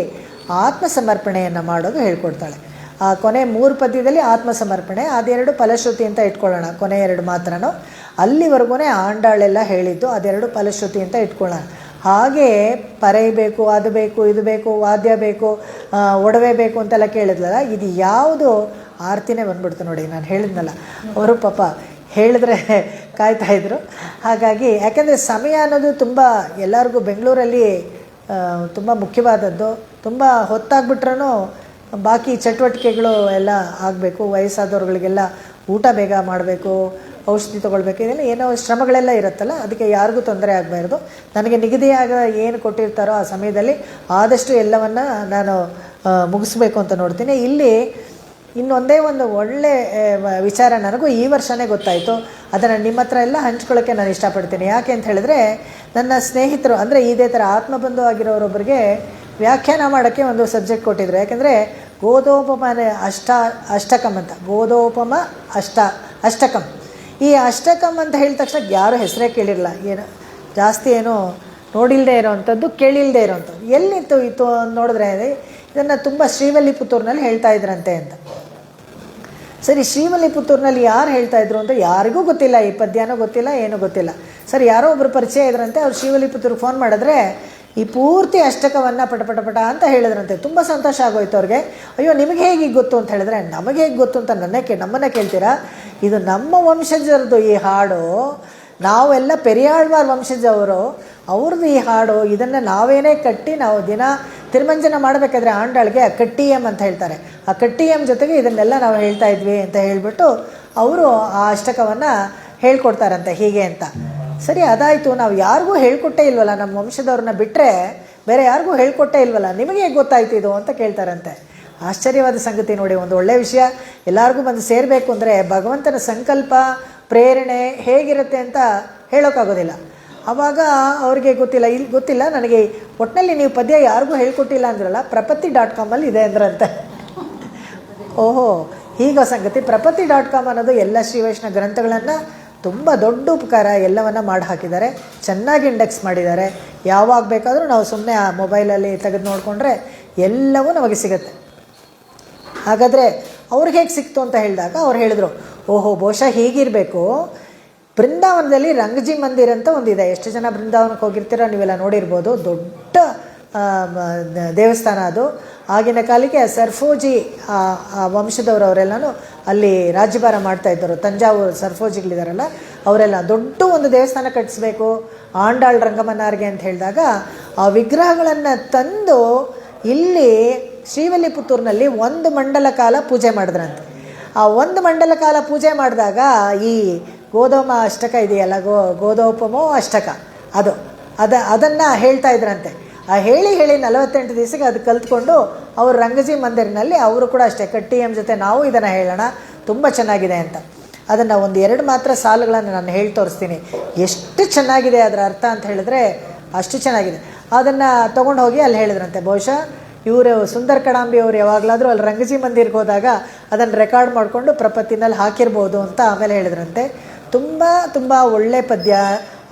ಆತ್ಮಸಮರ್ಪಣೆಯನ್ನು ಮಾಡೋದು ಹೇಳ್ಕೊಡ್ತಾಳೆ. ಆ ಕೊನೆ 3 ಪದ್ಯದಲ್ಲಿ ಆತ್ಮಸಮರ್ಪಣೆ, ಅದೆರಡು ಫಲಶ್ರುತಿ ಅಂತ ಇಟ್ಕೊಳ್ಳೋಣ. ಕೊನೆ 2 ಮಾತ್ರನೋ ಅಲ್ಲಿವರೆಗೂ ಆಂಡಾಳೆಲ್ಲ ಹೇಳಿದ್ದು, ಅದೆರಡು ಫಲಶ್ರುತಿ ಅಂತ ಇಟ್ಕೊಳ್ಳೋಣ. ಹಾಗೆ ಪರೈಬೇಕು, ಅದು ಬೇಕು, ಇದು ಬೇಕು, ವಾದ್ಯ ಬೇಕು, ಒಡವೆ ಬೇಕು ಅಂತೆಲ್ಲ ಕೇಳಿದ್ಲಲ್ಲ, ಇದು ಯಾವುದು ಆರ್ತಿನೇ ಬಂದ್ಬಿಡ್ತು ನೋಡಿ. ನಾನು ಹೇಳಿದ್ನಲ್ಲ, ಅವರು ಪಾಪ ಹೇಳಿದ್ರೆ ಕಾಯ್ತಾಯಿದ್ರು. ಹಾಗಾಗಿ ಯಾಕೆಂದರೆ ಸಮಯ ಅನ್ನೋದು ತುಂಬ ಎಲ್ಲರಿಗೂ ಬೆಂಗಳೂರಲ್ಲಿ ತುಂಬ ಮುಖ್ಯವಾದದ್ದು. ತುಂಬ ಹೊತ್ತಾಗ್ಬಿಟ್ರೂ ಬಾಕಿ ಚಟುವಟಿಕೆಗಳು ಎಲ್ಲ ಆಗಬೇಕು. ವಯಸ್ಸಾದವ್ರುಗಳಿಗೆಲ್ಲ ಊಟ ಬೇಗ ಮಾಡಬೇಕು, ಔಷಧಿ ತೊಗೊಳ್ಬೇಕು, ಇದೆಲ್ಲ ಏನೋ ಶ್ರಮಗಳೆಲ್ಲ ಇರುತ್ತಲ್ಲ, ಅದಕ್ಕೆ ಯಾರಿಗೂ ತೊಂದರೆ ಆಗಬಾರ್ದು. ನನಗೆ ನಿಗದಿಯಾಗ ಏನು ಕೊಟ್ಟಿರ್ತಾರೋ ಆ ಸಮಯದಲ್ಲಿ ಆದಷ್ಟು ಎಲ್ಲವನ್ನು ನಾನು ಮುಗಿಸ್ಬೇಕು ಅಂತ ನೋಡ್ತೀನಿ. ಇಲ್ಲಿ ಇನ್ನೊಂದೇ ಒಂದು ಒಳ್ಳೆ ವಿಚಾರ ನನಗೂ ಈ ವರ್ಷವೇ ಗೊತ್ತಾಯಿತು. ಅದನ್ನು ನಿಮ್ಮ ಹತ್ರ ಎಲ್ಲ ಹಂಚ್ಕೊಳ್ಳೋಕ್ಕೆ ನಾನು ಇಷ್ಟಪಡ್ತೀನಿ. ಯಾಕೆ ಅಂತ ಹೇಳಿದ್ರೆ, ನನ್ನ ಸ್ನೇಹಿತರು ಅಂದರೆ ಇದೇ ಥರ ಆತ್ಮಬಂಧು ಆಗಿರೋರೊಬ್ಬರಿಗೆ ವ್ಯಾಖ್ಯಾನ ಮಾಡೋಕ್ಕೆ ಒಂದು ಸಬ್ಜೆಕ್ಟ್ ಕೊಟ್ಟಿದ್ರು. ಯಾಕೆಂದರೆ ಗೋದೋಪಮ ಅಷ್ಟಕಂ ಅಂತ, ಗೋದೋಪಮ ಅಷ್ಟಕಂ. ಈ ಅಷ್ಟಕಂ ಅಂತ ಹೇಳಿದ ತಕ್ಷಣ ಯಾರೂ ಹೆಸರೇ ಕೇಳಿರಲ್ಲ, ಏನು ಜಾಸ್ತಿ ಏನೋ ನೋಡಿಲ್ಲದೆ ಇರೋವಂಥದ್ದು, ಕೇಳಿಲ್ಲದೆ ಇರೋವಂಥದ್ದು. ಎಲ್ಲಿತ್ತು ಇತ್ತು ನೋಡಿದ್ರೆ ಇದನ್ನು ತುಂಬ ಶ್ರೀವಲ್ಲಿಪುತ್ತೂರಿನಲ್ಲಿ ಹೇಳ್ತಾ ಇದ್ರಂತೆ ಅಂತ. ಸರಿ, ಶ್ರೀವಲ್ಲಿಪುತ್ತೂರಿನಲ್ಲಿ ಯಾರು ಹೇಳ್ತಾಯಿದ್ರು ಅಂತ ಯಾರಿಗೂ ಗೊತ್ತಿಲ್ಲ. ಈ ಪದ್ಯನೂ ಗೊತ್ತಿಲ್ಲ, ಏನೂ ಗೊತ್ತಿಲ್ಲ. ಸರಿ, ಯಾರೋ ಒಬ್ಬರು ಪರಿಚಯ ಇದ್ರಂತೆ. ಅವ್ರು ಶ್ರೀವಲ್ಲಿಪುತ್ತೂರಿಗೆ ಫೋನ್ ಮಾಡಿದ್ರೆ ಈ ಪೂರ್ತಿ ಅಷ್ಟಕವನ್ನು ಪಟ ಅಂತ ಹೇಳಿದ್ರಂತೆ. ತುಂಬ ಸಂತೋಷ ಆಗೋಯ್ತು ಅವ್ರಿಗೆ. ಅಯ್ಯೋ, ನಿಮಗೆ ಹೇಗೆ ಗೊತ್ತು ಅಂತ ಹೇಳಿದ್ರೆ, ನಮಗೆ ಹೇಗೆ ಗೊತ್ತು ಅಂತ ನಮ್ಮನ್ನು ಕೇಳ್ತೀರಾ? ಇದು ನಮ್ಮ ವಂಶಜರದು ಈ ಹಾಡು. ನಾವೆಲ್ಲ ಪೆರಿಯಾಳ್ವಾರ್ ವಂಶಜವರು, ಅವ್ರದ್ದು ಈ ಹಾಡು. ಇದನ್ನು ನಾವೇನೇ ಕಟ್ಟಿ ನಾವು ದಿನ ತಿರುಮಂಜನ ಮಾಡಬೇಕಾದ್ರೆ ಆಂಡಾಳಿಗೆ ಆ ಕಟ್ಟಿಯಂ ಅಂತ ಹೇಳ್ತಾರೆ. ಆ ಕಟ್ಟಿಯಂ ಜೊತೆಗೆ ಇದನ್ನೆಲ್ಲ ನಾವು ಹೇಳ್ತಾ ಇದ್ವಿ ಅಂತ ಹೇಳಿಬಿಟ್ಟು ಅವರು ಆ ಅಷ್ಟಕವನ್ನು ಹೇಳ್ಕೊಡ್ತಾರಂತೆ ಹೀಗೆ ಅಂತ. ಸರಿ, ಅದಾಯಿತು. ನಾವು ಯಾರಿಗೂ ಹೇಳ್ಕೊಟ್ಟೇ ಇಲ್ವಲ್ಲ, ನಮ್ಮ ವಂಶದವ್ರನ್ನ ಬಿಟ್ಟರೆ ಬೇರೆ ಯಾರಿಗೂ ಹೇಳ್ಕೊಟ್ಟೇ ಇಲ್ವಲ್ಲ, ನಿಮಗೆ ಹೇಗೆ ಗೊತ್ತಾಯ್ತು ಇದು ಅಂತ ಕೇಳ್ತಾರಂತೆ. ಆಶ್ಚರ್ಯವಾದ ಸಂಗತಿ ನೋಡಿ. ಒಂದು ಒಳ್ಳೆಯ ವಿಷಯ ಎಲ್ಲರಿಗೂ ಬಂದು ಸೇರಬೇಕು ಅಂದರೆ ಭಗವಂತನ ಸಂಕಲ್ಪ, ಪ್ರೇರಣೆ ಹೇಗಿರುತ್ತೆ ಅಂತ ಹೇಳೋಕ್ಕಾಗೋದಿಲ್ಲ. ಆವಾಗ ಅವ್ರಿಗೆ ಗೊತ್ತಿಲ್ಲ, ಇಲ್ಲಿ ಗೊತ್ತಿಲ್ಲ ನನಗೆ, ಒಟ್ಟಿನಲ್ಲಿ ನೀವು ಪದ್ಯ ಯಾರಿಗೂ ಹೇಳ್ಕೊಟ್ಟಿಲ್ಲ ಅಂದ್ರಲ್ಲ, ಪ್ರಪತ್ತಿ.com ಇದೆ ಅಂದ್ರಂತೆ. ಓಹೋ, ಹೀಗೋ ಸಂಗತಿ. ಪ್ರಪತ್ತಿ.com ಅನ್ನೋದು ಎಲ್ಲ ಶ್ರೀ ವೈಷ್ಣವ ಗ್ರಂಥಗಳನ್ನು ತುಂಬ ದೊಡ್ಡ ಉಪಕಾರ, ಎಲ್ಲವನ್ನು ಮಾಡಿ ಹಾಕಿದ್ದಾರೆ, ಚೆನ್ನಾಗಿ ಇಂಡೆಕ್ಸ್ ಮಾಡಿದ್ದಾರೆ. ಯಾವಾಗ ಬೇಕಾದರೂ ನಾವು ಸುಮ್ಮನೆ ಆ ಮೊಬೈಲಲ್ಲಿ ತೆಗೆದು ನೋಡಿಕೊಂಡ್ರೆ ಎಲ್ಲವೂ ನಮಗೆ ಸಿಗುತ್ತೆ. ಹಾಗಾದರೆ ಅವ್ರಿಗೆ ಹೇಗೆ ಸಿಕ್ತು ಅಂತ ಹೇಳಿದಾಗ ಅವ್ರು ಹೇಳಿದ್ರು, ಓಹೋ, ಬಹುಶಃ ಹೀಗಿರಬೇಕು. ಬೃಂದಾವನದಲ್ಲಿ ರಂಗಜಿ ಮಂದಿರ ಅಂತ ಒಂದಿದೆ. ಎಷ್ಟು ಜನ ಬೃಂದಾವನಕ್ಕೆ ಹೋಗಿರ್ತೀರೋ ನೀವೆಲ್ಲ ನೋಡಿರ್ಬೋದು. ದೊಡ್ಡ ದೇವಸ್ಥಾನ ಅದು. ಆಗಿನ ಕಾಲಕ್ಕೆ ಸರ್ಫೋಜಿ ವಂಶದವರವರೆಲ್ಲನೂ ಅಲ್ಲಿ ರಾಜ್ಯಭಾರ ಮಾಡ್ತಾಯಿದ್ದರು. ತಂಜಾವೂರು ಸರ್ಫೋಜಿಗಳಿದಾರಲ್ಲ ಅವರೆಲ್ಲ ದೊಡ್ಡ ಒಂದು ದೇವಸ್ಥಾನ ಕಟ್ಟಿಸ್ಬೇಕು ಆಂಡಾಳ್ ರಂಗಮನ್ನಾರ್ಗೆ ಅಂತ ಹೇಳಿದಾಗ ಆ ವಿಗ್ರಹಗಳನ್ನು ತಂದು ಇಲ್ಲಿ ಶ್ರೀವಲ್ಲಿಪುತ್ತೂರಿನಲ್ಲಿ 1 ಮಂಡಲ ಕಾಲ ಪೂಜೆ ಮಾಡಿದ್ರಂತೆ. ಆ 1 ಮಂಡಲ ಕಾಲ ಪೂಜೆ ಮಾಡಿದಾಗ ಈ ಗೋದೋಮ ಅಷ್ಟಕ ಇದೆಯಲ್ಲ, ಗೋದೋಪಮೋ ಅಷ್ಟಕ, ಅದನ್ನು ಹೇಳ್ತಾ ಇದ್ರಂತೆ. ಆ ಹೇಳಿ 48 ದಿವಸಕ್ಕೆ ಅದು ಕಲ್ತ್ಕೊಂಡು ಅವರು ರಂಗಜಿ ಮಂದಿರನಲ್ಲಿ ಅವರು ಕೂಡ ಅಷ್ಟೇ ಕಟ್ಟಿಯಂ ಜೊತೆ ನಾವು ಇದನ್ನು ಹೇಳೋಣ, ತುಂಬ ಚೆನ್ನಾಗಿದೆ ಅಂತ. ಅದನ್ನು 1-2 ಮಾತ್ರ ಸಾಲುಗಳನ್ನು ನಾನು ಹೇಳಿ ತೋರಿಸ್ತೀನಿ. ಎಷ್ಟು ಚೆನ್ನಾಗಿದೆ ಅದರ ಅರ್ಥ ಅಂತ ಹೇಳಿದ್ರೆ ಅಷ್ಟು ಚೆನ್ನಾಗಿದೆ. ಅದನ್ನು ತೊಗೊಂಡು ಹೋಗಿ ಅಲ್ಲಿ ಹೇಳಿದ್ರಂತೆ. ಬಹುಶಃ ಇವರು ಸುಂದರ ಕಡಾಂಬಿ ಅವರು ಯಾವಾಗಲಾದರೂ ಅಲ್ಲಿ ರಂಗಜಿ ಮಂದಿರ್ಗೆ ಹೋದಾಗ ಅದನ್ನು ರೆಕಾರ್ಡ್ ಮಾಡಿಕೊಂಡು ಪ್ರಪತ್ತಿನಲ್ಲಿ ಹಾಕಿರ್ಬೋದು ಅಂತ ಆಮೇಲೆ ಹೇಳಿದ್ರಂತೆ. ತುಂಬ ತುಂಬ ಒಳ್ಳೆ ಪದ್ಯ.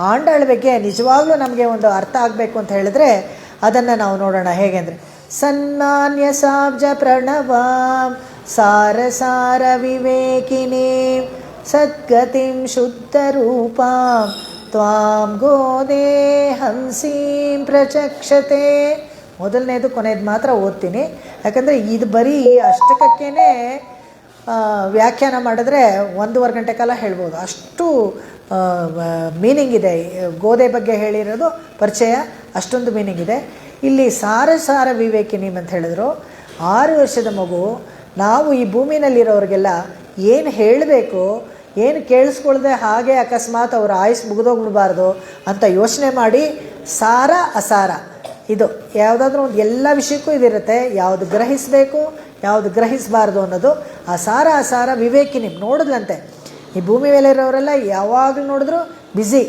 ಆಂಡಾಳ ಬಗ್ಗೆ ನಿಜವಾಗ್ಲೂ ನಮಗೆ ಒಂದು ಅರ್ಥ ಆಗಬೇಕು ಅಂತ ಹೇಳಿದ್ರೆ ಅದನ್ನು ನಾವು ನೋಡೋಣ. ಹೇಗೆ ಅಂದರೆ, ಸನ್ಮಾನ್ಯ ಸಾಬ್ಜ ಪ್ರಣವಾಂ ಸಾರ ಸಾರ ವಿವೇಕಿನಿ ಸದ್ಗತಿಂ ಶುದ್ಧ ರೂಪಾಂ ತ್ವಾಂ ಗೋದೇ ಹಂಸೀಂ ಪ್ರಚಕ್ಷತೆ. ಮೊದಲನೇದು ಕೊನೆಯದು ಮಾತ್ರ ಓದ್ತೀನಿ, ಯಾಕಂದರೆ ಇದು ಬರೀ ಅಷ್ಟಕಕ್ಕೇ ವ್ಯಾಖ್ಯಾನ ಮಾಡಿದ್ರೆ 1.5 ಗಂಟೆ ಕಾಲ ಹೇಳ್ಬೋದು. ಅಷ್ಟು ಮೀನಿಂಗ್ ಇದೆ. ಗೋದೆ ಬಗ್ಗೆ ಹೇಳಿರೋದು ಪರಿಚಯ, ಅಷ್ಟೊಂದು ಮೀನಿಂಗ್ ಇದೆ. ಇಲ್ಲಿ ಸಾರ ಸಾರ ವಿವೇಕಿನಿ ಅಂತ ಹೇಳಿದ್ರು. 6 ವರ್ಷದ ಮಗು, ನಾವು ಈ ಭೂಮಿನಲ್ಲಿರೋರಿಗೆಲ್ಲ ಏನು ಹೇಳಬೇಕು, ಏನು ಕೇಳಿಸ್ಕೊಳ್ದೆ ಹಾಗೆ ಅಕಸ್ಮಾತ್ ಅವ್ರ ಆಯುಸ್ ಮುಗಿದೋಗ್ಬಿಡಬಾರ್ದು ಅಂತ ಯೋಚನೆ ಮಾಡಿ ಸಾರ ಅಸಾರ ಇದು ಯಾವುದಾದ್ರೂ ಒಂದು ಎಲ್ಲ ವಿಷಯಕ್ಕೂ ಇದಿರುತ್ತೆ. ಯಾವುದು ಗ್ರಹಿಸಬೇಕು, ಯಾವುದು ಗ್ರಹಿಸಬಾರ್ದು ಅನ್ನೋದು. ಆ ಸಾರ ಅಸಾರ ವಿವೇಕಿನಿ ನೋಡಿದ್ಲಂತೆ. ಈ ಭೂಮಿ ಮೇಲೆ ಇರೋರೆಲ್ಲ ಯಾವಾಗಲೂ ನೋಡಿದ್ರು ಬ್ಯುಸಿ.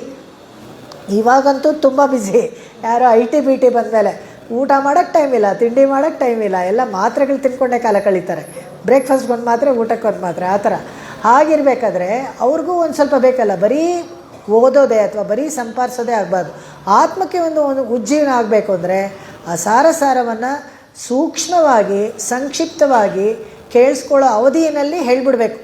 ಇವಾಗಂತೂ ತುಂಬ ಬ್ಯುಸಿ. ಯಾರೋ IT ಬಂದಮೇಲೆ ಊಟ ಮಾಡೋಕ್ಕೆ ಟೈಮ್ ಇಲ್ಲ, ತಿಂಡಿ ಮಾಡೋಕ್ಕೆ ಟೈಮ್ ಇಲ್ಲ, ಎಲ್ಲ ಮಾತ್ರೆಗಳು ತಿನ್ಕೊಂಡೇ ಕಾಲ ಕಳೀತಾರೆ. ಬ್ರೇಕ್ಫಾಸ್ಟ್ಗೊಂದು ಮಾತ್ರೆ, ಊಟಕ್ಕೊಂದು ಮಾತ್ರೆ, ಆ ಥರ. ಹಾಗಿರಬೇಕಾದ್ರೆ ಅವ್ರಿಗೂ ಒಂದು ಸ್ವಲ್ಪ ಬೇಕಲ್ಲ, ಬರೀ ಓದೋದೇ ಅಥವಾ ಬರೀ ಸಂಪಾದಿಸೋದೇ ಆಗಬಾರ್ದು. ಆತ್ಮಕ್ಕೆ ಒಂದು ಉಜ್ಜೀವನ ಆಗಬೇಕು ಅಂದರೆ ಆ ಸಾರವನ್ನು ಸೂಕ್ಷ್ಮವಾಗಿ ಸಂಕ್ಷಿಪ್ತವಾಗಿ ಕೇಳಿಸ್ಕೊಳ್ಳೋ ಅವಧಿಯಲ್ಲಿ ಹೇಳಿಬಿಡ್ಬೇಕು.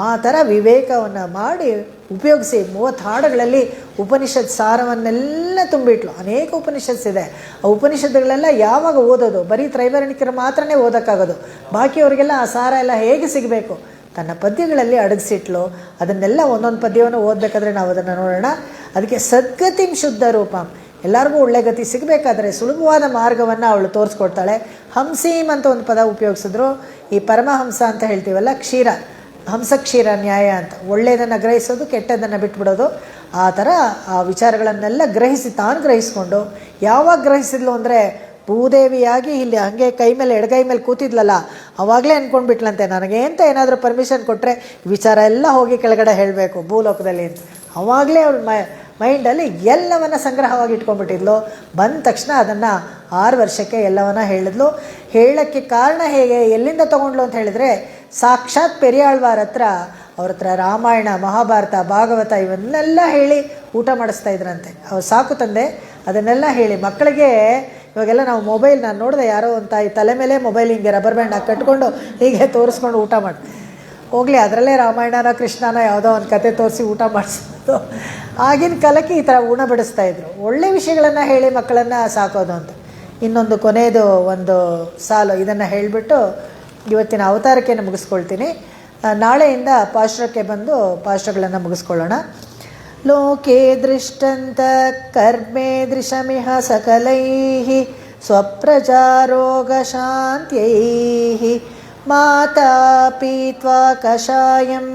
ಆ ಥರ ವಿವೇಕವನ್ನು ಮಾಡಿ ಉಪಯೋಗಿಸಿ 30 ಹಾಡುಗಳಲ್ಲಿ ಉಪನಿಷತ್ ಸಾರವನ್ನೆಲ್ಲ ತುಂಬಿಟ್ಲು. ಅನೇಕ ಉಪನಿಷತ್ಸ್ ಇದೆ. ಆ ಉಪನಿಷತ್ತುಗಳೆಲ್ಲ ಯಾವಾಗ ಓದೋದು? ಬರೀ ತ್ರೈವರ್ಣಿಕರು ಮಾತ್ರನೇ ಓದೋಕ್ಕಾಗೋದು. ಬಾಕಿಯವರಿಗೆಲ್ಲ ಆ ಸಾರ ಎಲ್ಲ ಹೇಗೆ ಸಿಗಬೇಕು? ತನ್ನ ಪದ್ಯಗಳಲ್ಲಿ ಅಡಗಿಸಿಟ್ಲು. ಅದನ್ನೆಲ್ಲ ಒಂದೊಂದು ಪದ್ಯವನ್ನು ಓದಬೇಕಾದ್ರೆ ನಾವು ಅದನ್ನು ನೋಡೋಣ. ಅದಕ್ಕೆ ಸದ್ಗತಿಂ ಶುದ್ಧ ರೂಪಂ, ಎಲ್ಲರಿಗೂ ಒಳ್ಳೆ ಗತಿ ಸಿಗಬೇಕಾದ್ರೆ ಸುಲಭವಾದ ಮಾರ್ಗವನ್ನು ಅವಳು ತೋರಿಸ್ಕೊಡ್ತಾಳೆ. ಹಂಸೀಮ್ ಅಂತ ಒಂದು ಪದ ಉಪಯೋಗಿಸಿದ್ರು. ಈ ಪರಮಹಂಸ ಅಂತ ಹೇಳ್ತೀವಲ್ಲ, ಕ್ಷೀರ, ಹಂಸ ಕ್ಷೀರ ನ್ಯಾಯ ಅಂತ, ಒಳ್ಳೆಯದನ್ನು ಗ್ರಹಿಸೋದು, ಕೆಟ್ಟದ್ದನ್ನು ಬಿಟ್ಬಿಡೋದು. ಆ ಥರ ಆ ವಿಚಾರಗಳನ್ನೆಲ್ಲ ಗ್ರಹಿಸಿ ತಾನು ಗ್ರಹಿಸ್ಕೊಂಡು, ಯಾವಾಗ ಗ್ರಹಿಸಿದ್ಲು ಅಂದರೆ ಭೂದೇವಿಯಾಗಿ ಇಲ್ಲಿ ಹಾಗೆ ಕೈ ಮೇಲೆ ಎಡಗೈ ಮೇಲೆ ಕೂತಿದ್ಲಲ್ಲ, ಅವಾಗಲೇ ಅಂದ್ಕೊಂಡ್ಬಿಟ್ಲಂತೆ, ನನಗೆ ಅಂತ ಏನಾದರೂ ಪರ್ಮಿಷನ್ ಕೊಟ್ಟರೆ ವಿಚಾರ ಎಲ್ಲ ಹೋಗಿ ಕೆಳಗಡೆ ಹೇಳಬೇಕು ಭೂಲೋಕದಲ್ಲಿ ಅಂತ. ಅವಾಗಲೇ ಅವ್ರ ಮೈಂಡಲ್ಲಿ ಎಲ್ಲವನ್ನ ಸಂಗ್ರಹವಾಗಿ ಇಟ್ಕೊಂಡ್ಬಿಟ್ಟಿದ್ಲು. ಬಂದ ತಕ್ಷಣ ಅದನ್ನು 6 ವರ್ಷಕ್ಕೆ ಎಲ್ಲವನ್ನ ಹೇಳಿದ್ಲು. ಹೇಳೋಕ್ಕೆ ಕಾರಣ ಹೇಗೆ, ಎಲ್ಲಿಂದ ತೊಗೊಂಡ್ಲು ಅಂತ ಹೇಳಿದರೆ, ಸಾಕ್ಷಾತ್ ಪೆರಿಯಾಳ್ವಾರ್ ಅವ್ರ ಹತ್ರ ರಾಮಾಯಣ, ಮಹಾಭಾರತ, ಭಾಗವತ ಇವನ್ನೆಲ್ಲ ಹೇಳಿ ಊಟ ಮಾಡಿಸ್ತಾ ಇದ್ರಂತೆ. ಅವ್ರು ಸಾಕು ತಂದೆ ಅದನ್ನೆಲ್ಲ ಹೇಳಿ ಮಕ್ಕಳಿಗೆ. ಇವಾಗೆಲ್ಲ ನಾವು ಮೊಬೈಲ್, ನಾನು ನೋಡಿದೆ ಯಾರೋ ಒಂದು ತಾಯಿ ತಲೆ ಮೇಲೆ ಮೊಬೈಲ್ ಹಿಂಗೆ ರಬ್ಬರ್ ಬ್ಯಾಂಡ್ ಹಾಕಿ ಕಟ್ಕೊಂಡು ಹೀಗೆ ತೋರಿಸ್ಕೊಂಡು ಊಟ ಮಾಡಿ, ಹೋಗಲಿ ಅದರಲ್ಲೇ ರಾಮಾಯಣನ ಕೃಷ್ಣನ ಯಾವುದೋ ಒಂದು ಕತೆ ತೋರಿಸಿ ಊಟ ಮಾಡಿಸೋದು. ಆಗಿನ ಕಾಲಕ್ಕೆ ಈ ಥರ ಉಣ ಬಿಡಿಸ್ತಾಯಿದ್ರು. ಒಳ್ಳೆ ವಿಷಯಗಳನ್ನು ಹೇಳಿ ಮಕ್ಕಳನ್ನು ಸಾಕೋದು ಅಂತ. ಇನ್ನೊಂದು ಕೊನೆಯದು ಒಂದು ಸಾಲು ಇದನ್ನು ಹೇಳಿಬಿಟ್ಟು ಇವತ್ತಿನ ಅವತಾರಕ್ಕೆ ಮುಗಿಸ್ಕೊಳ್ತೀನಿ. ನಾಳೆಯಿಂದ ಪಾಶ್ರಕ್ಕೆ ಬಂದು ಪಾಶ್ರಗಳನ್ನು ಮುಗಿಸ್ಕೊಳ್ಳೋಣ. ಲೋಕೆ ದೃಷ್ಟಂತ ಕರ್ಮೇ ದೃಶಮಿಹ ಸಕಲೈಃ ಸ್ವಪ್ರಜಾರೋಗ ಶಾಂತ್ಯೈಃ ಮಾತಾ ಪೀತ್ವಾ ಕಷಾಯಂ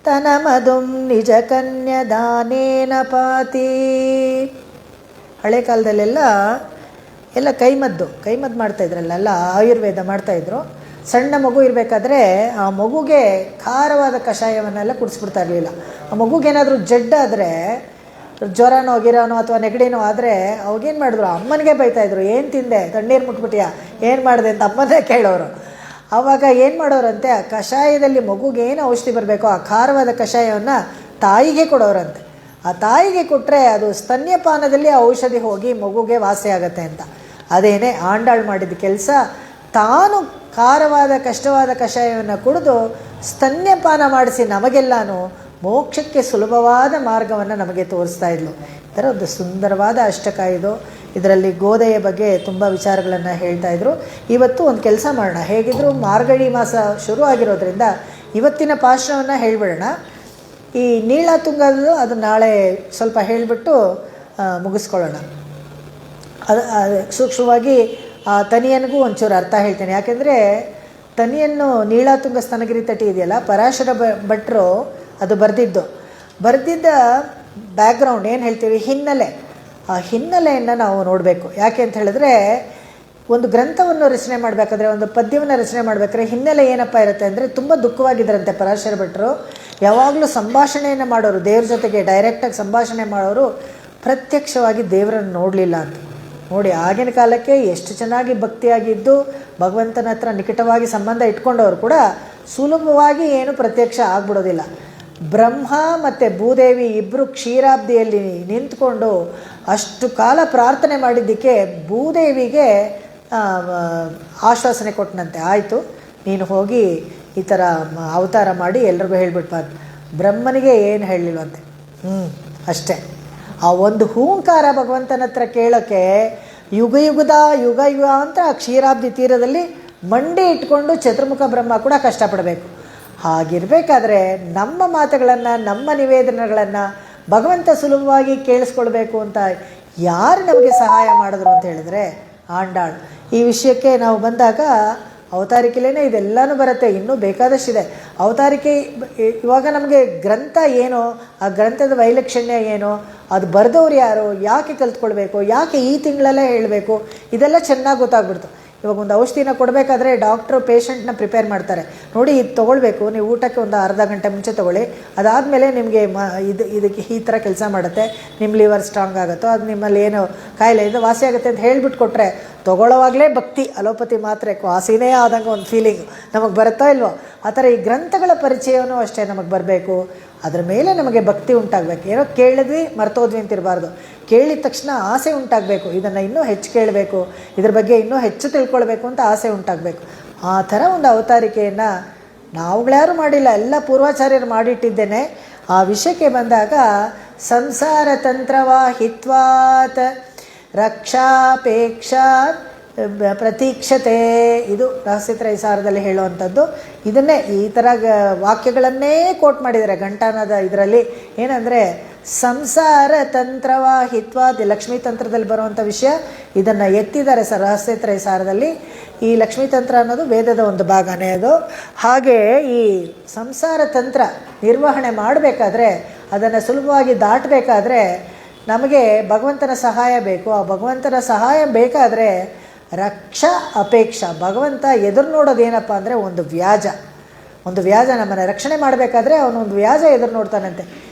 ತನಮಧುಂ ನಿಜ ಕನ್ಯದಾನೇನ ಪಾತಿ. ಹಳೆ ಕಾಲದಲ್ಲೆಲ್ಲ ಕೈಮದ್ದು ಮಾಡ್ತಾಯಿದ್ರಲ್ಲ, ಆಯುರ್ವೇದ ಮಾಡ್ತಾಯಿದ್ರು. ಸಣ್ಣ ಮಗು ಇರಬೇಕಾದ್ರೆ ಆ ಮಗುಗೆ ಖಾರವಾದ ಕಷಾಯವನ್ನೆಲ್ಲ ಕುಡಿಸ್ಬಿಡ್ತಾ ಇರಲಿಲ್ಲ. ಆ ಮಗುಗೇನಾದರೂ ಜಡ್ಡಾದರೆ, ಜ್ವರನೋ ಗಿರನೋ ಅಥವಾ ನೆಗಡಿನೋ ಆದರೆ ಅವಾಗೇನು ಮಾಡಿದ್ರು, ಅಮ್ಮನಿಗೆ ಬೈತಾಯಿದ್ರು, ಏನು ತಿಂದೆ, ತಣ್ಣೀರು ಮುಟ್ಬಿಟ್ಟಿಯಾ, ಏನು ಮಾಡಿದೆ ಅಂತ ಅಮ್ಮನೇ ಕೇಳೋರು. ಆವಾಗ ಏನು ಮಾಡೋರಂತೆ, ಆ ಕಷಾಯದಲ್ಲಿ ಮಗುಗೆ ಏನು ಔಷಧಿ ಬರಬೇಕೋ ಆ ಖಾರವಾದ ಕಷಾಯವನ್ನು ತಾಯಿಗೆ ಕೊಡೋರಂತೆ. ಆ ತಾಯಿಗೆ ಕೊಟ್ಟರೆ ಅದು ಸ್ತನ್ಯಪಾನದಲ್ಲಿ ಆ ಔಷಧಿ ಹೋಗಿ ಮಗುಗೆ ವಾಸಿ ಆಗುತ್ತೆ ಅಂತ. ಅದೇನೇ ಆಂಡಾಳು ಮಾಡಿದ ಕೆಲಸ. ತಾನು ಖಾರವಾದ ಕಷ್ಟವಾದ ಕಷಾಯವನ್ನು ಕುಡಿದು ಸ್ತನ್ಯಪಾನ ಮಾಡಿಸಿ ನಮಗೆಲ್ಲಾನು ಮೋಕ್ಷಕ್ಕೆ ಸುಲಭವಾದ ಮಾರ್ಗವನ್ನು ನಮಗೆ ತೋರಿಸ್ತಾ ಇದ್ಲು. ಈ ಥರ ಒಂದು ಸುಂದರವಾದ ಅಷ್ಟಕ ಇದು. ಇದರಲ್ಲಿ ಗೋದೆಯ ಬಗ್ಗೆ ತುಂಬ ವಿಚಾರಗಳನ್ನು ಹೇಳ್ತಾಯಿದ್ರು. ಇವತ್ತು ಒಂದು ಕೆಲಸ ಮಾಡೋಣ, ಹೇಗಿದ್ದರೂ ಮಾರ್ಗಳಿ ಮಾಸ ಶುರು ಆಗಿರೋದ್ರಿಂದ ಇವತ್ತಿನ ಪಾಶ್ರವನ್ನು ಹೇಳಿಬಿಡೋಣ. ಈ ನೀಳಾತುಂಗದ್ದು ಅದು ನಾಳೆ ಸ್ವಲ್ಪ ಹೇಳಿಬಿಟ್ಟು ಮುಗಿಸ್ಕೊಳ್ಳೋಣ. ಅದು ಸೂಕ್ಷ್ಮವಾಗಿ ಆ ತನಿಯನಿಗೂ ಒಂಚೂರು ಅರ್ಥ ಹೇಳ್ತೇನೆ. ಯಾಕೆಂದರೆ ತನಿಯನ್ನು ನೀಳಾತುಂಗ ಸ್ತನಗಿರಿ ತಟಿ ಇದೆಯಲ್ಲ, ಪರಾಶರ ಭಟ್ರು ಅದು ಬರೆದಿದ್ದ ಬ್ಯಾಕ್ಗ್ರೌಂಡ್ ಏನು ಹೇಳ್ತೀವಿ, ಹಿನ್ನೆಲೆ. ಆ ಹಿನ್ನೆಲೆಯನ್ನು ನಾವು ನೋಡಬೇಕು. ಯಾಕೆ ಅಂತ ಹೇಳಿದ್ರೆ, ಒಂದು ಗ್ರಂಥವನ್ನು ರಚನೆ ಮಾಡಬೇಕಾದ್ರೆ, ಒಂದು ಪದ್ಯವನ್ನು ರಚನೆ ಮಾಡಬೇಕಾದ್ರೆ ಹಿನ್ನೆಲೆ ಏನಪ್ಪ ಇರುತ್ತೆ ಅಂದರೆ, ತುಂಬ ದುಃಖವಾಗಿದ್ದರಂತೆ ಪರಾಶರ ಭಟ್ರು. ಯಾವಾಗಲೂ ಸಂಭಾಷಣೆಯನ್ನು ಮಾಡೋರು, ದೇವ್ರ ಜೊತೆಗೆ ಡೈರೆಕ್ಟಾಗಿ ಸಂಭಾಷಣೆ ಮಾಡೋರು, ಪ್ರತ್ಯಕ್ಷವಾಗಿ ದೇವರನ್ನು ನೋಡಲಿಲ್ಲ ಅಂತ. ನೋಡಿ, ಆಗಿನ ಕಾಲಕ್ಕೆ ಎಷ್ಟು ಚೆನ್ನಾಗಿ ಭಕ್ತಿಯಾಗಿದ್ದು ಭಗವಂತನ ಹತ್ರ ನಿಕಟವಾಗಿ ಸಂಬಂಧ ಇಟ್ಕೊಂಡವರು ಕೂಡ ಸುಲಭವಾಗಿ ಏನು ಪ್ರತ್ಯಕ್ಷ ಆಗ್ಬಿಡೋದಿಲ್ಲ. ಬ್ರಹ್ಮ ಮತ್ತು ಭೂದೇವಿ ಇಬ್ಬರು ಕ್ಷೀರಾಬ್ದಿಯಲ್ಲಿ ನಿಂತ್ಕೊಂಡು ಅಷ್ಟು ಕಾಲ ಪ್ರಾರ್ಥನೆ ಮಾಡಿದ್ದಕ್ಕೆ ಭೂದೇವಿಗೆ ಆಶ್ವಾಸನೆ ಕೊಟ್ಟನಂತೆ, ಆಯಿತು ನೀನು ಹೋಗಿ ಈ ಥರ ಅವತಾರ ಮಾಡಿ ಎಲ್ರಿಗೂ ಹೇಳ್ಬಿಟ್ಟು ಬ್ರಹ್ಮನಿಗೆ ಏನು ಹೇಳಲಿಲ್ವಂತೆ. ಅಷ್ಟೇ. ಆ ಒಂದು ಹೂಂಕಾರ ಭಗವಂತನ ಹತ್ರ ಕೇಳೋಕ್ಕೆ ಯುಗ ಅಂತ ಕ್ಷೀರಾಬ್ದಿ ತೀರದಲ್ಲಿ ಮಂಡಿ ಇಟ್ಕೊಂಡು ಚತುರ್ಮುಖ ಬ್ರಹ್ಮ ಕೂಡ ಕಷ್ಟಪಡಬೇಕು. ಹಾಗಿರಬೇಕಾದ್ರೆ ನಮ್ಮ ಮಾತುಗಳನ್ನು, ನಮ್ಮ ನಿವೇದನೆಗಳನ್ನು ಭಗವಂತ ಸುಲಭವಾಗಿ ಕೇಳಿಸ್ಕೊಳ್ಬೇಕು ಅಂತ ಯಾರು ನಮಗೆ ಸಹಾಯ ಮಾಡಿದ್ರು ಅಂತ ಹೇಳಿದ್ರೆ ಆಂಡಾಳು. ಈ ವಿಷಯಕ್ಕೆ ನಾವು ಬಂದಾಗ ಅವತಾರಿಕೆಲೇ ಇದೆಲ್ಲನೂ ಬರುತ್ತೆ, ಇನ್ನೂ ಬೇಕಾದಷ್ಟಿದೆ. ಅವತಾರಿಕೆ ಇವಾಗ ನಮಗೆ ಗ್ರಂಥ ಏನೋ, ಆ ಗ್ರಂಥದ ವೈಲಕ್ಷಣ್ಯ ಏನೋ, ಅದು ಬರೆದವ್ರು ಯಾರು, ಯಾಕೆ ಕಲ್ತ್ಕೊಳ್ಬೇಕು, ಯಾಕೆ ಈ ತಿಂಗಳಲ್ಲೇ ಹೇಳಬೇಕು, ಇದೆಲ್ಲ ಚೆನ್ನಾಗಿ ಗೊತ್ತಾಗ್ಬಿಡ್ತು. ಇವಾಗ ಒಂದು ಔಷಧಿನ ಕೊಡಬೇಕಾದ್ರೆ ಡಾಕ್ಟ್ರು ಪೇಷಂಟ್ನ ಪ್ರಿಪೇರ್ ಮಾಡ್ತಾರೆ. ನೋಡಿ, ಇದು ತೊಗೊಳ್ಬೇಕು, ನೀವು ಊಟಕ್ಕೆ ಒಂದು ಅರ್ಧ ಗಂಟೆ ಮುಂಚೆ ತೊಗೊಳ್ಳಿ, ಅದಾದಮೇಲೆ ನಿಮಗೆ ಇದಕ್ಕೆ ಈ ಥರ ಕೆಲಸ ಮಾಡುತ್ತೆ, ನಿಮ್ಮ ಲಿವರ್ ಸ್ಟ್ರಾಂಗ್ ಆಗುತ್ತೋ, ಅದು ನಿಮ್ಮಲ್ಲಿ ಏನು ಕಾಯಿಲೆ ಇದು ವಾಸಿ ಆಗುತ್ತೆ ಅಂತ ಹೇಳಿಬಿಟ್ಟು ಕೊಟ್ಟರೆ ತೊಗೊಳ್ಳೋವಾಗಲೇ ಭಕ್ತಿ, ಅಲೋಪತಿ ಮಾತ್ರೆ ವಾಸಿನೇ ಆದಂಗೆ ಒಂದು ಫೀಲಿಂಗ್ ನಮಗೆ ಬರುತ್ತೋ ಇಲ್ವೋ, ಆ ಥರ ಈ ಗ್ರಂಥಗಳ ಪರಿಚಯವೂ ಅಷ್ಟೇ ನಮಗೆ ಬರಬೇಕು. ಅದರ ಮೇಲೆ ನಮಗೆ ಭಕ್ತಿ ಉಂಟಾಗಬೇಕು. ಏನೋ ಕೇಳಿದ್ವಿ ಮರ್ತೋದ್ವಿ ಅಂತಿರಬಾರ್ದು. ಕೇಳಿದ ತಕ್ಷಣ ಆಸೆ ಉಂಟಾಗಬೇಕು, ಇದನ್ನು ಇನ್ನೂ ಹೆಚ್ಚು ಕೇಳಬೇಕು, ಇದ್ರ ಬಗ್ಗೆ ಇನ್ನೂ ಹೆಚ್ಚು ತಿಳ್ಕೊಳ್ಬೇಕು ಅಂತ ಆಸೆ ಉಂಟಾಗಬೇಕು. ಆ ಥರ ಒಂದು ಅವತಾರಿಕೆಯನ್ನು ನಾವುಗಳ್ಯಾರೂ ಮಾಡಿಲ್ಲ, ಎಲ್ಲ ಪೂರ್ವಾಚಾರ್ಯರು ಮಾಡಿಟ್ಟಿದ್ದೇನೆ. ಆ ವಿಷಯಕ್ಕೆ ಬಂದಾಗ ಸಂಸಾರ ತಂತ್ರವಾಹಿತ್ವಾತ್ ರಕ್ಷಾಪೇಕ್ಷಾ ಪ್ರತೀಕ್ಷತೆ. ಇದು ರಹಸ್ಯತ್ರಯಸಾರದಲ್ಲಿ ಹೇಳುವಂಥದ್ದು. ಇದನ್ನೇ ಈ ಥರ ವಾಕ್ಯಗಳನ್ನೇ ಕೋಟ್ ಮಾಡಿದ್ದಾರೆ ಘಂಟಾನಾದ ಇದರಲ್ಲಿ. ಏನಂದರೆ ಸಂಸಾರ ತಂತ್ರವಾಹಿತ್ವಾದಿ ಲಕ್ಷ್ಮೀ ತಂತ್ರದಲ್ಲಿ ಬರುವಂಥ ವಿಷಯ ಇದನ್ನು ಎತ್ತಿದ್ದಾರೆ ರಹಸ್ಯತ್ರಯಸಾರದಲ್ಲಿ. ಈ ಲಕ್ಷ್ಮೀ ತಂತ್ರ ಅನ್ನೋದು ವೇದದ ಒಂದು ಭಾಗನೇ ಅದು. ಹಾಗೆ ಈ ಸಂಸಾರ ತಂತ್ರ ನಿರ್ವಹಣೆ ಮಾಡಬೇಕಾದ್ರೆ, ಅದನ್ನು ಸುಲಭವಾಗಿ ದಾಟಬೇಕಾದ್ರೆ ನಮಗೆ ಭಗವಂತನ ಸಹಾಯ ಬೇಕು. ಆ ಭಗವಂತನ ಸಹಾಯ ಬೇಕಾದರೆ ರಕ್ಷಾ ಅಪೇಕ್ಷ. ಭಗವಂತ ಎದುರು ನೋಡೋದೇನಪ್ಪ ಅಂದರೆ ಒಂದು ವ್ಯಾಜ ನಮ್ಮನ್ನು ರಕ್ಷಣೆ ಮಾಡಬೇಕಾದ್ರೆ ಅವನೊಂದು ವ್ಯಾಜ ಎದುರು ನೋಡ್ತಾನಂತೆ.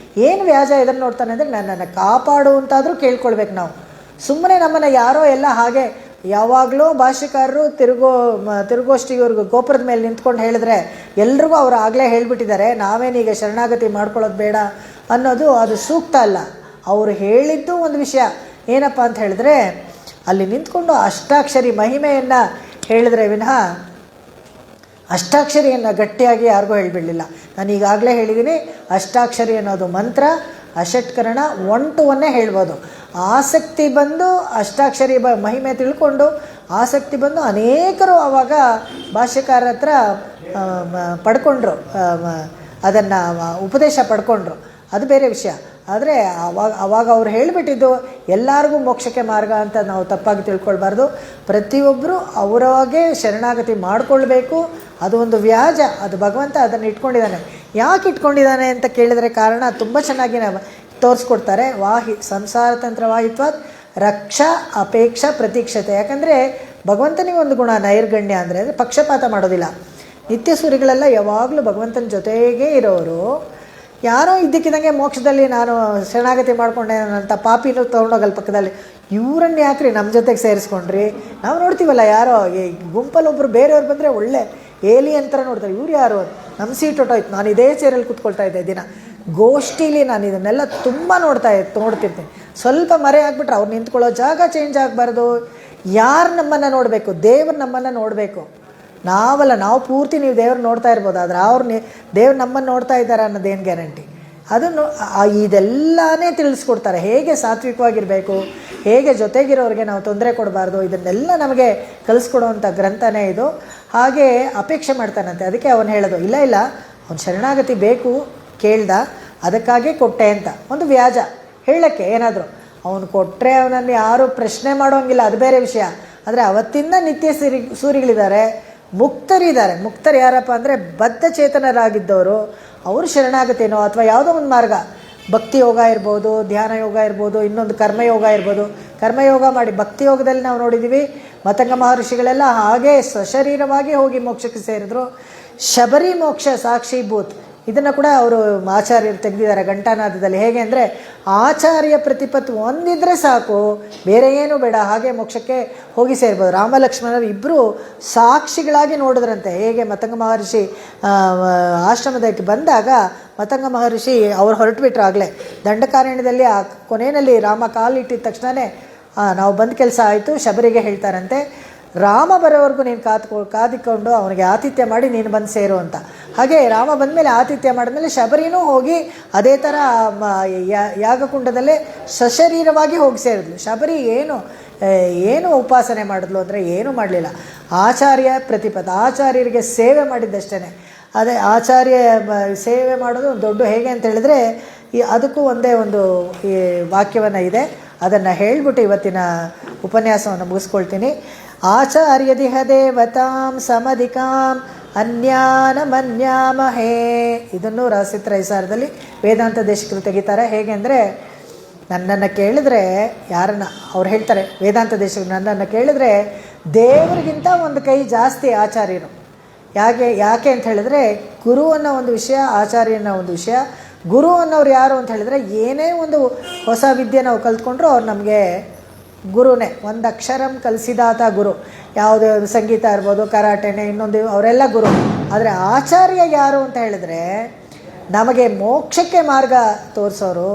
ಏನು ವ್ಯಾಜ ಎದುರು ನೋಡ್ತಾನೆ ಅಂದರೆ ನನ್ನನ್ನು ಕಾಪಾಡು ಅಂತಾದರೂ ಕೇಳ್ಕೊಳ್ಬೇಕು ನಾವು. ಸುಮ್ಮನೆ ನಮ್ಮನ್ನು ಯಾರೋ ಎಲ್ಲ ಹಾಗೆ ಯಾವಾಗಲೂ ಭಾಷ್ಯಕಾರರು ತಿರುಗೋಷ್ಠಿಯವ್ರಿಗೆ ಗೋಪುರದ ಮೇಲೆ ನಿಂತ್ಕೊಂಡು ಹೇಳಿದ್ರೆ ಎಲ್ರಿಗೂ ಅವರು ಆಗಲೇ ಹೇಳಿಬಿಟ್ಟಿದ್ದಾರೆ, ನಾವೇನೀಗ ಶರಣಾಗತಿ ಮಾಡ್ಕೊಳ್ಳೋದು ಬೇಡ ಅನ್ನೋದು ಅದು ಸೂಕ್ತ ಅಲ್ಲ. ಅವರು ಹೇಳಿದ್ದು ಒಂದು ವಿಷಯ ಏನಪ್ಪ ಅಂತ ಹೇಳಿದ್ರೆ, ಅಲ್ಲಿ ನಿಂತ್ಕೊಂಡು ಅಷ್ಟಾಕ್ಷರಿ ಮಹಿಮೆಯನ್ನು ಹೇಳಿದ್ರೆ ವಿನಃ ಅಷ್ಟಾಕ್ಷರಿಯನ್ನು ಗಟ್ಟಿಯಾಗಿ ಯಾರಿಗೂ ಹೇಳಿಬಿಡಲಿಲ್ಲ. ನಾನು ಈಗಾಗಲೇ ಹೇಳಿದ್ದೀನಿ, ಅಷ್ಟಾಕ್ಷರಿ ಅನ್ನೋದು ಮಂತ್ರ, ಅಷಟ್ಕರಣ 1 to 1 ಹೇಳ್ಬೋದು. ಆಸಕ್ತಿ ಬಂದು ಅಷ್ಟಾಕ್ಷರಿ ಮಹಿಮೆ ತಿಳ್ಕೊಂಡು ಆಸಕ್ತಿ ಬಂದು ಅನೇಕರು ಆವಾಗ ಭಾಷ್ಯಕಾರ ಹತ್ರ ಪಡ್ಕೊಂಡ್ರು, ಅದನ್ನು ಉಪದೇಶ ಪಡ್ಕೊಂಡ್ರು, ಅದು ಬೇರೆ ವಿಷಯ. ಆದರೆ ಅವಾಗ ಅವ್ರು ಹೇಳಿಬಿಟ್ಟಿದ್ದು ಎಲ್ಲರಿಗೂ ಮೋಕ್ಷಕ್ಕೆ ಮಾರ್ಗ ಅಂತ ನಾವು ತಪ್ಪಾಗಿ ತಿಳ್ಕೊಳ್ಬಾರ್ದು. ಪ್ರತಿಯೊಬ್ಬರು ಅವರಾಗೆ ಶರಣಾಗತಿ ಮಾಡಿಕೊಳ್ಬೇಕು. ಅದು ಒಂದು ವ್ಯಾಜ, ಅದು ಭಗವಂತ ಅದನ್ನು ಇಟ್ಕೊಂಡಿದ್ದಾನೆ. ಯಾಕೆ ಇಟ್ಕೊಂಡಿದ್ದಾನೆ ಅಂತ ಕೇಳಿದರೆ ಕಾರಣ ತುಂಬ ಚೆನ್ನಾಗಿ ತೋರಿಸ್ಕೊಡ್ತಾರೆ. ಸಂಸಾರ ತಂತ್ರವಾಹಿತ್ವಾತ್ ರಕ್ಷಾ ಅಪೇಕ್ಷಾ ಪ್ರತೀಕ್ಷತೆ. ಯಾಕಂದರೆ ಭಗವಂತನಿಗೆ ಒಂದು ಗುಣ ನೈರ್ಗಣ್ಯ ಅಂದರೆ ಪಕ್ಷಪಾತ ಮಾಡೋದಿಲ್ಲ. ನಿತ್ಯ ಸೂರಿಗಳೆಲ್ಲ ಯಾವಾಗಲೂ ಭಗವಂತನ ಜೊತೆಗೇ ಇರೋರು. ಯಾರೋ ಇದ್ದಕ್ಕಿದ್ದಂಗೆ ಮೋಕ್ಷದಲ್ಲಿ ನಾನು ಶರಣಾಗತಿ ಮಾಡ್ಕೊಂಡೆ ಅಂತ ಪಾಪಿನೂ ತೊಗೊಂಡೋಗಲ್ಲ ಪಕ್ಕದಲ್ಲಿ, ಇವರನ್ನು ಯಾಕ್ರಿ ನಮ್ಮ ಜೊತೆಗೆ ಸೇರಿಸ್ಕೊಂಡ್ರಿ? ನಾವು ನೋಡ್ತೀವಲ್ಲ, ಯಾರೋ ಈ ಗುಂಪಲ್ಲಿ ಒಬ್ಬರು ಬೇರೆಯವ್ರು ಬಂದರೆ ಒಳ್ಳೆ ಏಲಿಯನ್ ಥರ ನೋಡ್ತಾರೆ. ಇವ್ರು ಯಾರು? ನಮ್ಮ ಸೀಟ್ ಹೊಟ್ಟೋಯ್ತು, ನಾನು ಇದೇ ಚೇರಲ್ಲಿ ಕೂತ್ಕೊಳ್ತಾ ಇದ್ದೆ ದಿನ ಗೋಷ್ಠೀಲಿ. ನಾನು ಇದನ್ನೆಲ್ಲ ತುಂಬ ನೋಡ್ತಿರ್ತೀನಿ. ಸ್ವಲ್ಪ ಮರೆ ಆಗಿಬಿಟ್ರೆ ಅವ್ರು ನಿಂತ್ಕೊಳ್ಳೋ ಜಾಗ ಚೇಂಜ್ ಆಗಬಾರ್ದು. ಯಾರು ನಮ್ಮನ್ನು ನೋಡಬೇಕು? ದೇವ್ರು ನಮ್ಮನ್ನು ನೋಡಬೇಕು, ನಾವಲ್ಲ. ನಾವು ಪೂರ್ತಿ ನೀವು ದೇವ್ರು ನೋಡ್ತಾ ಇರ್ಬೋದು, ಆದರೆ ದೇವ್ರು ನಮ್ಮನ್ನು ನೋಡ್ತಾ ಇದ್ದಾರೆ ಅನ್ನೋದೇನು ಗ್ಯಾರಂಟಿ? ಅದನ್ನು ಇದೆಲ್ಲನೇ ತಿಳಿಸ್ಕೊಡ್ತಾರೆ. ಹೇಗೆ ಸಾತ್ವಿಕವಾಗಿರಬೇಕು, ಹೇಗೆ ಜೊತೆಗಿರೋರಿಗೆ ನಾವು ತೊಂದರೆ ಕೊಡಬಾರ್ದು, ಇದನ್ನೆಲ್ಲ ನಮಗೆ ಕಲಿಸ್ಕೊಡುವಂಥ ಗ್ರಂಥನೇ ಇದು. ಹಾಗೆ ಅಪೇಕ್ಷೆ ಮಾಡ್ತಾನಂತೆ. ಅದಕ್ಕೆ ಅವನು ಹೇಳೋದು, ಇಲ್ಲ ಅವನು ಶರಣಾಗತಿ ಬೇಕು ಕೇಳ್ದ, ಅದಕ್ಕಾಗೇ ಕೊಟ್ಟೆ ಅಂತ. ಒಂದು ವ್ಯಾಜ ಹೇಳೋಕ್ಕೆ ಏನಾದರೂ ಅವನು ಕೊಟ್ಟರೆ ಅವನನ್ನು ಯಾರೂ ಪ್ರಶ್ನೆ ಮಾಡೋಂಗಿಲ್ಲ, ಅದು ಬೇರೆ ವಿಷಯ. ಆದರೆ ಅವತ್ತಿಂದ ನಿತ್ಯ ಸೂರಿಗಳಿದ್ದಾರೆ, ಮುಕ್ತರಿದ್ದಾರೆ. ಮುಕ್ತರು ಯಾರಪ್ಪ ಅಂದರೆ ಬದ್ಧ ಚೇತನರಾಗಿದ್ದವರು. ಅವರು ಶರಣಾಗತಿನೋ ಅಥವಾ ಯಾವುದೋ ಒಂದು ಮಾರ್ಗ, ಭಕ್ತಿ ಯೋಗ ಇರ್ಬೋದು, ಧ್ಯಾನ ಯೋಗ ಇರ್ಬೋದು, ಇನ್ನೊಂದು ಕರ್ಮಯೋಗ ಇರ್ಬೋದು. ಕರ್ಮಯೋಗ ಮಾಡಿ ಭಕ್ತಿ ಯೋಗದಲ್ಲಿ ನಾವು ನೋಡಿದ್ದೀವಿ, ಮತಂಗ ಮಹರ್ಷಿಗಳೆಲ್ಲ ಹಾಗೇ ಸಶರೀರವಾಗಿ ಹೋಗಿ ಮೋಕ್ಷಕ್ಕೆ ಸೇರಿದ್ರು. ಶಬರಿ ಮೋಕ್ಷ ಸಾಕ್ಷೀಭೂತ್, ಇದನ್ನು ಕೂಡ ಅವರು ಆಚಾರ್ಯರು ತೆಗೆದಿದ್ದಾರೆ ಘಂಟಾನಾದದಲ್ಲಿ. ಹೇಗೆ ಅಂದರೆ ಆಚಾರ್ಯ ಪ್ರತಿಪತ್ತು ಒಂದಿದ್ರೆ ಸಾಕು, ಬೇರೆ ಏನೂ ಬೇಡ, ಹಾಗೆ ಮೋಕ್ಷಕ್ಕೆ ಹೋಗಿ ಸೇರ್ಬೋದು. ರಾಮ ಲಕ್ಷ್ಮಣರು ಇಬ್ಬರು ಸಾಕ್ಷಿಗಳಾಗಿ ನೋಡಿದ್ರಂತೆ. ಹೇಗೆ ಮತಂಗ ಮಹರ್ಷಿ ಆಶ್ರಮದಕ್ಕೆ ಬಂದಾಗ ಮತಂಗ ಮಹರ್ಷಿ ಅವ್ರು ಹೊರಟುಬಿಟ್ರು ಆಗಲೇ ದಂಡಕಾರಣ್ಯದಲ್ಲಿ. ಆ ಕೊನೆಯಲ್ಲಿ ರಾಮ ಕಾಲಿಟ್ಟಿದ ತಕ್ಷಣವೇ ನಾವು ಬಂದ ಕೆಲಸ ಆಯಿತು, ಶಬರಿಗೆ ಹೇಳ್ತಾರಂತೆ, ರಾಮ ಬರೋವರೆಗೂ ನೀನು ಕಾದಿಕೊಂಡು ಅವನಿಗೆ ಆತಿಥ್ಯ ಮಾಡಿ ನೀನು ಬಂದು ಸೇರು ಅಂತ. ಹಾಗೆ ರಾಮ ಬಂದಮೇಲೆ ಆತಿಥ್ಯ ಮಾಡಿದ್ಮೇಲೆ ಶಬರಿನೂ ಹೋಗಿ ಅದೇ ಥರ ಯಾಗಕುಂಡದಲ್ಲೇ ಸಶರೀರವಾಗಿ ಹೋಗಿ ಸೇರಿದ್ಲು. ಶಬರಿ ಏನು ಉಪಾಸನೆ ಮಾಡಿದ್ಲು ಅಂದರೆ ಏನೂ ಮಾಡಲಿಲ್ಲ. ಆಚಾರ್ಯ ಪ್ರತಿಪದ, ಆಚಾರ್ಯರಿಗೆ ಸೇವೆ ಮಾಡಿದ್ದಷ್ಟೇ. ಅದೇ ಆಚಾರ್ಯ ಸೇವೆ ಮಾಡೋದು ದೊಡ್ಡ. ಹೇಗೆ ಅಂತ ಹೇಳಿದ್ರೆ ಅದಕ್ಕೂ ಒಂದೇ ಒಂದು ಈ ವಾಕ್ಯವನ್ನು ಇದೆ, ಅದನ್ನು ಹೇಳಿಬಿಟ್ಟು ಇವತ್ತಿನ ಉಪನ್ಯಾಸವನ್ನು ಮುಗಿಸ್ಕೊಳ್ತೀನಿ. ಆಚಾರ್ಯದಿಹ ದೇವತಾಂ ಸಮಧಿಕಾಂ ಅನ್ಯಾನ ಮನ್ಯಾಮಹೇ. ಇದನ್ನು ರಹಸ್ಯತ್ರಯಸಾರದಲ್ಲಿ ವೇದಾಂತ ದೇಶಿಕರು ತೆಗಿತಾರೆ. ಹೇಗೆ ಅಂದರೆ ನನ್ನನ್ನು ಕೇಳಿದ್ರೆ ಯಾರನ್ನ ಅವ್ರು ಹೇಳ್ತಾರೆ, ವೇದಾಂತ ದೇಶಿಕರು ನನ್ನನ್ನು ಕೇಳಿದ್ರೆ ದೇವರಿಗಿಂತ ಒಂದು ಕೈ ಜಾಸ್ತಿ ಆಚಾರ್ಯರು. ಯಾಕೆ ಅಂತ ಹೇಳಿದ್ರೆ ಗುರು ಅನ್ನೋ ಒಂದು ವಿಷಯ, ಆಚಾರ್ಯ ಅನ್ನೋ ಒಂದು ವಿಷಯ. ಗುರು ಅನ್ನೋರು ಯಾರು ಅಂತ ಹೇಳಿದ್ರೆ ಏನೇ ಒಂದು ಹೊಸ ವಿದ್ಯೆ ನಾವು ಕಲ್ತ್ಕೊಂಡ್ರು ಅವ್ರು ನಮಗೆ ಗುರುನೇ. ಒಂದು ಅಕ್ಷರಂ ಕಲಿಸಿದಾತ ಗುರು. ಯಾವುದೇ ಸಂಗೀತ ಇರ್ಬೋದು, ಕರಾಟೆನೆ, ಇನ್ನೊಂದು, ಅವರೆಲ್ಲ ಗುರು. ಆದರೆ ಆಚಾರ್ಯ ಯಾರು ಅಂತ ಹೇಳಿದ್ರೆ ನಮಗೆ ಮೋಕ್ಷಕ್ಕೆ ಮಾರ್ಗ ತೋರಿಸೋರು,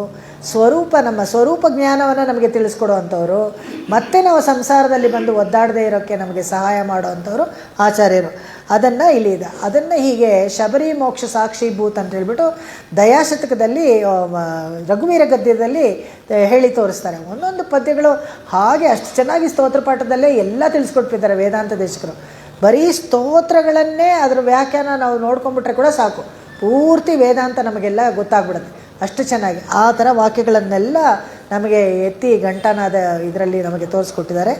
ನಮ್ಮ ಸ್ವರೂಪ ಜ್ಞಾನವನ್ನು ನಮಗೆ ತಿಳಿಸ್ಕೊಡುವಂಥವ್ರು, ಮತ್ತೆ ನಾವು ಸಂಸಾರದಲ್ಲಿ ಬಂದು ಒದ್ದಾಡದೇ ಇರೋಕ್ಕೆ ನಮಗೆ ಸಹಾಯ ಮಾಡುವಂಥವ್ರು ಆಚಾರ್ಯರು. ಅದನ್ನು ಇಲ್ಲಿ ಇದೆ. ಅದನ್ನು ಹೀಗೆ ಶಬರಿ ಮೋಕ್ಷ ಸಾಕ್ಷಿ ಭೂತ್ ಅಂತ ಹೇಳ್ಬಿಟ್ಟು ದಯಾಶತಕದಲ್ಲಿ ರಘುವೀರ ಗದ್ಯದಲ್ಲಿ ಹೇಳಿ ತೋರಿಸ್ತಾರೆ. ಒಂದೊಂದು ಪದ್ಯಗಳು ಹಾಗೆ ಅಷ್ಟು ಚೆನ್ನಾಗಿ ಸ್ತೋತ್ರ ಪಾಠದಲ್ಲೇ ಎಲ್ಲ ತಿಳಿಸ್ಕೊಟ್ಬಿದ್ದಾರೆ ವೇದಾಂತ ದೇಶಕರು. ಬರೀ ಸ್ತೋತ್ರಗಳನ್ನೇ ಅದರ ವ್ಯಾಖ್ಯಾನ ನಾವು ನೋಡ್ಕೊಂಡ್ಬಿಟ್ರೆ ಕೂಡ ಸಾಕು, ಪೂರ್ತಿ ವೇದಾಂತ ನಮಗೆಲ್ಲ ಗೊತ್ತಾಗ್ಬಿಡುತ್ತೆ, ಅಷ್ಟು ಚೆನ್ನಾಗಿ ಆ ಥರ ವಾಕ್ಯಗಳನ್ನೆಲ್ಲ ನಮಗೆ ಎತ್ತಿ ಘಂಟಾನಾದ ಇದರಲ್ಲಿ ನಮಗೆ ತೋರಿಸ್ಕೊಟ್ಟಿದ್ದಾರೆ.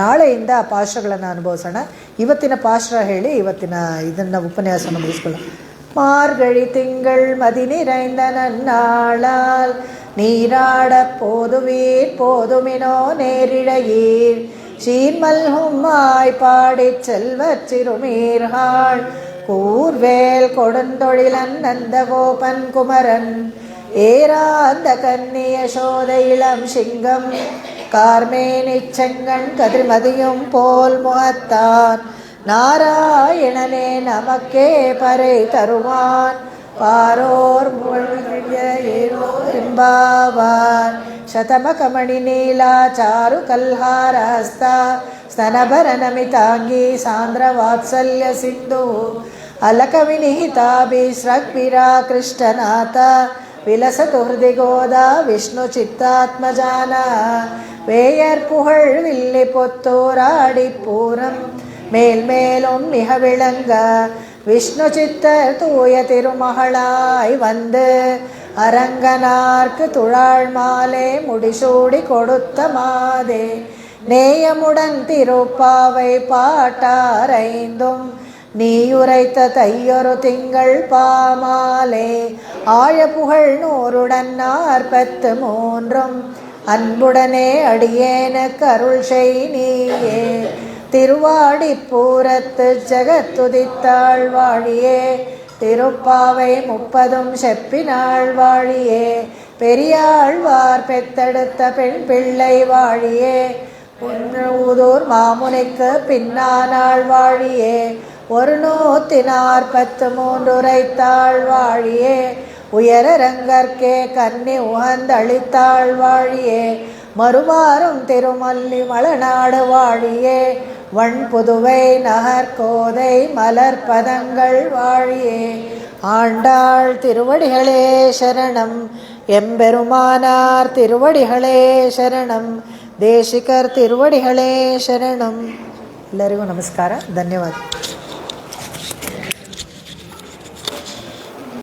ನಾಳೆಯಿಂದ ಪಾಶ್ರಗಳನ್ನು ಅನುಭವಿಸೋಣ. ಇವತ್ತಿನ ಪಾಶ್ರ ಹೇಳಿ ಇವತ್ತಿನ ಇದನ್ನು ಉಪನ್ಯಾಸ ಮುಗಿಸ್ಕೊಳ್ಳೋಣ. மார்கழி திங்கள் மதி நிறைந்த நன்னாளால் நீராடப் போதுவீர் போதுமினோ நேரிழையீர் சீர்மல்கும்மாய் பாடிச் செல்வச் சிறுமீர்காள் கூர்வேல் கொடுந்தொழிலன் நந்தகோபன் குமரன் ஏராந்த கன்னி யசோத இளம் சிங்கம் கார்மேனிச் செங்கண் கதிர்மதியும் போல் முகத்தான் நாராயணனே நமக்கே பறை தருவான் பாரோர் ಎಂಬಾವಾನ್ ಶತಮಕಮಣಿ ನೀಲಾ ಚಾರು ಕಲ್ಹಾರ ಹಸ್ತ ಸ್ತನಭರ ನಮಿತಾಂಗಿ ಸಾಂದ್ರ ವಾತ್ಸಲ್ಯ ಸಿಂಧು ಅಲಕ ವಿನಿಹಿತಾಭಿಸ್ರಗ್ವಿರಾ ಕೃಷ್ಣನಾಥ விலசது ஹிருதி கோதா விஷ்ணு சித்தாத்மஜான வேயர் புகழ் வில்லி பொத்தோராடி பூரம் மேல் மேலும் மிக விளங்க விஷ்ணு சித்தர் தூய திருமகளாய் வந்து அரங்கனார்க்கு துழாள் மாலே முடிசூடி கொடுத்த மாதே நேயமுடன் திருப்பாவை பாட்டாரைந்தும் நீயுரைத்த தையொரு திங்கள் பாமாலே ஆழ புகழ் 143 அன்புடனே அடியேனுக்கு அருள் செய் நீயே திருவாடிப்பூரத்து ஜகத்துதித்தாள் வாழியே திருப்பாவை 30 செப்பினாள் வாழியே பெரியாழ்வார் பெத்தெடுத்த பெண் பிள்ளை வாழியே ஊதூர் மாமுனிக்கு பின்னானாள் வாழியே 143 உரைத்தாள் வாழியே உயரரங்கற்கே கன்னி உகந்தளித்தாள் வாழியே மறுவாரும் திருமல்லி மலநாடு வாழியே வண்புதுவை நகர்கோதை மலர்பதங்கள் வாழியே ஆண்டாள் திருவடிகளே சரணம் எம்பெருமானார் திருவடிகளே ಶರಣಂ ದೇಶಿಕರ್ ತಿರುವಡಿಗಳೇ ಶರಣಂ. ಎಲ್ಲರಿಗೂ ನಮಸ್ಕಾರ, ಧನ್ಯವಾದ.